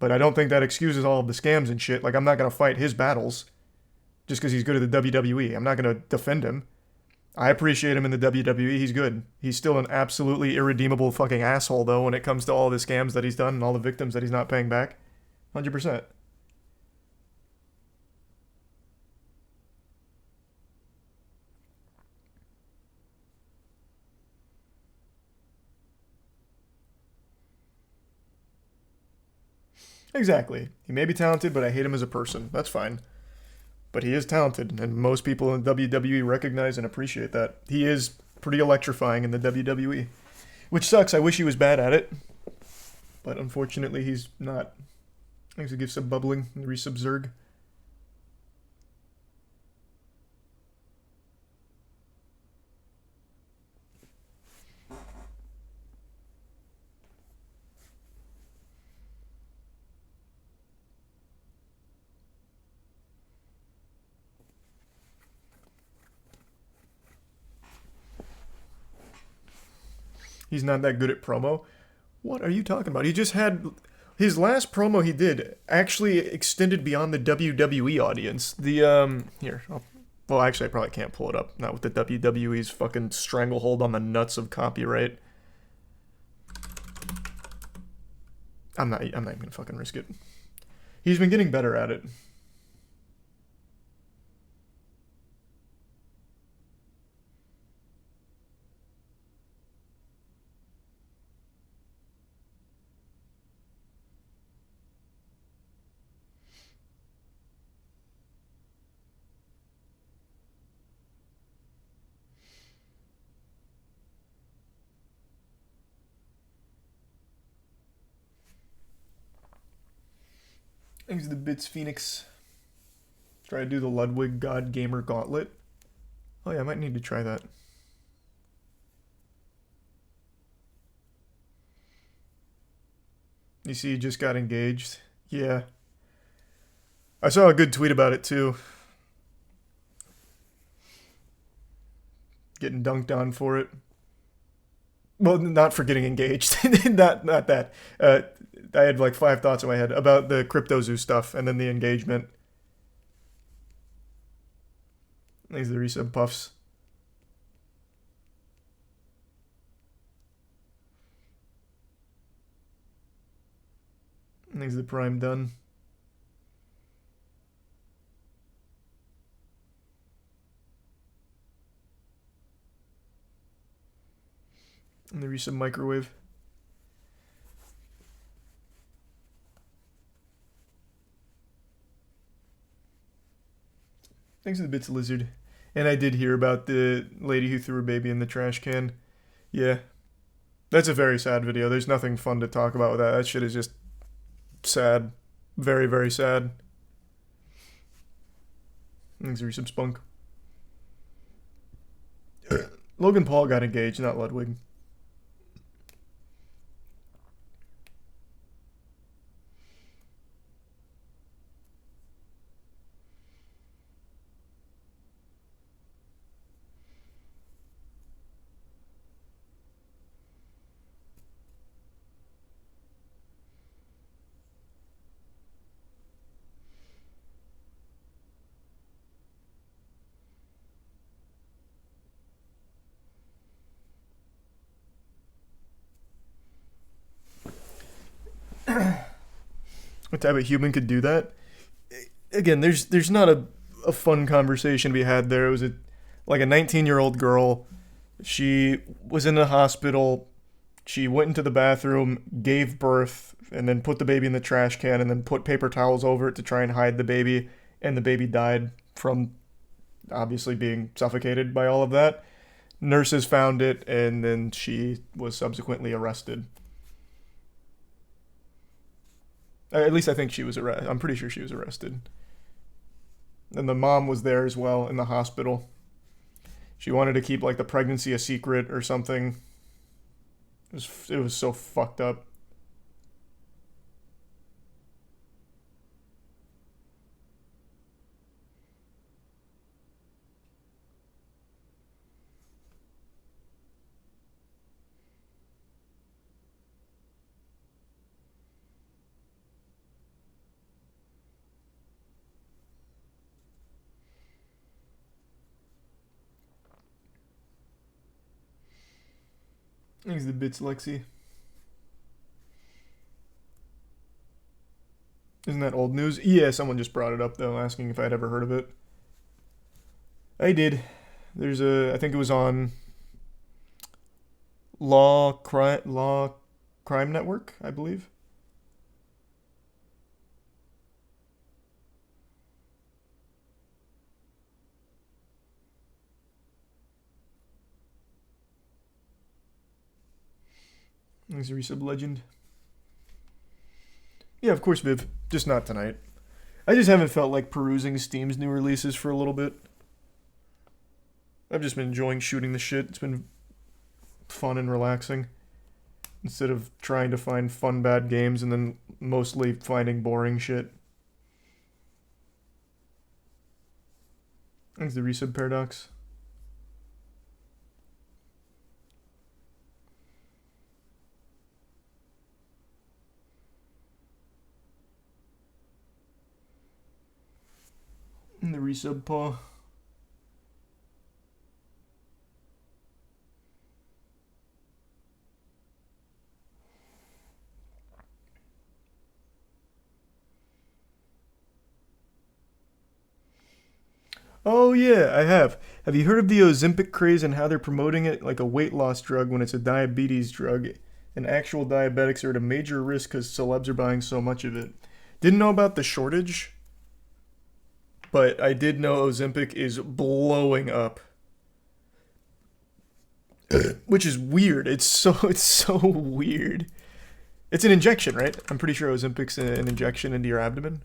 But I don't think that excuses all of the scams and shit. Like, I'm not going to fight his battles just because he's good at the WWE. I'm not going to defend him. I appreciate him in the WWE. He's good. He's still an absolutely irredeemable fucking asshole, though, when it comes to all the scams that he's done and all the victims that he's not paying back. 100%. Exactly. He may be talented, but I hate him as a person. That's fine. But he is talented, and most people in WWE recognize and appreciate that. He is pretty electrifying in the WWE. Which sucks. I wish he was bad at it. But unfortunately, he's not. Thanks to give some bubbling and resubzerg. He's not that good at promo. What are you talking about? He just had... His last promo he did actually extended beyond the WWE audience. Well, actually, I probably can't pull it up. Not with the WWE's fucking stranglehold on the nuts of copyright. I'm not even gonna fucking risk it. He's been getting better at it. Thanks to the Bits Phoenix. Try to do the Ludwig God Gamer Gauntlet. Oh yeah, I might need to try that. You see, he just got engaged. Yeah. I saw a good tweet about it too. Getting dunked on for it. Well, not for getting engaged. not that. I had like 5 thoughts in my head about the CryptoZoo stuff and then the engagement. These are the resub puffs. These are the prime done. And there is some microwave. Thanks for the bits, Lizard. And I did hear about the lady who threw her baby in the trash can. Yeah. That's a very sad video. There's nothing fun to talk about with that. That shit is just sad. Very, very sad. Thanks for some spunk. Logan Paul got engaged, not Ludwig. What type of human could do that? Again, there's not a fun conversation to be had there. It was like a 19-year-old girl. She was in the hospital. She went into the bathroom, gave birth, and then put the baby in the trash can, and then put paper towels over it to try and hide the baby. And the baby died from obviously being suffocated by all of that. Nurses found it, and then she was subsequently arrested. At least I think she was arrested. I'm pretty sure she was arrested. And the mom was there as well in the hospital. She wanted to keep like the pregnancy a secret or something. It was so fucked up. Thanks the bits, Lexi. Isn't that old news? Yeah, someone just brought it up though, asking if I'd ever heard of it. I did. There's I think it was on Law Crime Network, I believe. Thanks, Resub Legend. Yeah, of course, Viv. Just not tonight. I just haven't felt like perusing Steam's new releases for a little bit. I've just been enjoying shooting the shit. It's been fun and relaxing. Instead of trying to find fun bad games and then mostly finding boring shit. Thanks, the Resub Paradox. And the resub paw. Oh yeah, I have. Have you heard of the Ozempic craze and how they're promoting it like a weight loss drug when it's a diabetes drug? And actual diabetics are at a major risk because celebs are buying so much of it. Didn't know about the shortage. But I did know Ozempic is blowing up. Which is weird. It's so weird. It's an injection, right? I'm pretty sure Ozempic's an injection into your abdomen.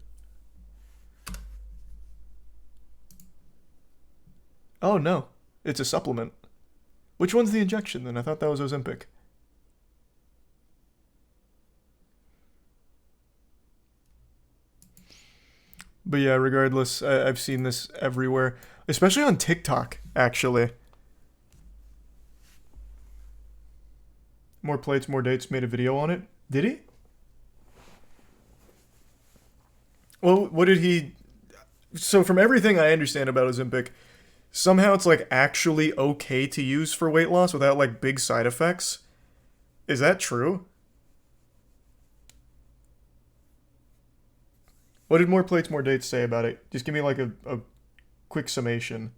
Oh no, it's a supplement. Which one's the injection then? I thought that was Ozempic. But yeah, regardless, I've seen this everywhere. Especially on TikTok, actually. More Plates, More Dates made a video on it. Did he? Well, what did he... So from everything I understand about Ozempic, somehow it's like actually okay to use for weight loss without like big side effects. Is that true? What did More Plates, More Dates say about it? Just give me like a quick summation.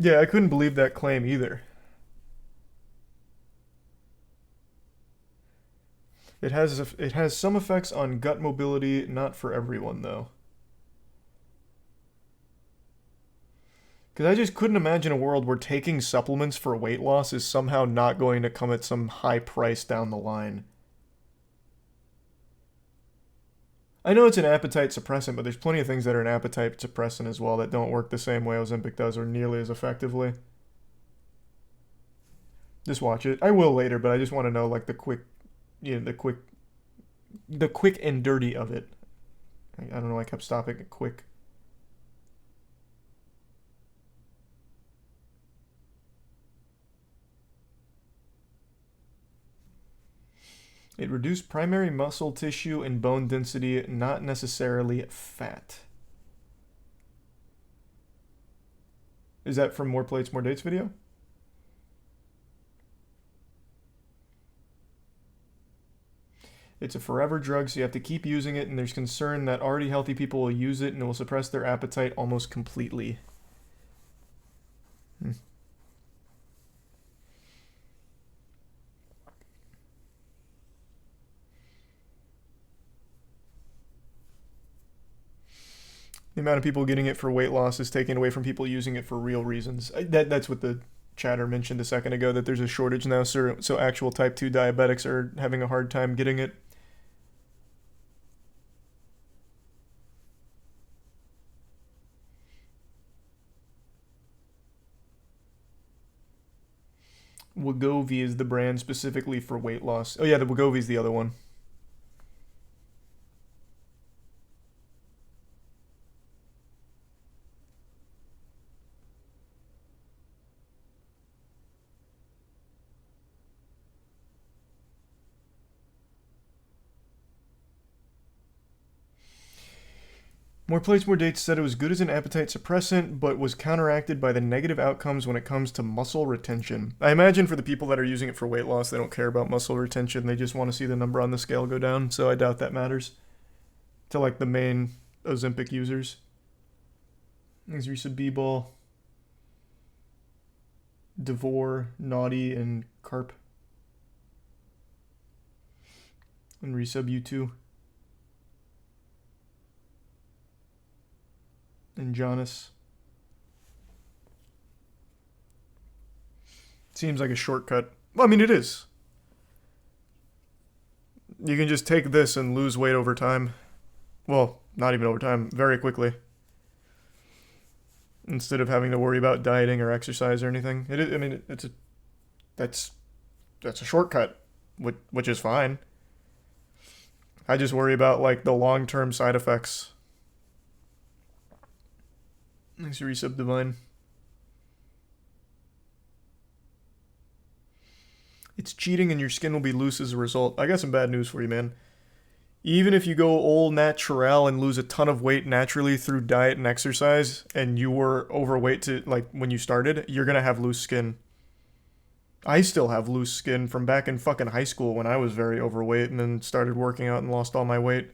Yeah, I couldn't believe that claim either. It has some effects on gut mobility, not for everyone though. Because I just couldn't imagine a world where taking supplements for weight loss is somehow not going to come at some high price down the line. I know it's an appetite suppressant, but there's plenty of things that are an appetite suppressant as well that don't work the same way Ozempic does or nearly as effectively. Just watch it. I will later, but I just want to know like the quick and dirty of it. I don't know, I kept stopping at quick. It reduced primary muscle tissue and bone density, not necessarily fat. Is that from More Plates, More Dates video? It's a forever drug, so you have to keep using it, and there's concern that already healthy people will use it and it will suppress their appetite almost completely. The amount of people getting it for weight loss is taken away from people using it for real reasons. That's what the chatter mentioned a second ago, that there's a shortage now, so actual type 2 diabetics are having a hard time getting it. Wegovy is the brand specifically for weight loss. Oh yeah, the Wegovy is the other one. More Plates, More Dates said it was good as an appetite suppressant, but was counteracted by the negative outcomes when it comes to muscle retention. I imagine for the people that are using it for weight loss, they don't care about muscle retention. They just want to see the number on the scale go down, so I doubt that matters to like the main Ozempic users. There's Risa B-Ball, Devore, Naughty, and Carp. And Resub U2. And Jonas. Seems like a shortcut. Well, I mean, it is. You can just take this and lose weight over time. Well, not even over time, very quickly. Instead of having to worry about dieting or exercise or anything. It is, I mean, that's a shortcut, which is fine. I just worry about like the long-term side effects. Thanks for resub, Divine. It's cheating and your skin will be loose as a result. I got some bad news for you, man. Even if you go all natural and lose a ton of weight naturally through diet and exercise, and you were overweight to like when you started, you're gonna have loose skin. I still have loose skin from back in fucking high school when I was very overweight and then started working out and lost all my weight.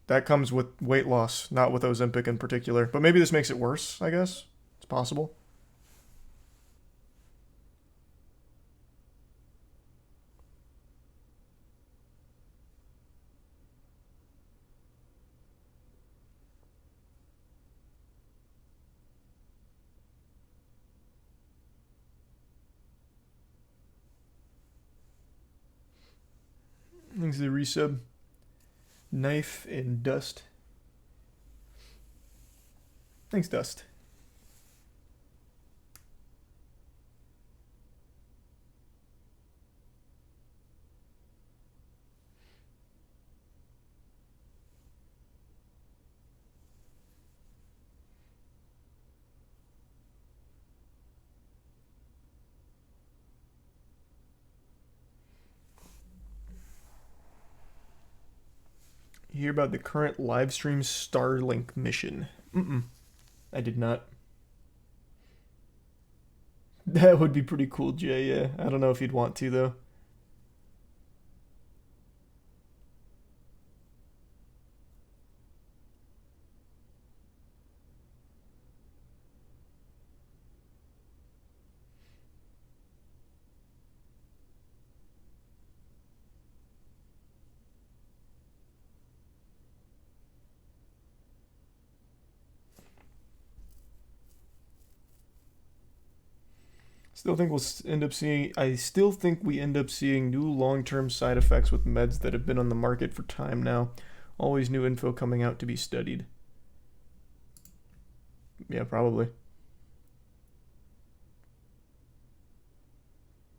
That comes with weight loss, not with Ozempic in particular. But maybe this makes it worse, I guess. It's possible. Thanks to the resub. Knife and Dust. Thanks, Dust. You hear about the current Livestream Starlink mission? I did not. That would be pretty cool, Jay, yeah. I don't know if you'd want to, though. Still think we'll end up seeing. I still think we end up seeing new long-term side effects with meds that have been on the market for time now. Always new info coming out to be studied. Yeah, probably.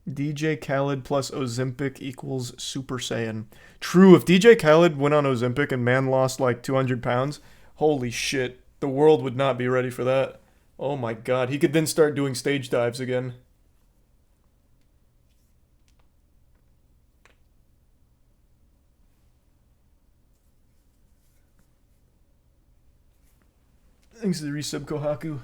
DJ Khaled plus Ozempic equals Super Saiyan. True, if DJ Khaled went on Ozempic and man lost like 200 pounds, holy shit, the world would not be ready for that. Oh my god, he could then start doing stage dives again. Thanks to the resub Kohaku.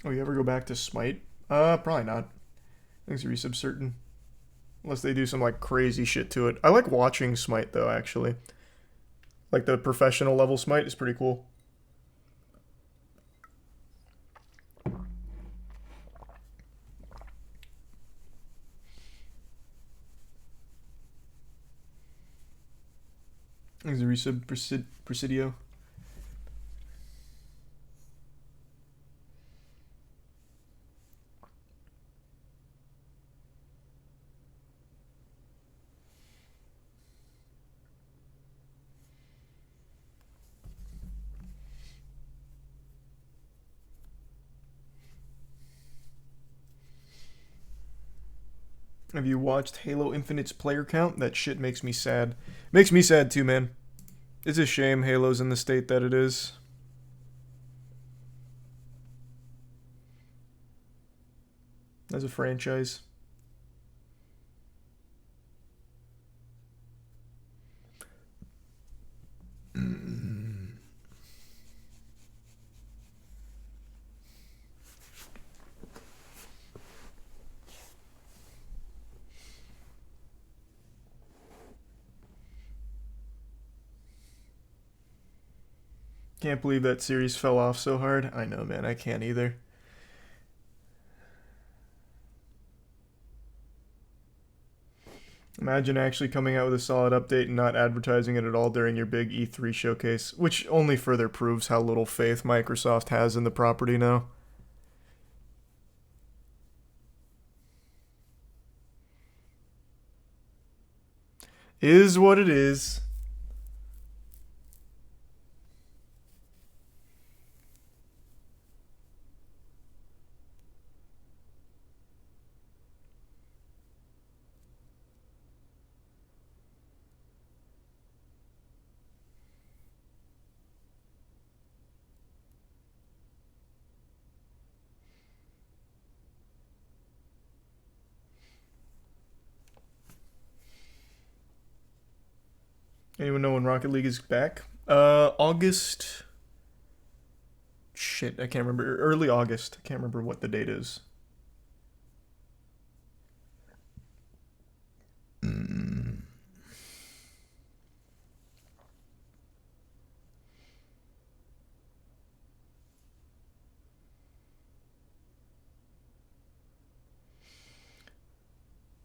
Oh, you ever go back to Smite? Probably not. Thanks to resub certain. Unless they do some like crazy shit to it. I like watching Smite though, actually. Like the professional level Smite is pretty cool. Thanks to resub Presidio. Have you watched Halo Infinite's player count? That shit makes me sad. Makes me sad too, man. It's a shame Halo's in the state that it is. As a franchise. Can't believe that series fell off so hard. I know, man. I can't either. Imagine actually coming out with a solid update and not advertising it at all during your big E3 showcase, which only further proves how little faith Microsoft has in the property now. Is what it is. Anyone know when Rocket League is back? August. Shit, I can't remember. Early August. I can't remember what the date is.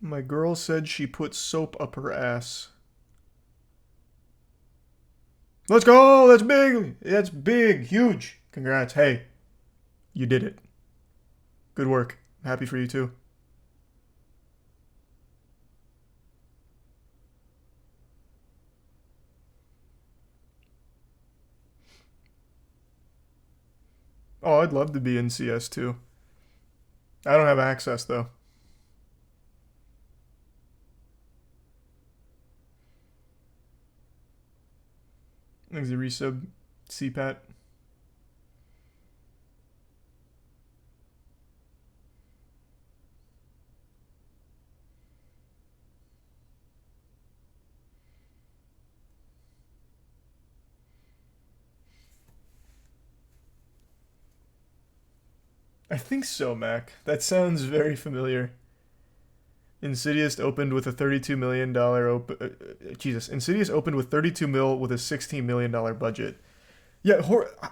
My girl said she put soap up her ass. Let's go! That's big! That's big! Huge! Congrats. Hey, you did it. Good work. I'm happy for you too. Oh, I'd love to be in CS too. I don't have access though. Thanks to resub CPAT. I think so, Mac. That sounds very familiar. Insidious opened with a $32 million Insidious opened with 32 mil with a $16 million budget. Yeah,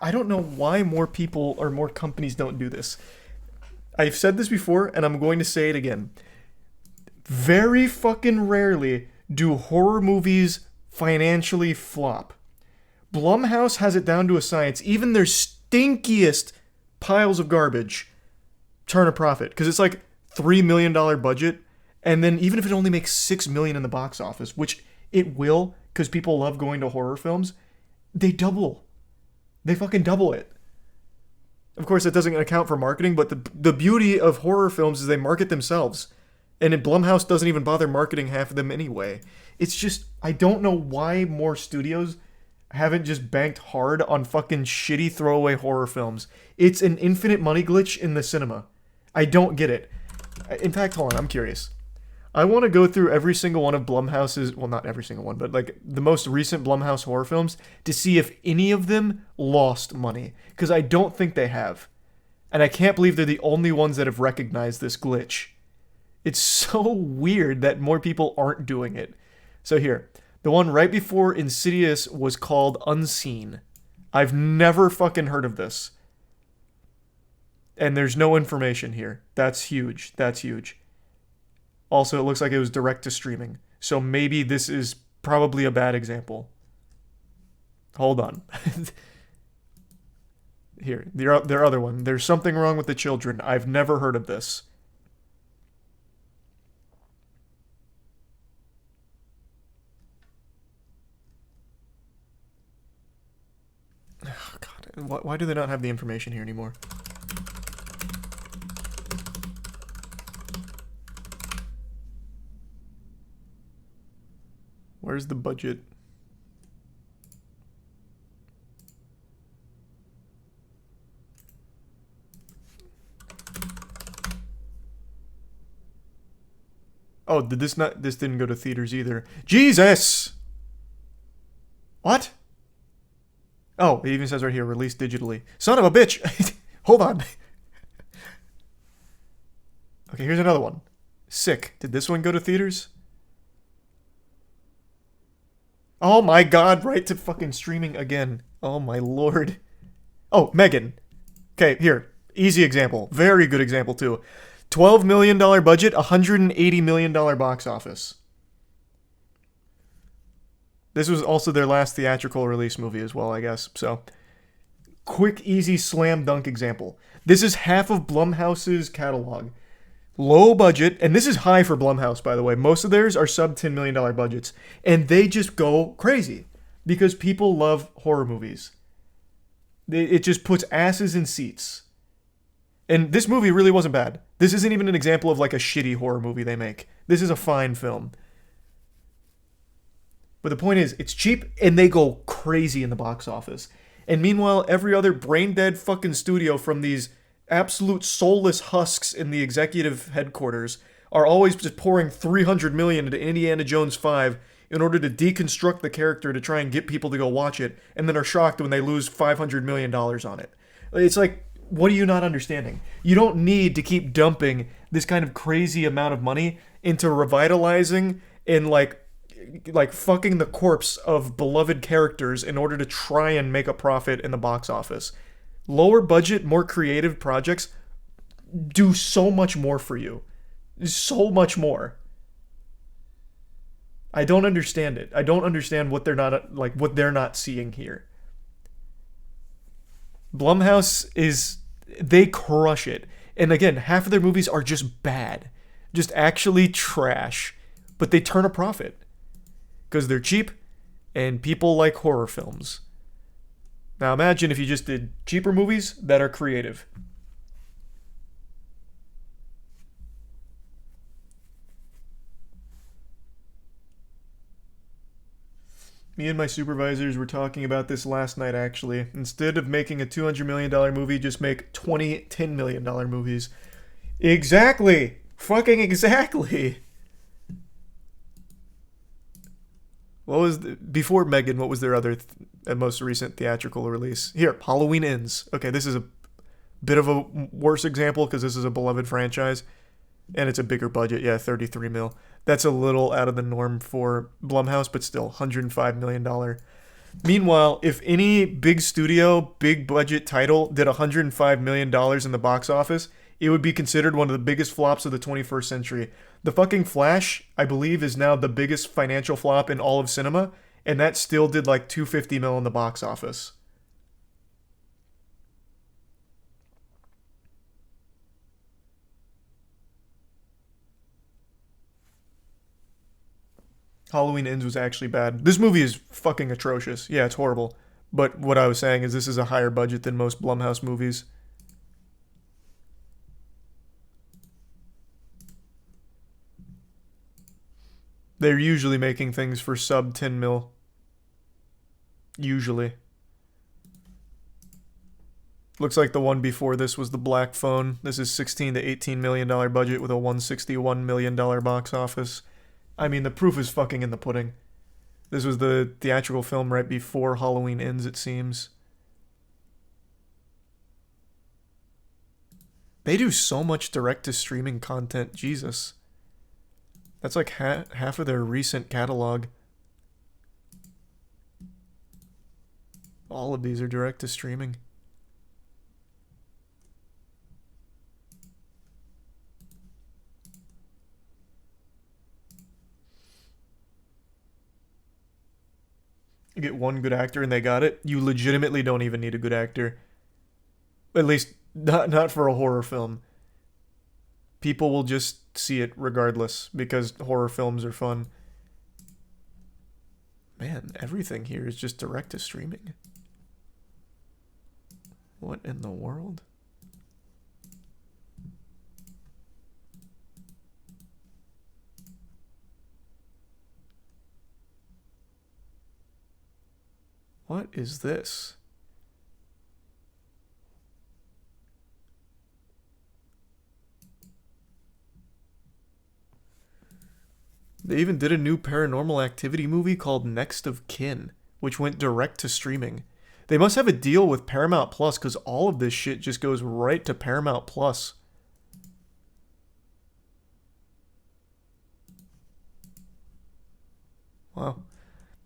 I don't know why more people or more companies don't do this. I've said this before, and I'm going to say it again. Very fucking rarely do horror movies financially flop. Blumhouse has it down to a science. Even their stinkiest piles of garbage turn a profit. Because it's like $3 million budget. And then even if it only makes $6 million in the box office, which it will, because people love going to horror films, they double. They fucking double it. Of course, that doesn't account for marketing, but the beauty of horror films is they market themselves. And Blumhouse doesn't even bother marketing half of them anyway. It's just, I don't know why more studios haven't just banked hard on fucking shitty throwaway horror films. It's an infinite money glitch in the cinema. I don't get it. In fact, hold on, I'm curious. I want to go through every single one of Blumhouse's, well, not every single one, but like the most recent Blumhouse horror films to see if any of them lost money. Because I don't think they have. And I can't believe they're the only ones that have recognized this glitch. It's so weird that more people aren't doing it. So here, the one right before Insidious was called Unseen. I've never fucking heard of this. And there's no information here. That's huge. That's huge. Also, it looks like it was direct to streaming. So maybe this is probably a bad example. Hold on. Here, their other one. There's Something Wrong with the Children. I've never heard of this. Oh, God. Why do they not have the information here anymore? Where's the budget? Oh, this didn't go to theaters either. Jesus! What? Oh, it even says right here, released digitally. Son of a bitch! Hold on. Okay, here's another one. Sick. Did this one go to theaters? Oh my god, right to fucking streaming again. Oh my lord. Oh, Megan. Okay, here. Easy example. Very good example, too. $12 million budget, $180 million box office. This was also their last theatrical release movie as well, I guess. So, quick, easy, slam dunk example. This is half of Blumhouse's catalog. Low budget, and this is high for Blumhouse, by the way. Most of theirs are sub $10 million budgets. And they just go crazy because people love horror movies. It just puts asses in seats. And this movie really wasn't bad. This isn't even an example of like a shitty horror movie they make. This is a fine film. But the point is, it's cheap and they go crazy in the box office. And meanwhile, every other brain-dead fucking studio from these absolute soulless husks in the executive headquarters are always just pouring $300 million into Indiana Jones 5 in order to deconstruct the character to try and get people to go watch it, and then are shocked when they lose $500 million on it. It's like, what are you not understanding? You don't need to keep dumping this kind of crazy amount of money into revitalizing and like fucking the corpse of beloved characters in order to try and make a profit in the box office. Lower budget, more creative projects do so much more for you. So much more. I don't understand it. I don't understand what they're not seeing here. Blumhouse they crush it. And again, half of their movies are just bad. Just actually trash. But they turn a profit. Because they're cheap, and people like horror films. Now imagine if you just did cheaper movies that are creative. Me and my supervisors were talking about this last night, actually. Instead of making a $200 million movie, just make 20 $10 million movies. Exactly! Fucking exactly! What was before Megan, what was their other most recent theatrical release? Here, Halloween Ends. Okay, this is a bit of a worse example because this is a beloved franchise and it's a bigger budget. Yeah, 33 mil. That's a little out of the norm for Blumhouse, but still $105 million. Meanwhile, if any big studio, big budget title did $105 million in the box office, it would be considered one of the biggest flops of the 21st century. The fucking Flash, I believe, is now the biggest financial flop in all of cinema, and that still did like 250 mil in the box office. Halloween Ends was actually bad. This movie is fucking atrocious. Yeah, it's horrible. But what I was saying is this is a higher budget than most Blumhouse movies. They're usually making things for sub 10 mil. Usually. Looks like the one before this was The Black Phone. This is $16 to $18 million budget with a $161 million box office. I mean, the proof is fucking in the pudding. This was the theatrical film right before Halloween Ends, it seems. They do so much direct-to-streaming content. Jesus. That's like half of their recent catalog. All of these are direct-to-streaming. You get one good actor and they got it. You legitimately don't even need a good actor. At least, not for a horror film. People will just see it regardless because horror films are fun. Man, everything here is just direct to streaming. What in the world? What is this? They even did a new Paranormal Activity movie called Next of Kin, which went direct to streaming. They must have a deal with Paramount Plus because all of this shit just goes right to Paramount Plus. Wow.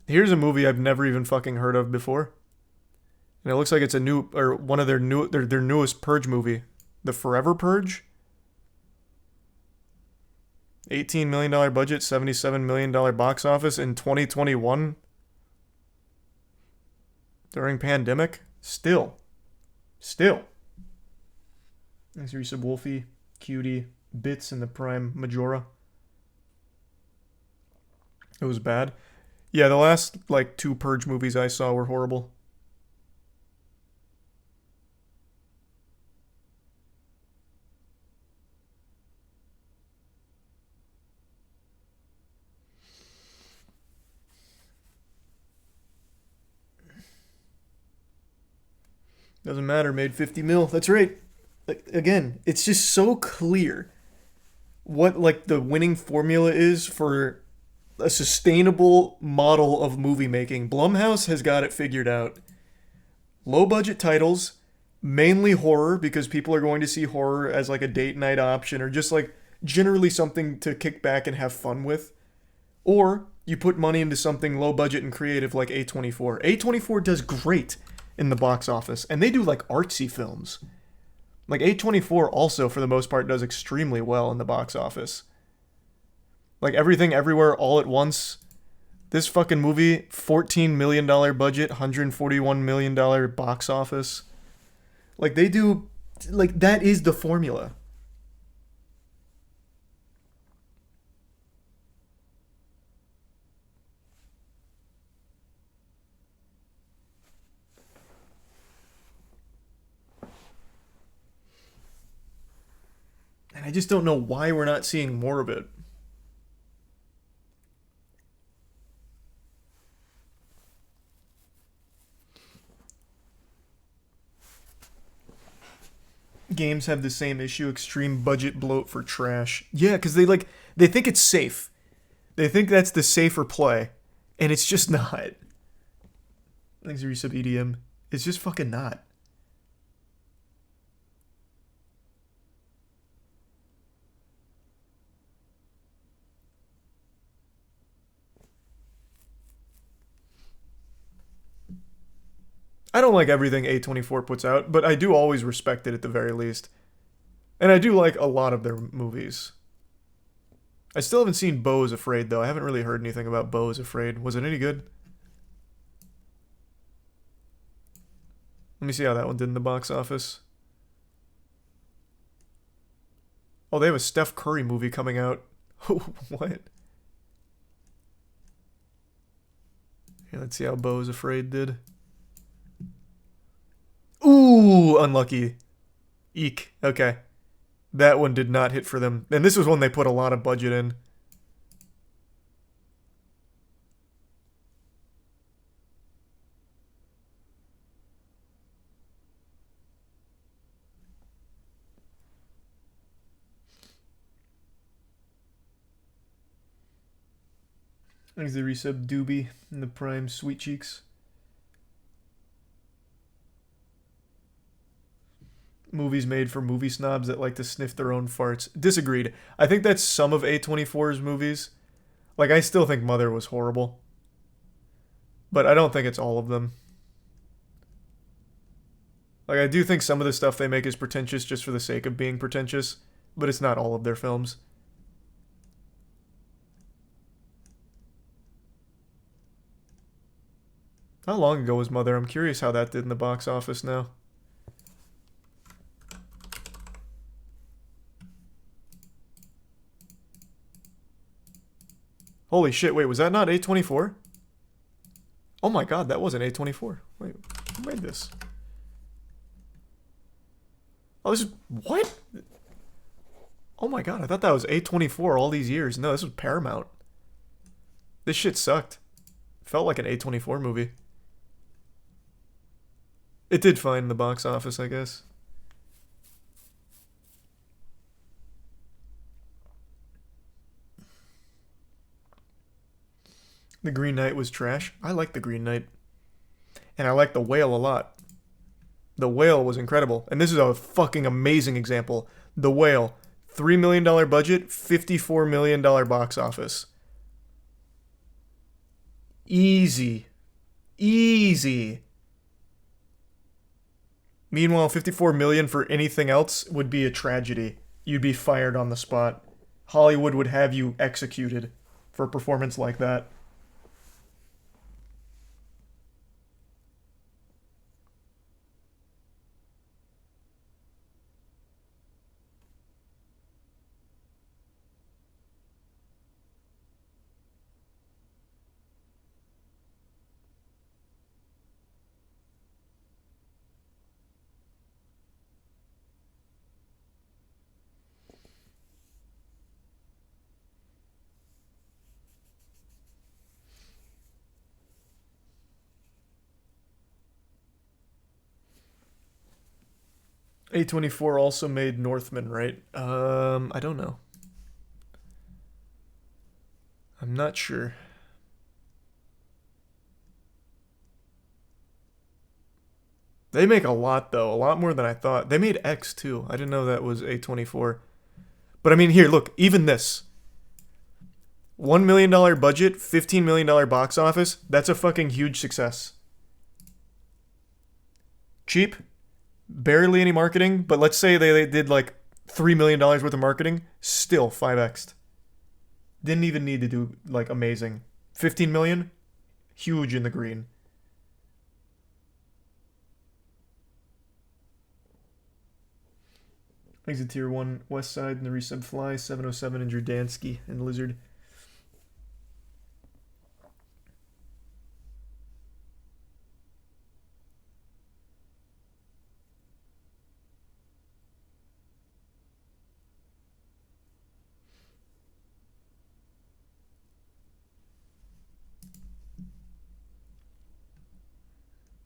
Here's a movie I've never even fucking heard of before. And it looks like it's a new, or one of their newest Purge movie. The Forever Purge? $18 million budget, $77 million box office in 2021? During pandemic? Still. Thanks for sub Wolfie, Cutie, Bits, and the Prime Majora. It was bad. Yeah, the last, like, 2 Purge movies I saw were horrible. Doesn't matter, made 50 mil. That's right. Again, it's just so clear what, like, the winning formula is for a sustainable model of movie making. Blumhouse has got it figured out. Low budget titles, mainly horror because people are going to see horror as like a date night option or just like generally something to kick back and have fun with. Or you put money into something low budget and creative like A24. A24 does great in the box office and they do like artsy films. Like A24 also for the most part does extremely well in the box office. Like Everything Everywhere All at Once. This fucking movie, $14 million budget, $141 million box office. Like they do, like that is the formula. And I just don't know why we're not seeing more of it. Games have the same issue, extreme budget bloat for trash. Yeah, because they think it's safe. They think that's the safer play. And it's just not. Thanks for resub EDM. It's just fucking not. I don't like everything A24 puts out, but I do always respect it at the very least. And I do like a lot of their movies. I still haven't seen Beau is Afraid, though. I haven't really heard anything about Beau is Afraid. Was it any good? Let me see how that one did in the box office. Oh, they have a Steph Curry movie coming out. What? Okay, let's see how Beau is Afraid did. Ooh, unlucky. Eek. Okay. That one did not hit for them. And this was one they put a lot of budget in. Thanks the resub Doobie and the Prime Sweet Cheeks. Movies made for movie snobs that like to sniff their own farts. Disagreed. I think that's some of A24's movies. Like, I still think Mother was horrible. But I don't think it's all of them. Like, I do think some of the stuff they make is pretentious just for the sake of being pretentious. But it's not all of their films. How long ago was Mother? I'm curious how that did in the box office now. Holy shit, wait, was that not A24? Oh my god, that wasn't A24. Wait, who made this? Oh, this is... What? Oh my god, I thought that was A24 all these years. No, this was Paramount. This shit sucked. Felt like an A24 movie. It did fine in the box office, I guess. The Green Knight was trash. I like The Green Knight. And I like The Whale a lot. The Whale was incredible. And this is a fucking amazing example. The Whale. $3 million budget, $54 million box office. Easy. Easy. Meanwhile, $54 million for anything else would be a tragedy. You'd be fired on the spot. Hollywood would have you executed for a performance like that. A24 also made Northman, right? I don't know. I'm not sure. They make a lot, though. A lot more than I thought. They made X, too. I didn't know that was A24. But I mean, here, look. Even this. $1 million budget, $15 million box office. That's a fucking huge success. Cheap. Barely any marketing. But let's say they did like $3 million worth of marketing. Still 5x'd. Didn't even need to do like amazing. 15 million? Huge in the green. Exit Tier 1 West Side and the Resub Fly, 707 and Jordansky and Lizard.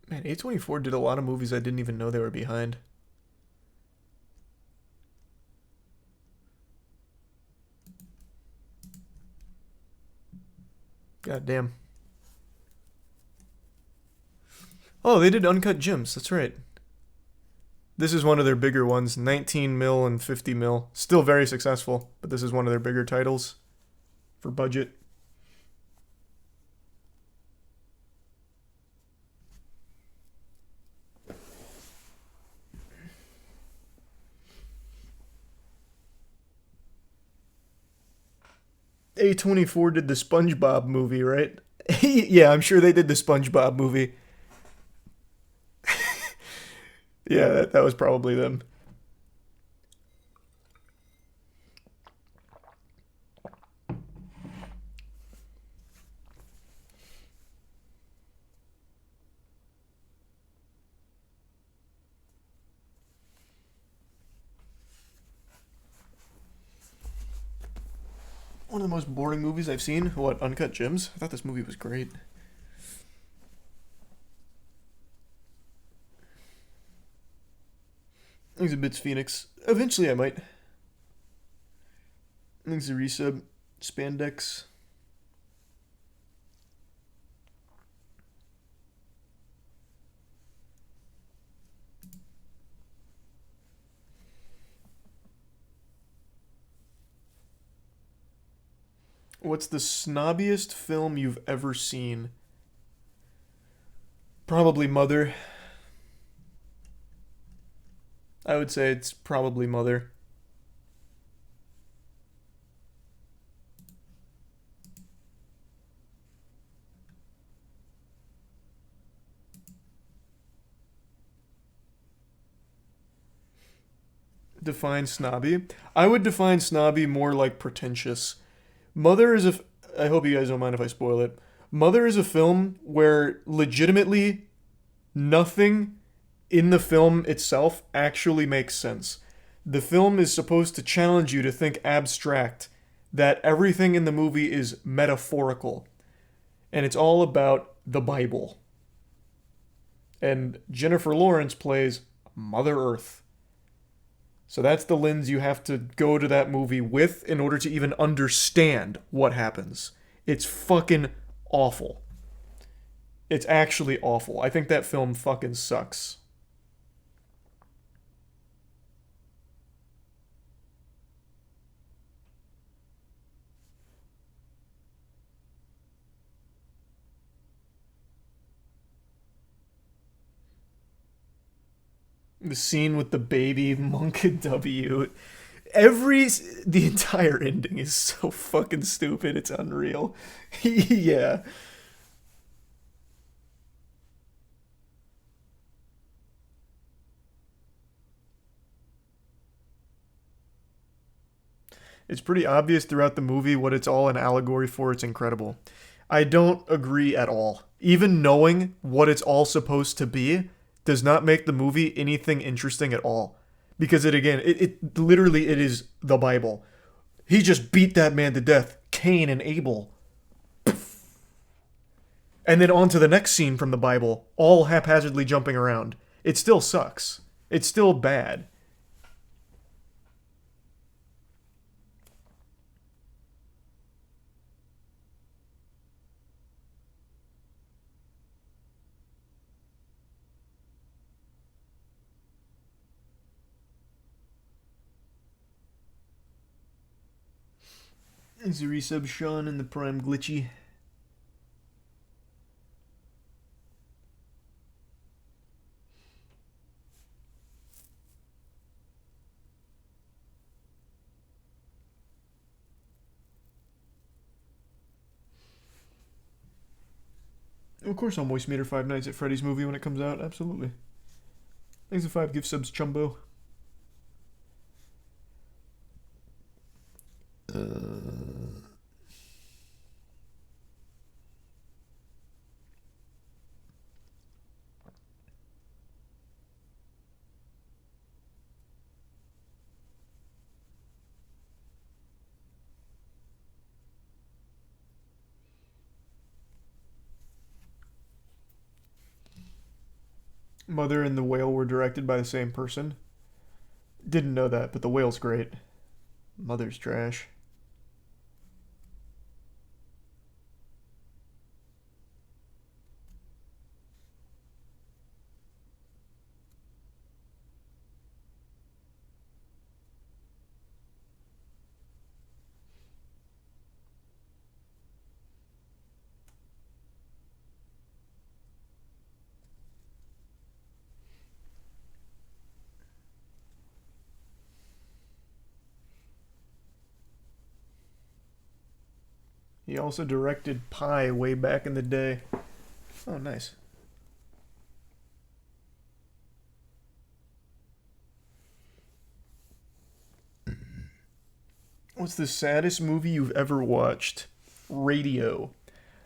Man, A24 did a lot of movies I didn't even know they were behind. God damn. Oh, they did Uncut Gems. That's right. This is one of their bigger ones. 19 mil and 50 mil. Still very successful, but this is one of their bigger titles for budget. A24 did the SpongeBob movie, right? Yeah, I'm sure they did the SpongeBob movie. Yeah, that was probably them. One of the most boring movies I've seen. What, Uncut Gems? I thought this movie was great. Thanks a bits, Phoenix. Eventually I might. Thanks a resub. Spandex. What's the snobbiest film you've ever seen? Probably Mother. I would say it's probably Mother. Define snobby? I would define snobby more like pretentious. Mother is I hope you guys don't mind if I spoil it. Mother is a film where legitimately nothing in the film itself actually makes sense. The film is supposed to challenge you to think abstract, that everything in the movie is metaphorical. And it's all about the Bible. And Jennifer Lawrence plays Mother Earth. So that's the lens you have to go to that movie with in order to even understand what happens. It's fucking awful. It's actually awful. I think that film fucking sucks. The scene with the baby Monk W. The entire ending is so fucking stupid. It's unreal. Yeah. It's pretty obvious throughout the movie what it's all an allegory for. It's incredible. I don't agree at all. Even knowing what it's all supposed to be does not make the movie anything interesting at all. Because it literally is the Bible. He just beat that man to death. Cain and Abel. And then on to the next scene from the Bible, all haphazardly jumping around. It still sucks. It's still bad. Is a resub Sean in the Prime Glitchy. Of course I'll moist meter Five Nights at Freddy's movie when it comes out. Absolutely. Thanks for 5 gift subs, Chumbo. Mother and the Whale were directed by the same person. Didn't know that, but the Whale's great. Mother's trash. He also directed Pi way back in the day. Oh, nice. What's the saddest movie you've ever watched? Radio.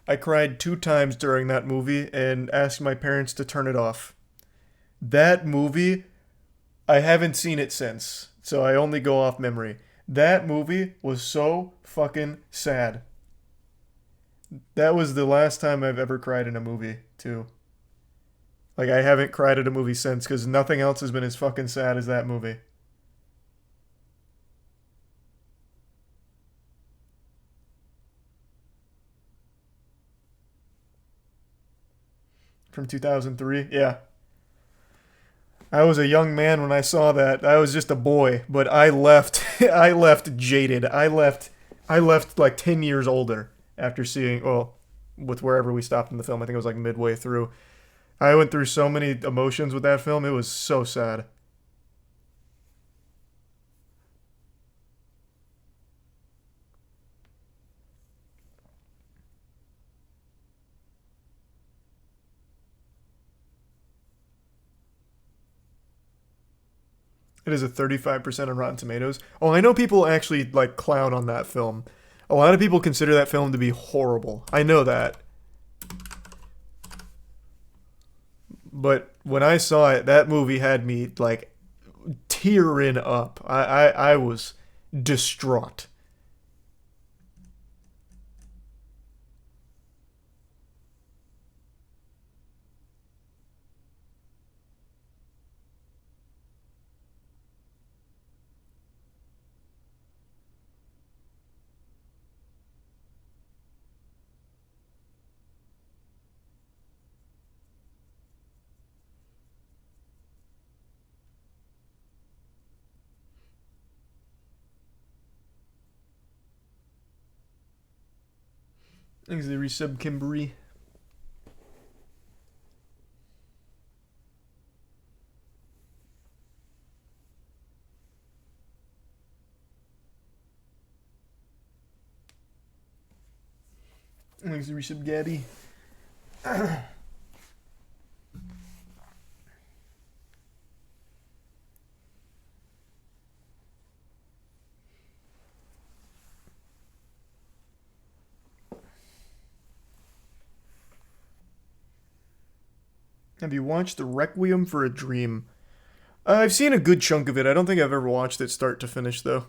I cried 2 times during that movie and asked my parents to turn it off. That movie, I haven't seen it since, so I only go off memory. That movie was so fucking sad. That was the last time I've ever cried in a movie, too. Like, I haven't cried at a movie since, because nothing else has been as fucking sad as that movie. From 2003? Yeah. I was a young man when I saw that. I was just a boy, but I left I left jaded. I left like 10 years older after seeing, well, with wherever we stopped in the film. I think it was like midway through. I went through so many emotions with that film. It was so sad. It is a 35% on Rotten Tomatoes. Oh, I know people actually like clown on that film. A lot of people consider that film to be horrible. I know that. But when I saw it, that movie had me like tearing up. I was distraught. Thanks for the resub, Kimberly. Thanks for the resub, Gabby. Have you watched The Requiem for a Dream? I've seen a good chunk of it. I don't think I've ever watched it start to finish, though.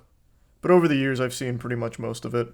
But over the years, I've seen pretty much most of it.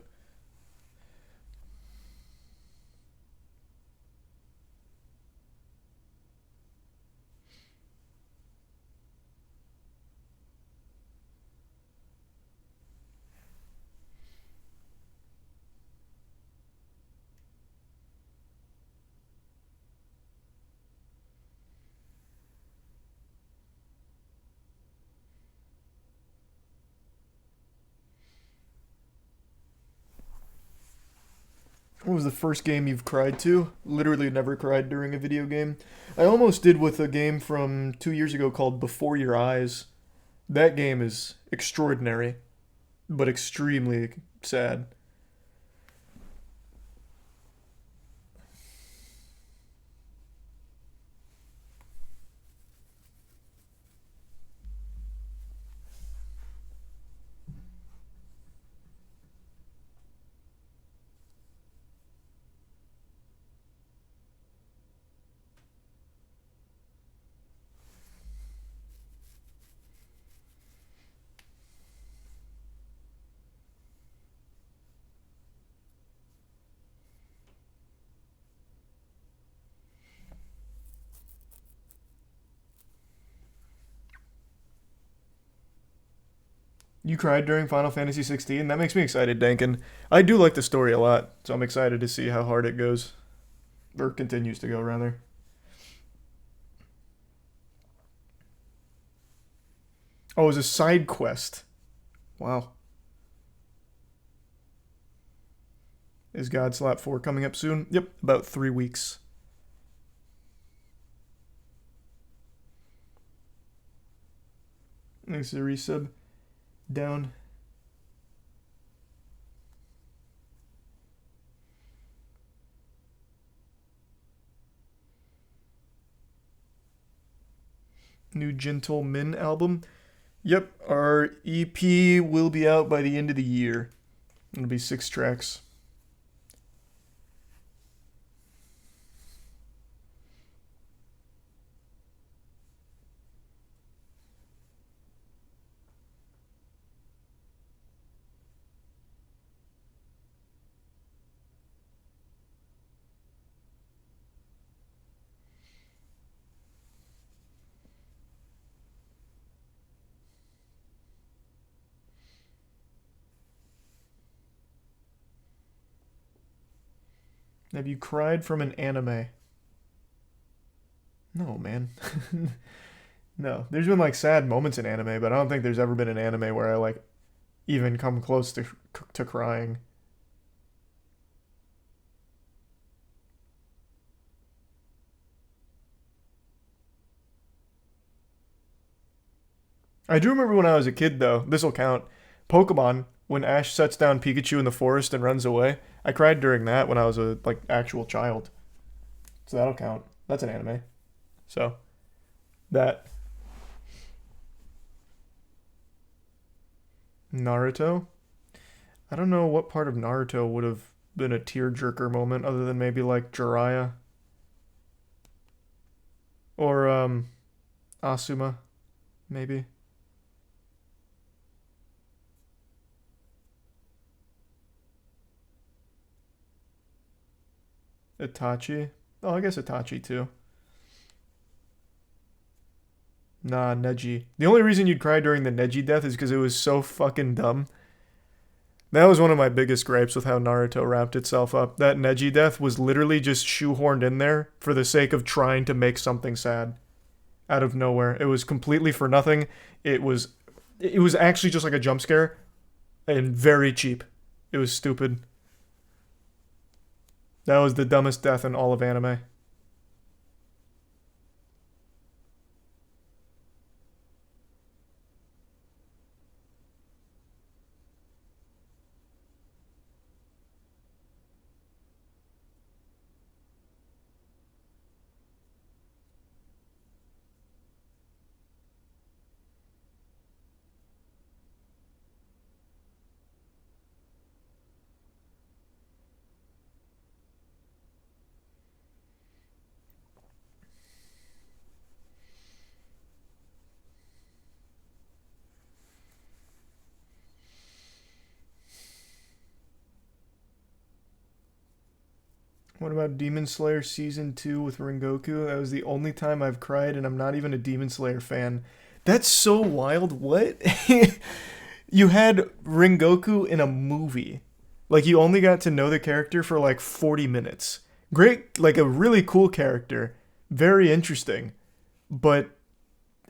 What was the first game you've cried to? Literally never cried during a video game. I almost did with a game from 2 years ago called Before Your Eyes. That game is extraordinary, but extremely sad. You cried during Final Fantasy 16? That makes me excited, Dankin. I do like the story a lot, so I'm excited to see how hard it goes. Or continues to go, rather. Oh, it was a side quest. Wow. Is God Slap 4 coming up soon? Yep, about 3 weeks. Thanks for the resub. Down. New Gentle Min album. Yep, our EP will be out by the end of the year. It'll be 6 tracks. Have you cried from an anime? No, man. No. There's been like sad moments in anime, but I don't think there's ever been an anime where I like even come close to crying. I do remember when I was a kid though, this'll count. Pokemon, when Ash sets down Pikachu in the forest and runs away. I cried during that when I was a like actual child. So that'll count. That's an anime. So that Naruto. I don't know what part of Naruto would have been a tearjerker moment other than maybe like Jiraiya or Asuma maybe. Itachi. Oh, I guess Itachi too. Nah, Neji. The only reason you'd cry during the Neji death is because it was so fucking dumb. That was one of my biggest gripes with how Naruto wrapped itself up. That Neji death was literally just shoehorned in there for the sake of trying to make something sad. Out of nowhere. It was completely for nothing. It was actually just like a jump scare. And very cheap. It was stupid. That was the dumbest death in all of anime. What about Demon Slayer Season 2 with Rengoku? That was the only time I've cried, and I'm not even a Demon Slayer fan. That's so wild. What? You had Rengoku in a movie. Like, you only got to know the character for like 40 minutes. Great, like a really cool character. Very interesting. But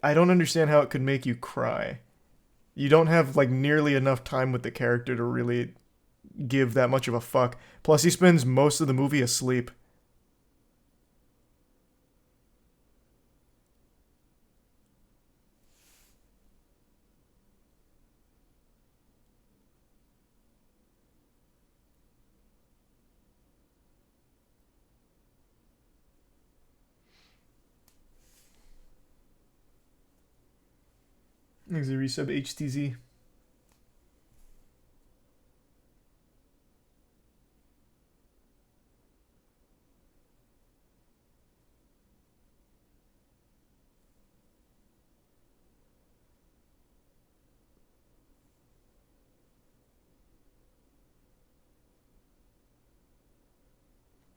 I don't understand how it could make you cry. You don't have like nearly enough time with the character to really give that much of a fuck. Plus, he spends most of the movie asleep. Thanks a resub HTZ.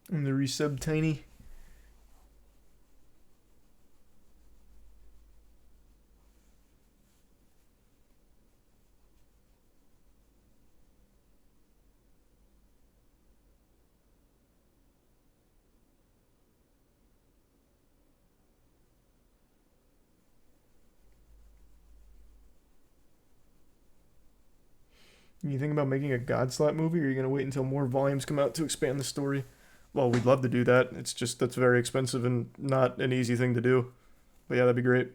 And the resub Tiny. You think about making a God Slap movie, or are you going to wait until more volumes come out to expand the story? Well, we'd love to do that. It's just that's very expensive and not an easy thing to do. But yeah, that'd be great.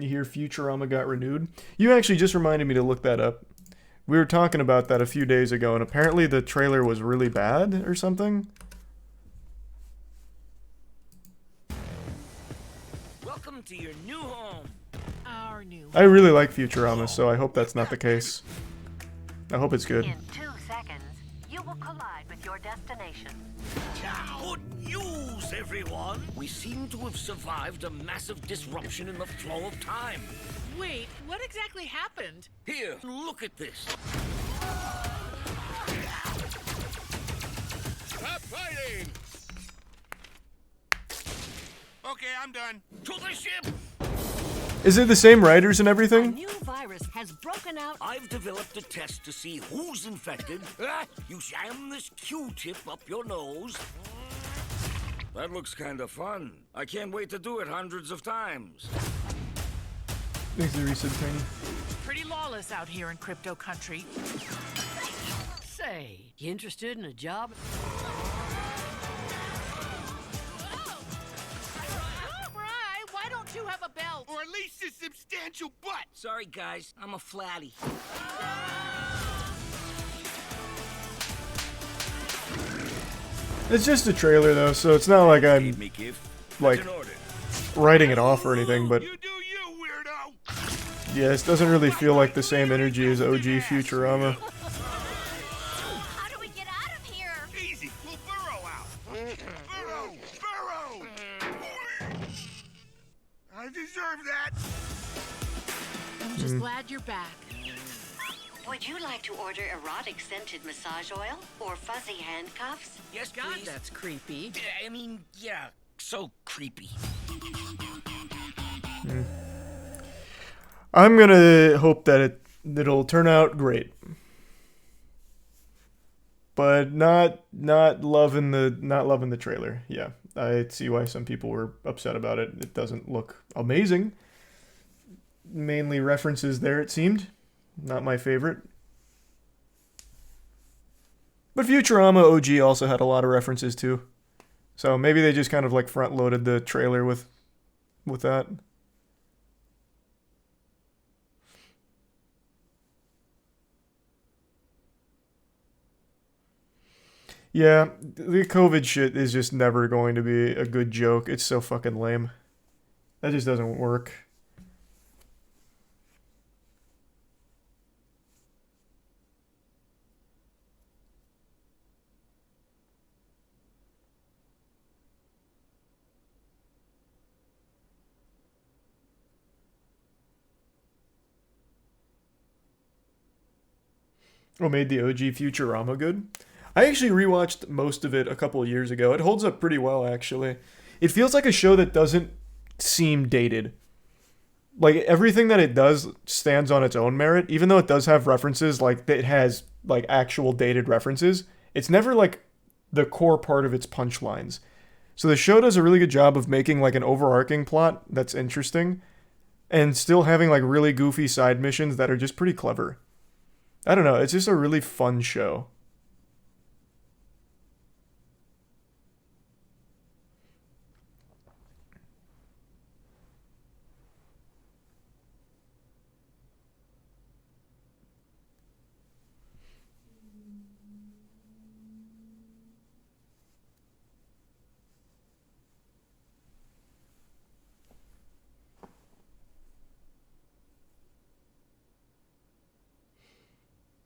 You hear Futurama got renewed? You actually just reminded me to look that up. We were talking about that a few days ago, and apparently the trailer was really bad or something. Welcome to your new home. Our new I really like Futurama, so I hope that's not the case. I hope it's good. In 2 seconds, you will collide with your destination. Good news, everyone! We seem to have survived a massive disruption in the flow of time. Wait, what exactly happened? Here, look at this. Stop fighting! Okay, I'm done. To the ship! Is it the same writers and everything? New virus has broken out. I've developed a test to see who's infected. You jam this Q-tip up your nose. That looks kind of fun. I can't wait to do it hundreds of times. Thanks to resub Tiny. Pretty lawless out here in crypto country. Say, you interested in a job? Why don't you have a belt? Or at least a substantial butt! Sorry, guys. I'm a flatty. It's just a trailer though, so it's not like I'm like writing it off or anything, but yeah, this doesn't really feel like the same energy as OG Futurama. How do we get out of here? Easy, we'll burrow out. Burrow! Burrow! I deserve that. I'm just glad you're back. Would you like to order erotic scented massage oil or fuzzy handcuffs? Yes, God, please. that's creepy. I mean, yeah, so creepy. I'm gonna hope that it'll turn out great, but not loving the trailer. Yeah, I see why some people were upset about it. It doesn't look amazing. Mainly references there, it seemed. Not my favorite. But Futurama OG also had a lot of references too. So maybe they just kind of like front loaded the trailer with that. Yeah, the COVID shit is just never going to be a good joke. It's so fucking lame. That just doesn't work. What made the OG Futurama good? I actually rewatched most of it a couple of years ago. It holds up pretty well, actually. It feels like a show that doesn't seem dated. Like, everything that it does stands on its own merit, even though it does have references, like, it has, like, actual dated references. It's never, like, the core part of its punchlines. So the show does a really good job of making, like, an overarching plot that's interesting, and still having, like, really goofy side missions that are just pretty clever. I don't know, it's just a really fun show.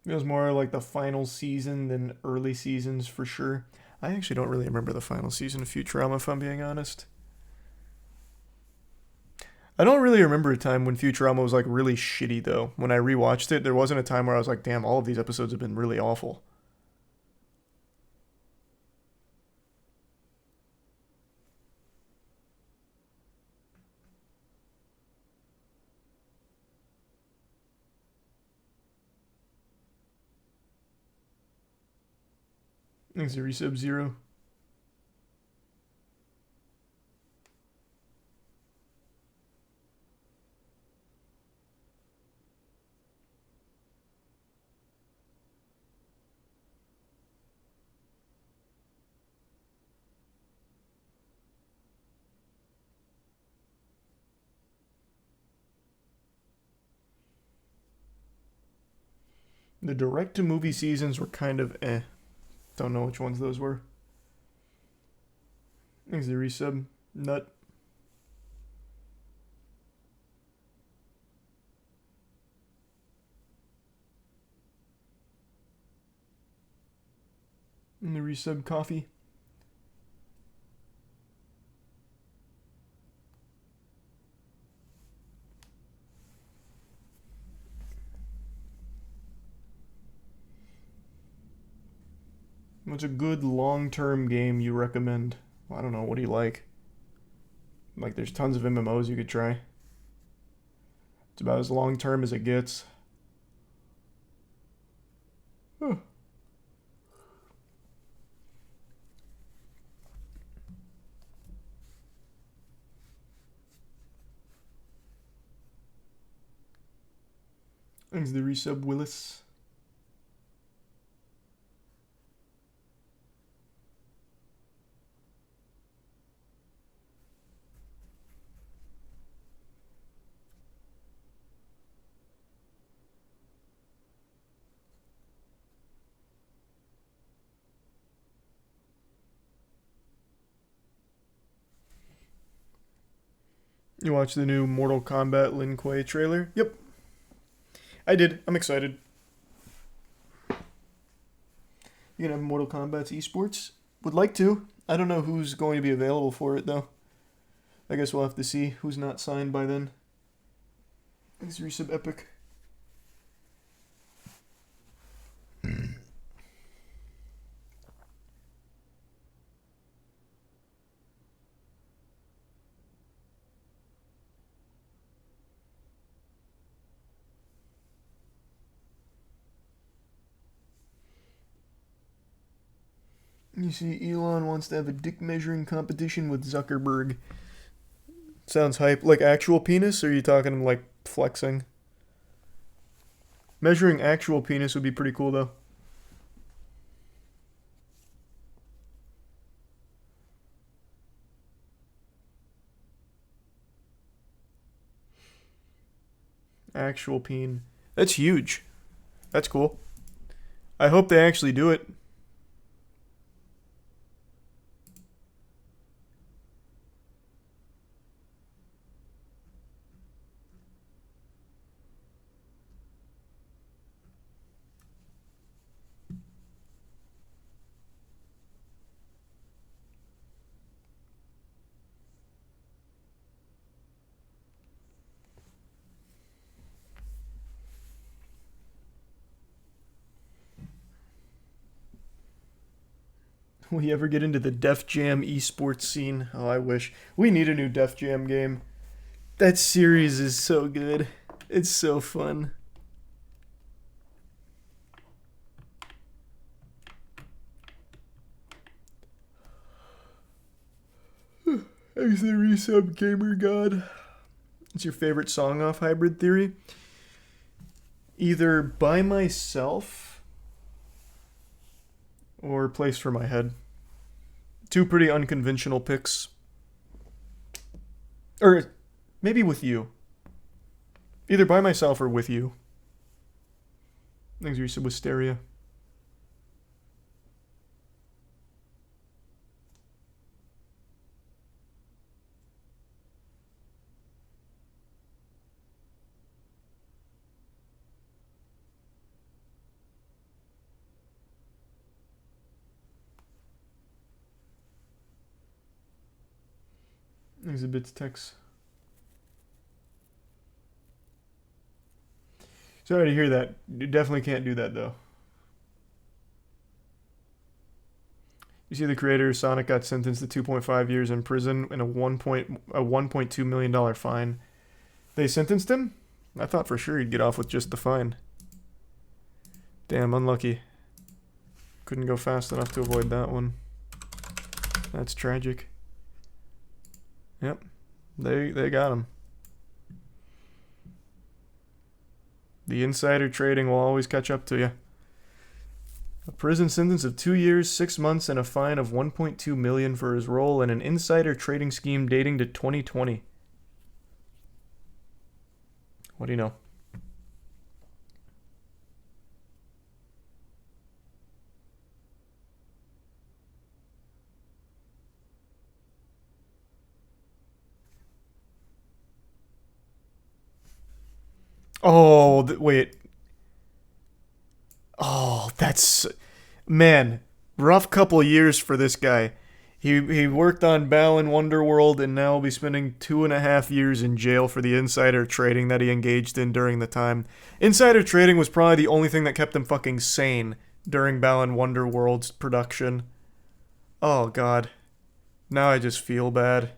It was more like the final season than early seasons for sure. I actually don't really remember the final season of Futurama, if I'm being honest. I don't really remember a time when Futurama was like really shitty though. When I rewatched it, there wasn't a time where I was like, damn, all of these episodes have been really awful. Thanks, Resub Zero. The direct-to-movie seasons were kind of eh. Don't know which ones those were. Thanks the resub. Nut. And the resub coffee. What's a good long-term game you recommend? Well, I don't know. What do you like? Like, there's tons of MMOs you could try. It's about as long-term as it gets. Huh. Thanks the resub, Willis. You watched the new Mortal Kombat Lin Kuei trailer? Yep. I did. I'm excited. You gonna have Mortal Kombat's esports? Would like to. I don't know who's going to be available for it, though. I guess we'll have to see who's not signed by then. Thanks, resub Epic. You see, Elon wants to have a dick measuring competition with Zuckerberg. Sounds hype. Like actual penis, or are you talking like flexing? Measuring actual penis would be pretty cool, though. Actual peen. That's huge. That's cool. I hope they actually do it. Will you ever get into the Def Jam esports scene? Oh, I wish. We need a new Def Jam game. That series is so good. It's so fun. Thanks the resub, Gamer God. What's your favorite song off Hybrid Theory? Either By Myself or Place for My Head. Two pretty unconventional picks. Or maybe With You. Either By Myself or With You. Thanks, resub Wisteria. Exhibits text. Sorry to hear that. You definitely can't do that, though. You see, the creator of Sonic got sentenced to 2.5 years in prison and a $1.2 million fine. They sentenced him? I thought for sure he'd get off with just the fine. Damn, unlucky. Couldn't go fast enough to avoid that one. That's tragic. Yep, they got him. The insider trading will always catch up to you. A prison sentence of 2 years, 6 months, and a fine of $1.2 million for his role in an insider trading scheme dating to 2020. What do you know? Oh, wait. Oh, that's... Man, rough couple years for this guy. He worked on Balan Wonderworld and now will be spending 2.5 years in jail for the insider trading that he engaged in during the time. Insider trading was probably the only thing that kept him fucking sane during Balan Wonderworld's production. Oh, God. Now I just feel bad.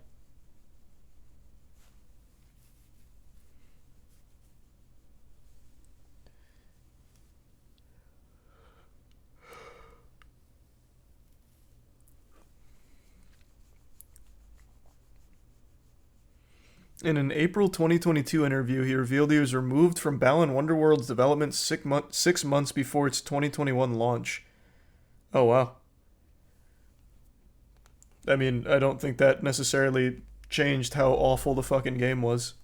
In an April 2022 interview, he revealed he was removed from Balan Wonderworld's development 6 months before its 2021 launch. Oh, wow. I mean, I don't think that necessarily changed how awful the fucking game was.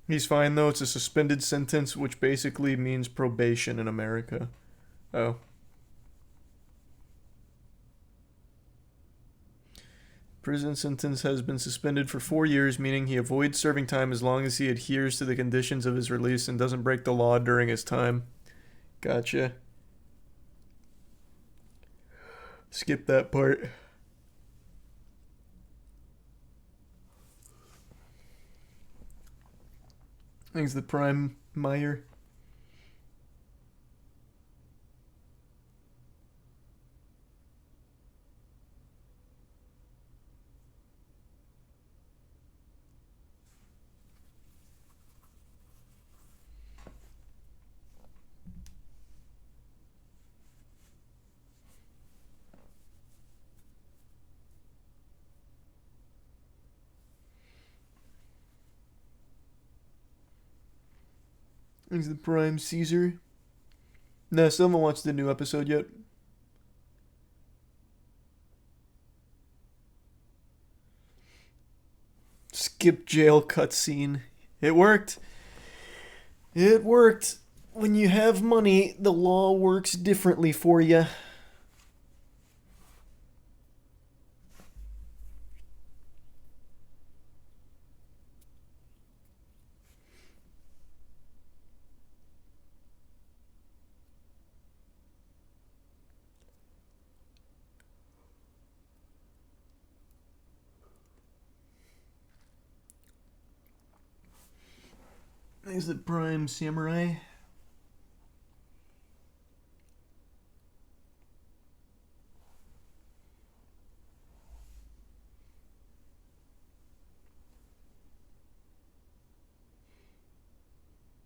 He's fine, though. It's a suspended sentence, which basically means probation in America. Oh. Prison sentence has been suspended for 4 years, meaning he avoids serving time as long as he adheres to the conditions of his release and doesn't break the law during his time. Gotcha. Skip that part. Thanks the Prime Meyer. Thanks the Prime Caesar. No, still haven't watched the new episode yet. Skip jail cutscene. It worked. It worked. When you have money, the law works differently for you. Is it Prime Samurai?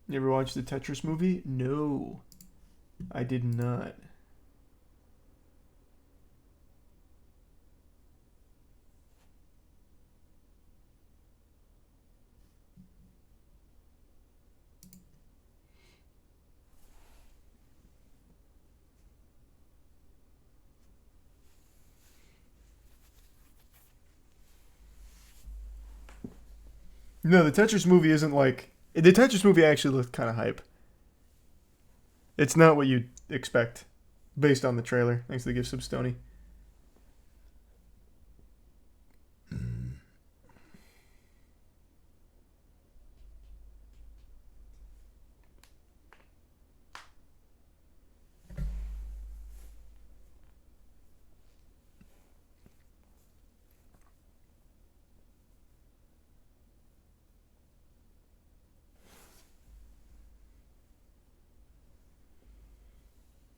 You ever watched the Tetris movie? No, I did not. No, the Tetris movie isn't like... The Tetris movie actually looked kind of hype. It's not what you'd expect, based on the trailer. Thanks to the gift sub, Stony.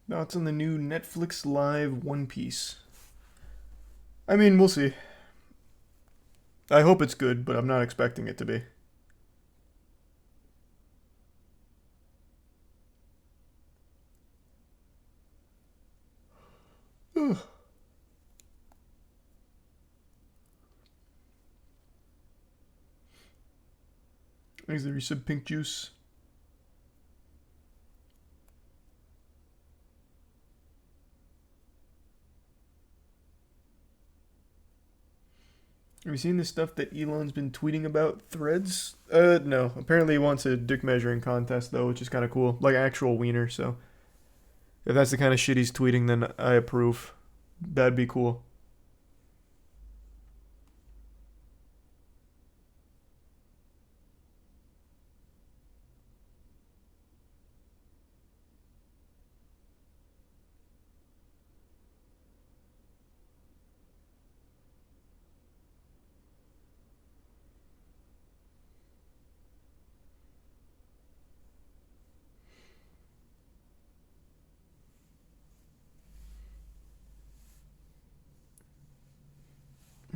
Thoughts on the new Netflix Live One Piece? I mean, we'll see. I hope it's good, but I'm not expecting it to be. Ugh. Thanks, there you said pink juice. Have you seen the stuff that Elon's been tweeting about Threads? No. Apparently he wants a dick measuring contest, though, which is kind of cool. Like actual wiener, so... If that's the kind of shit he's tweeting, then I approve. That'd be cool.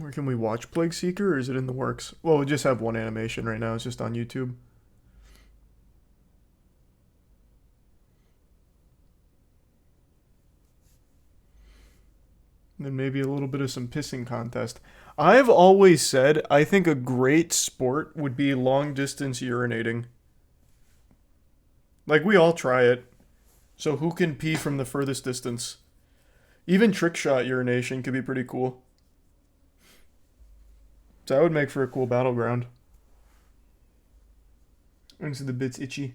Or can we watch Plague Seeker, or is it in the works? Well, we just have one animation right now. It's just on YouTube. And then maybe a little bit of some pissing contest. I've always said I think a great sport would be long distance urinating. Like, we all try it. So who can pee from the furthest distance? Even trick shot urination could be pretty cool. So that would make for a cool battleground. Into the bits itchy.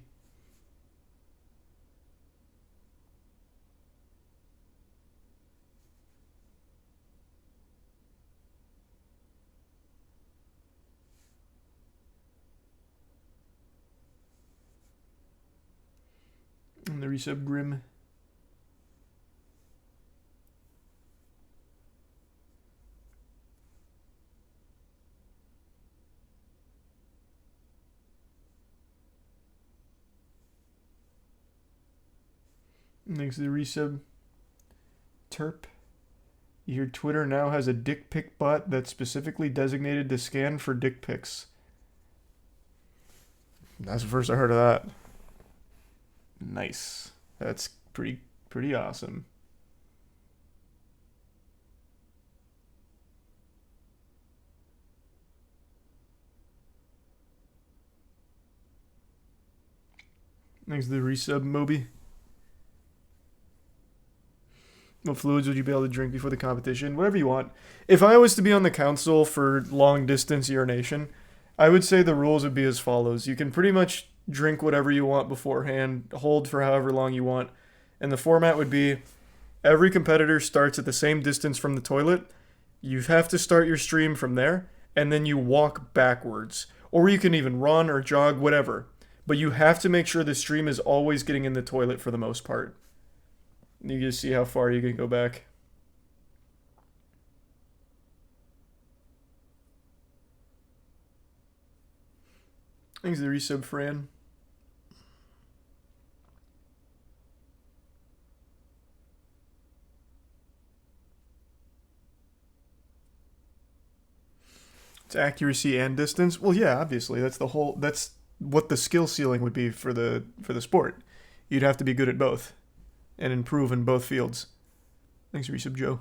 And the resub Grim. Thanks to the resub. Terp. You hear Twitter now has a dick pic bot that's specifically designated to scan for dick pics. That's the first I heard of that. Nice. That's pretty awesome. Thanks to the resub, Moby. What fluids would you be able to drink before the competition? Whatever you want. If I was to be on the council for long distance urination, I would say the rules would be as follows. You can pretty much drink whatever you want beforehand, hold for however long you want, and the format would be every competitor starts at the same distance from the toilet. You have to start your stream from there, and then you walk backwards. Or you can even run or jog, whatever. But you have to make sure the stream is always getting in the toilet for the most part. You just see how far you can go back. Thanks to the resub, Fran. It's accuracy and distance. Well, yeah, obviously that's what the skill ceiling would be for the sport. You'd have to be good at both and improve in both fields. Thanks, resub Joe.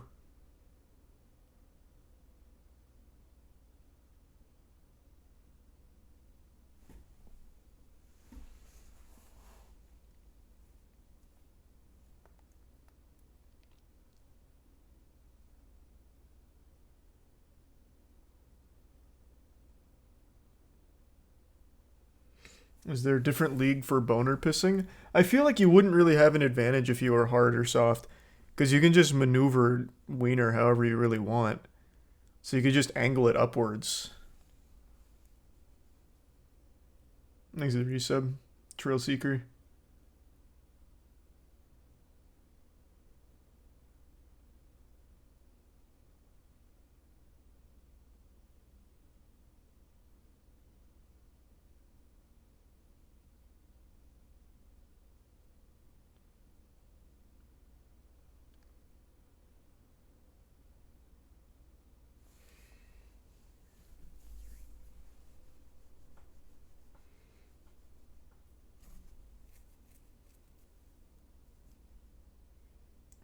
Is there a different league for boner pissing? I feel like you wouldn't really have an advantage if you were hard or soft, because you can just maneuver wiener however you really want. So you could just angle it upwards. Thanks to the resub, Trail Seeker.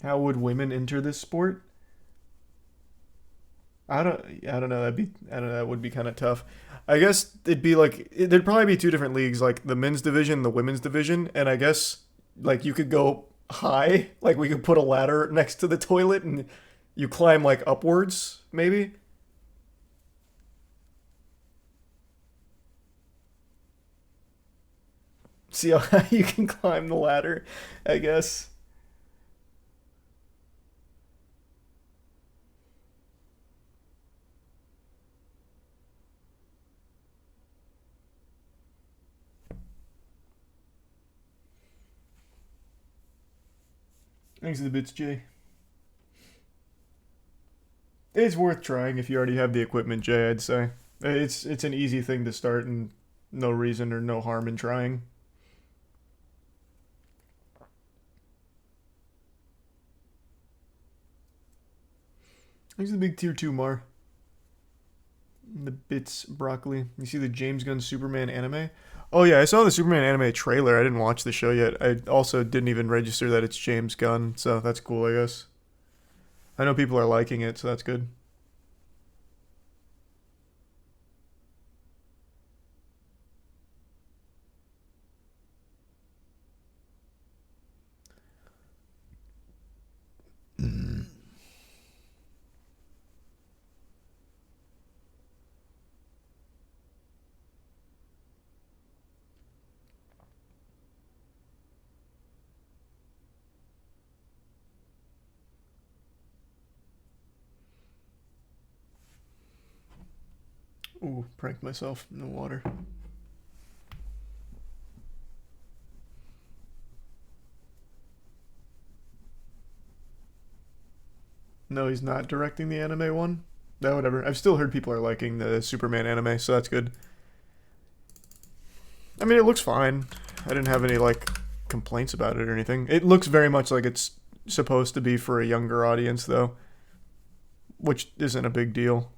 How would women enter this sport? I don't know. That would be kind of tough. I guess it'd be like there'd probably be two different leagues, like the men's division, the women's division, and I guess like you could go high, like we could put a ladder next to the toilet and you climb like upwards, maybe. See how high you can climb the ladder, I guess. Thanks to the bits, Jay. It's worth trying if you already have the equipment, Jay, I'd say. It's an easy thing to start and no reason or no harm in trying. Thanks to the big tier 2, Mar. The bits broccoli. You see the James Gunn Superman anime? Oh yeah, I saw the Superman anime trailer. I didn't watch the show yet. I also didn't even register that it's James Gunn, so that's cool, I guess. I know people are liking it, so that's good. Ooh, pranked myself in the water. No, he's not directing the anime one? No, whatever. I've still heard people are liking the Superman anime, so that's good. I mean, it looks fine. I didn't have any, like, complaints about it or anything. It looks very much like it's supposed to be for a younger audience, though. Which isn't a big deal.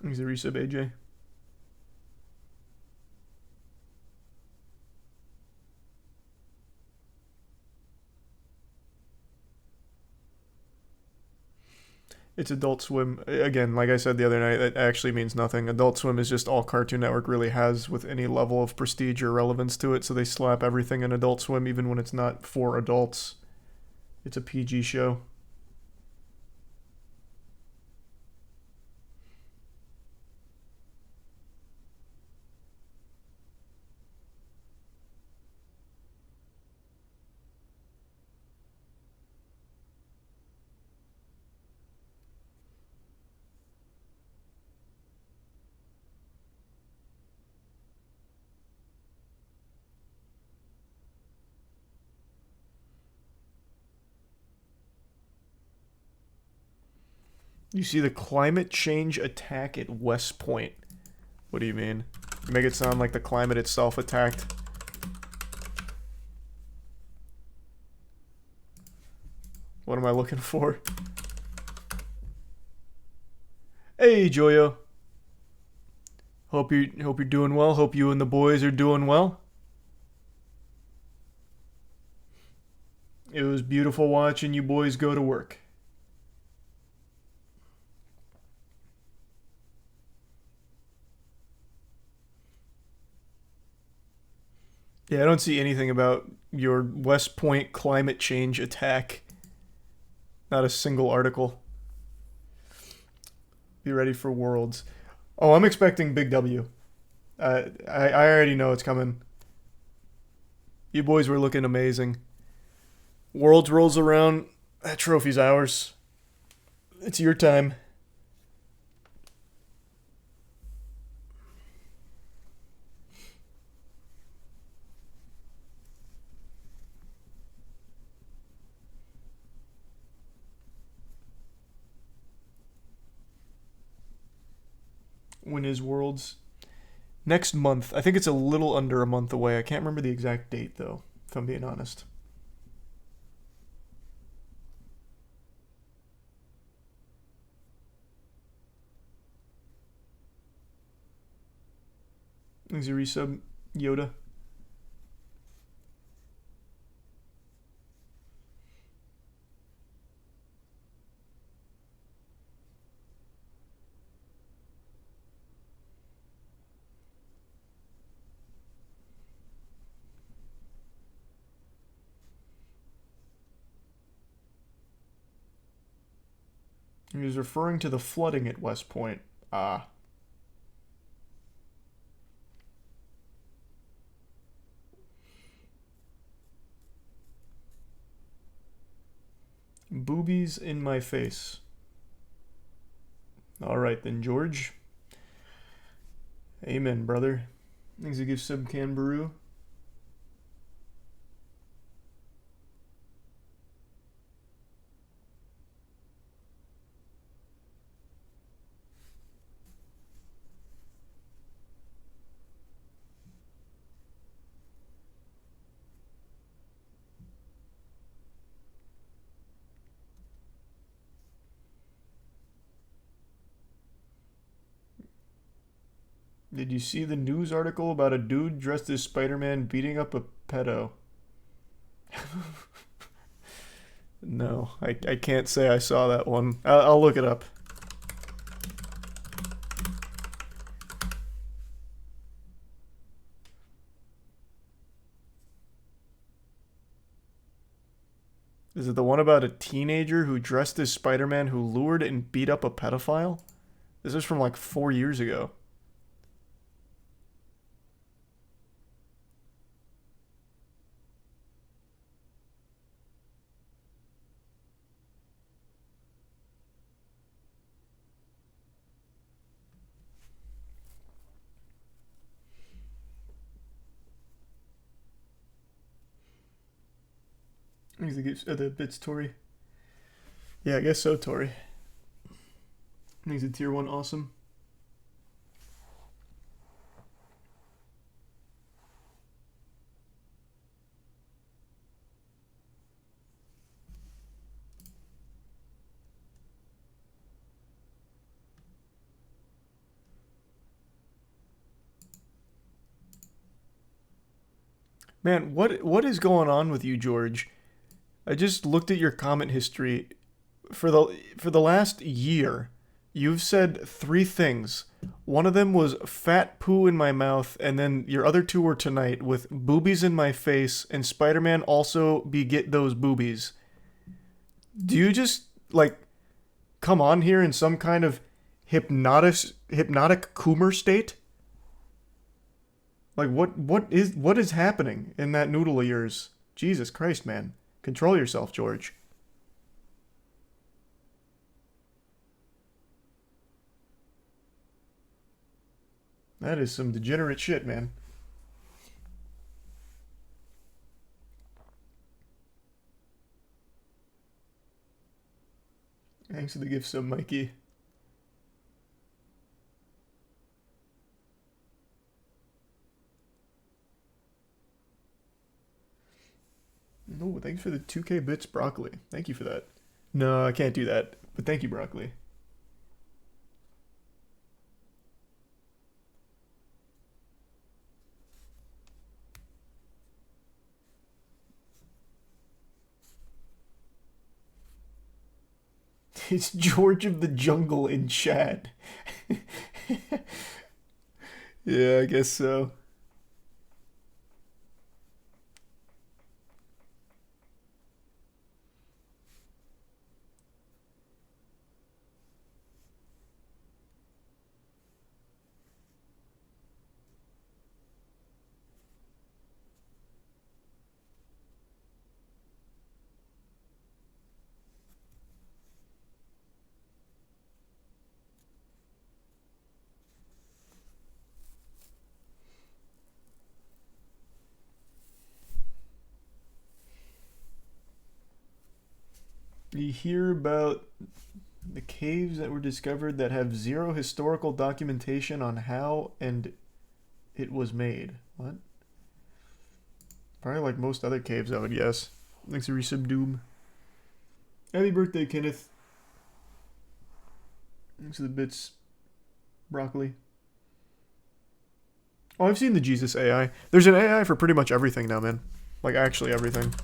He's a resub, AJ. It's Adult Swim. Again, like I said the other night, that actually means nothing. Adult Swim is just all Cartoon Network really has with any level of prestige or relevance to it, so they slap everything in Adult Swim even when it's not for adults. It's a PG show. You see the climate change attack at West Point. What do you mean? You make it sound like the climate itself attacked. What am I looking for? Hey, Joyo. Hope you're doing well. Hope you and the boys are doing well. It was beautiful watching you boys go to work. Yeah, I don't see anything about your West Point climate change attack. Not a single article. Be ready for Worlds. Oh, I'm expecting Big W. I already know it's coming. You boys were looking amazing. Worlds rolls around. That trophy's ours. It's your time. When is Worlds? Next month. I think it's a little under a month away. I can't remember the exact date, though, if I'm being honest. Is your resub Yoda? He was referring to the flooding at West Point. Ah. Boobies in my face. Alright then, George. Amen, brother. Thanks to give sub Canberoo. Did you see the news article about a dude dressed as Spider-Man beating up a pedo? No, I can't say I saw that one. I'll look it up. Is it the one about a teenager who dressed as Spider-Man who lured and beat up a pedophile? This is from like 4 years ago. The bits, Tori. Yeah, I guess so, Tori. He's a tier 1 awesome. Man, what is going on with you, George? I just looked at your comment history. For the last year, you've said 3 things. One of them was fat poo in my mouth, and then your other 2 were tonight with boobies in my face, and Spider-Man also beget those boobies. Do you just, like, come on here in some kind of hypnotic Coomer state? Like, what is happening in that noodle of yours? Jesus Christ, man. Control yourself, George. That is some degenerate shit, man. Thanks for the gift, sub, Mikey. No, thanks for the 2K bits, Broccoli. Thank you for that. No, I can't do that, but thank you, Broccoli. It's George of the Jungle in chat. Yeah, I guess so. You hear about the caves that were discovered that have 0 historical documentation on how and it was made. What? Probably like most other caves, I would guess. Thanks for resub Doom. Happy birthday, Kenneth. Thanks for the bits, Broccoli. Oh, I've seen the Jesus AI. There's an AI for pretty much everything now, man. Like, actually everything.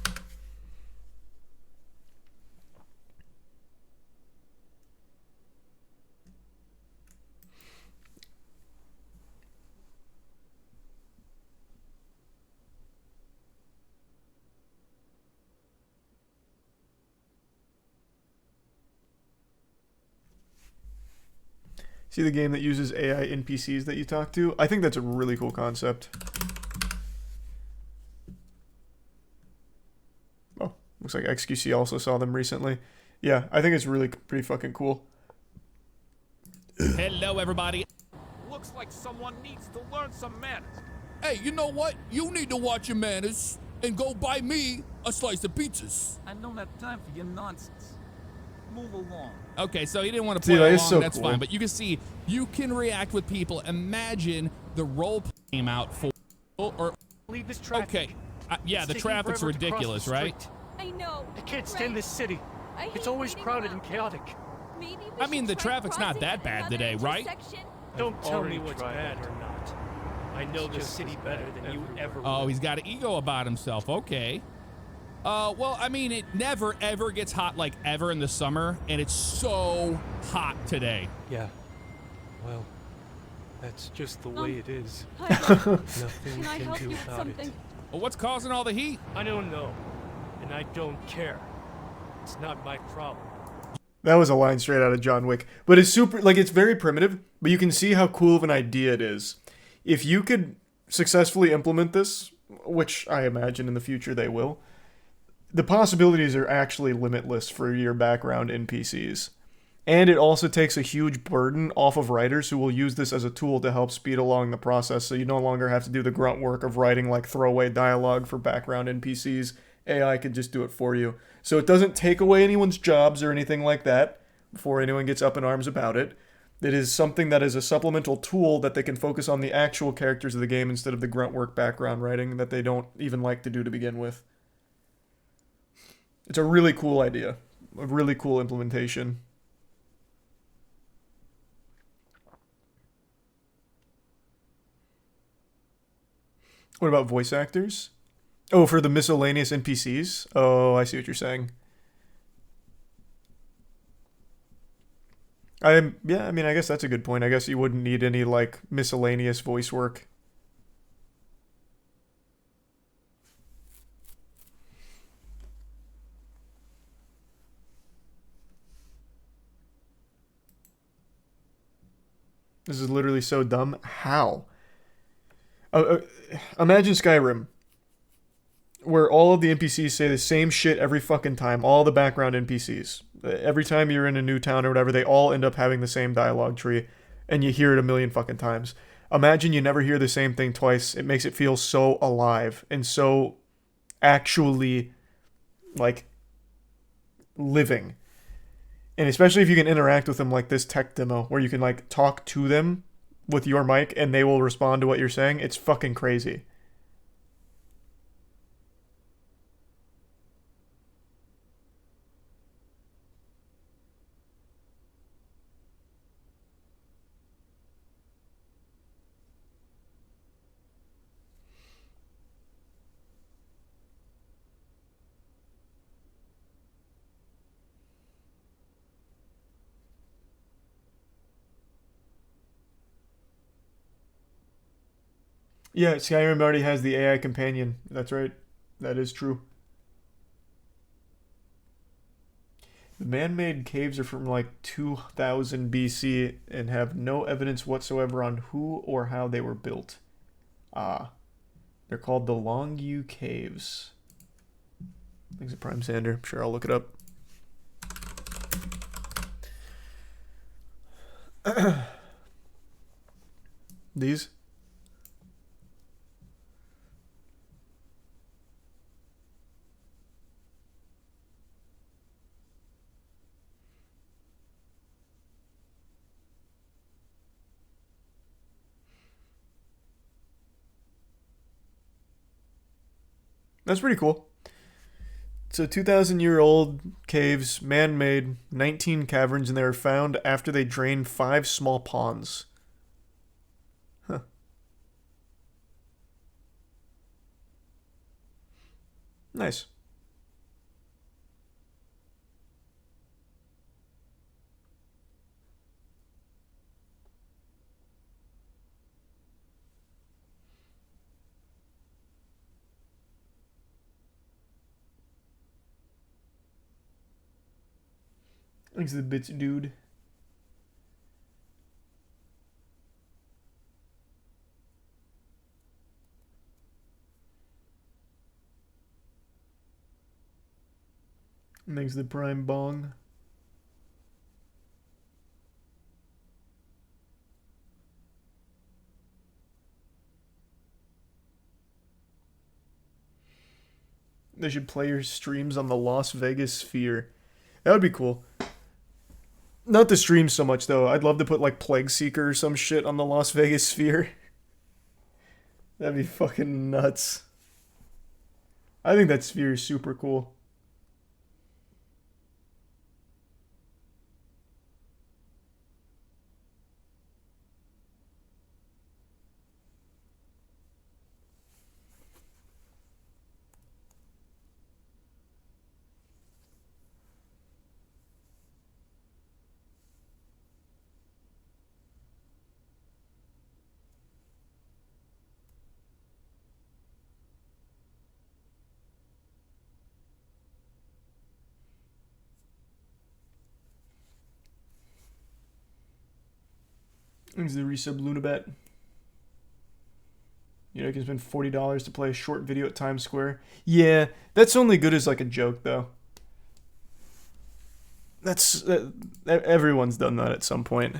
See the game that uses AI NPCs that you talk to? I think that's a really cool concept. Oh, looks like XQC also saw them recently. Yeah, I think it's really pretty fucking cool. Hello, everybody. Looks like someone needs to learn some manners. Hey, you know what? You need to watch your manners and go buy me a slice of pizzas. I don't have time for your nonsense. Move along. Okay, so he didn't want to play along, so that's cool. fine. But you can see, you can react with people. Imagine the role came out for, or Leave this traffic. okay, yeah, the traffic's ridiculous, right? I know. I can't stand this city. It's always crowded and chaotic. I mean, the traffic's not that bad today, right? Don't tell me what's bad or not. I know the city better than you ever will. Oh, he's got an ego about himself. Okay. Well, I mean, it never, ever gets hot like ever in the summer, and it's so hot today. Yeah. Well, that's just the way it is. Can Nothing I we can help do you with about something? it. Well, what's causing all the heat? I don't know, and I don't care. It's not my problem. That was a line straight out of John Wick. But it's super, like, it's very primitive, but you can see how cool of an idea it is. If you could successfully implement this, which I imagine in the future they will, the possibilities are actually limitless for your background NPCs. And it also takes a huge burden off of writers who will use this as a tool to help speed along the process, so you no longer have to do the grunt work of writing like throwaway dialogue for background NPCs. AI could just do it for you. So it doesn't take away anyone's jobs or anything like that before anyone gets up in arms about it. It is something that is a supplemental tool that they can focus on the actual characters of the game instead of the grunt work background writing that they don't even like to do to begin with. It's a really cool idea. A really cool implementation. What about voice actors? Oh, for the miscellaneous NPCs? Oh, I see what you're saying. Yeah, I mean, I guess that's a good point. I guess you wouldn't need any, like, miscellaneous voice work. This is literally so dumb. How? Imagine Skyrim, where all of the NPCs say the same shit every fucking time. All the background NPCs. Every time you're in a new town or whatever, they all end up having the same dialogue tree, and you hear it a million fucking times. Imagine you never hear the same thing twice. It makes it feel so alive and so actually, like, living. And especially if you can interact with them like this tech demo, where you can, like, talk to them with your mic and they will respond to what you're saying. It's fucking crazy. Yeah, Skyrim already has the AI companion. That's right. That is true. The man-made caves are from like 2000 BC and have no evidence whatsoever on who or how they were built. Ah. They're called the Longyu Caves. Thanks to Prime Sander. I'm sure I'll look it up. These? That's pretty cool. So 2,000-year-old caves, man-made, 19 caverns, and they were found after they drained 5 small ponds. Huh. Nice. Thanks to the bits, dude. Thanks to the Prime Bong. They should play your streams on the Las Vegas Sphere. That would be cool. Not the stream so much, though. I'd love to put, like, Plague Seeker or some shit on the Las Vegas Sphere. That'd be fucking nuts. I think that sphere is super cool. Thanks to the resub Lunabat. You know, you can spend $40 to play a short video at Times Square. Yeah, that's only good as like a joke, though. That's everyone's done that at some point.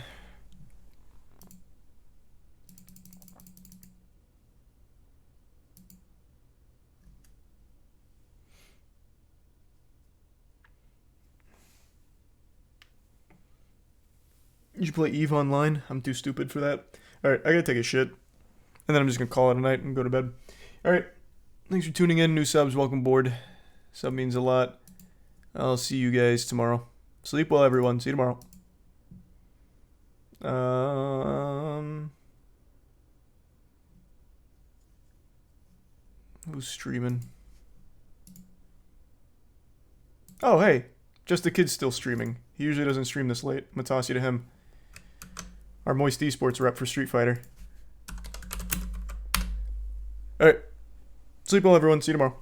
Did you play EVE Online? I'm too stupid for that. Alright, I gotta take a shit. And then I'm just gonna call it a night and go to bed. Alright, thanks for tuning in. New subs, welcome aboard. Sub means a lot. I'll see you guys tomorrow. Sleep well, everyone. See you tomorrow. Who's streaming? Oh, hey. Just the Kid's still streaming. He usually doesn't stream this late. I'm gonna toss you to him. Our Moist Esports rep for Street Fighter. Alright. Sleep well, everyone. See you tomorrow.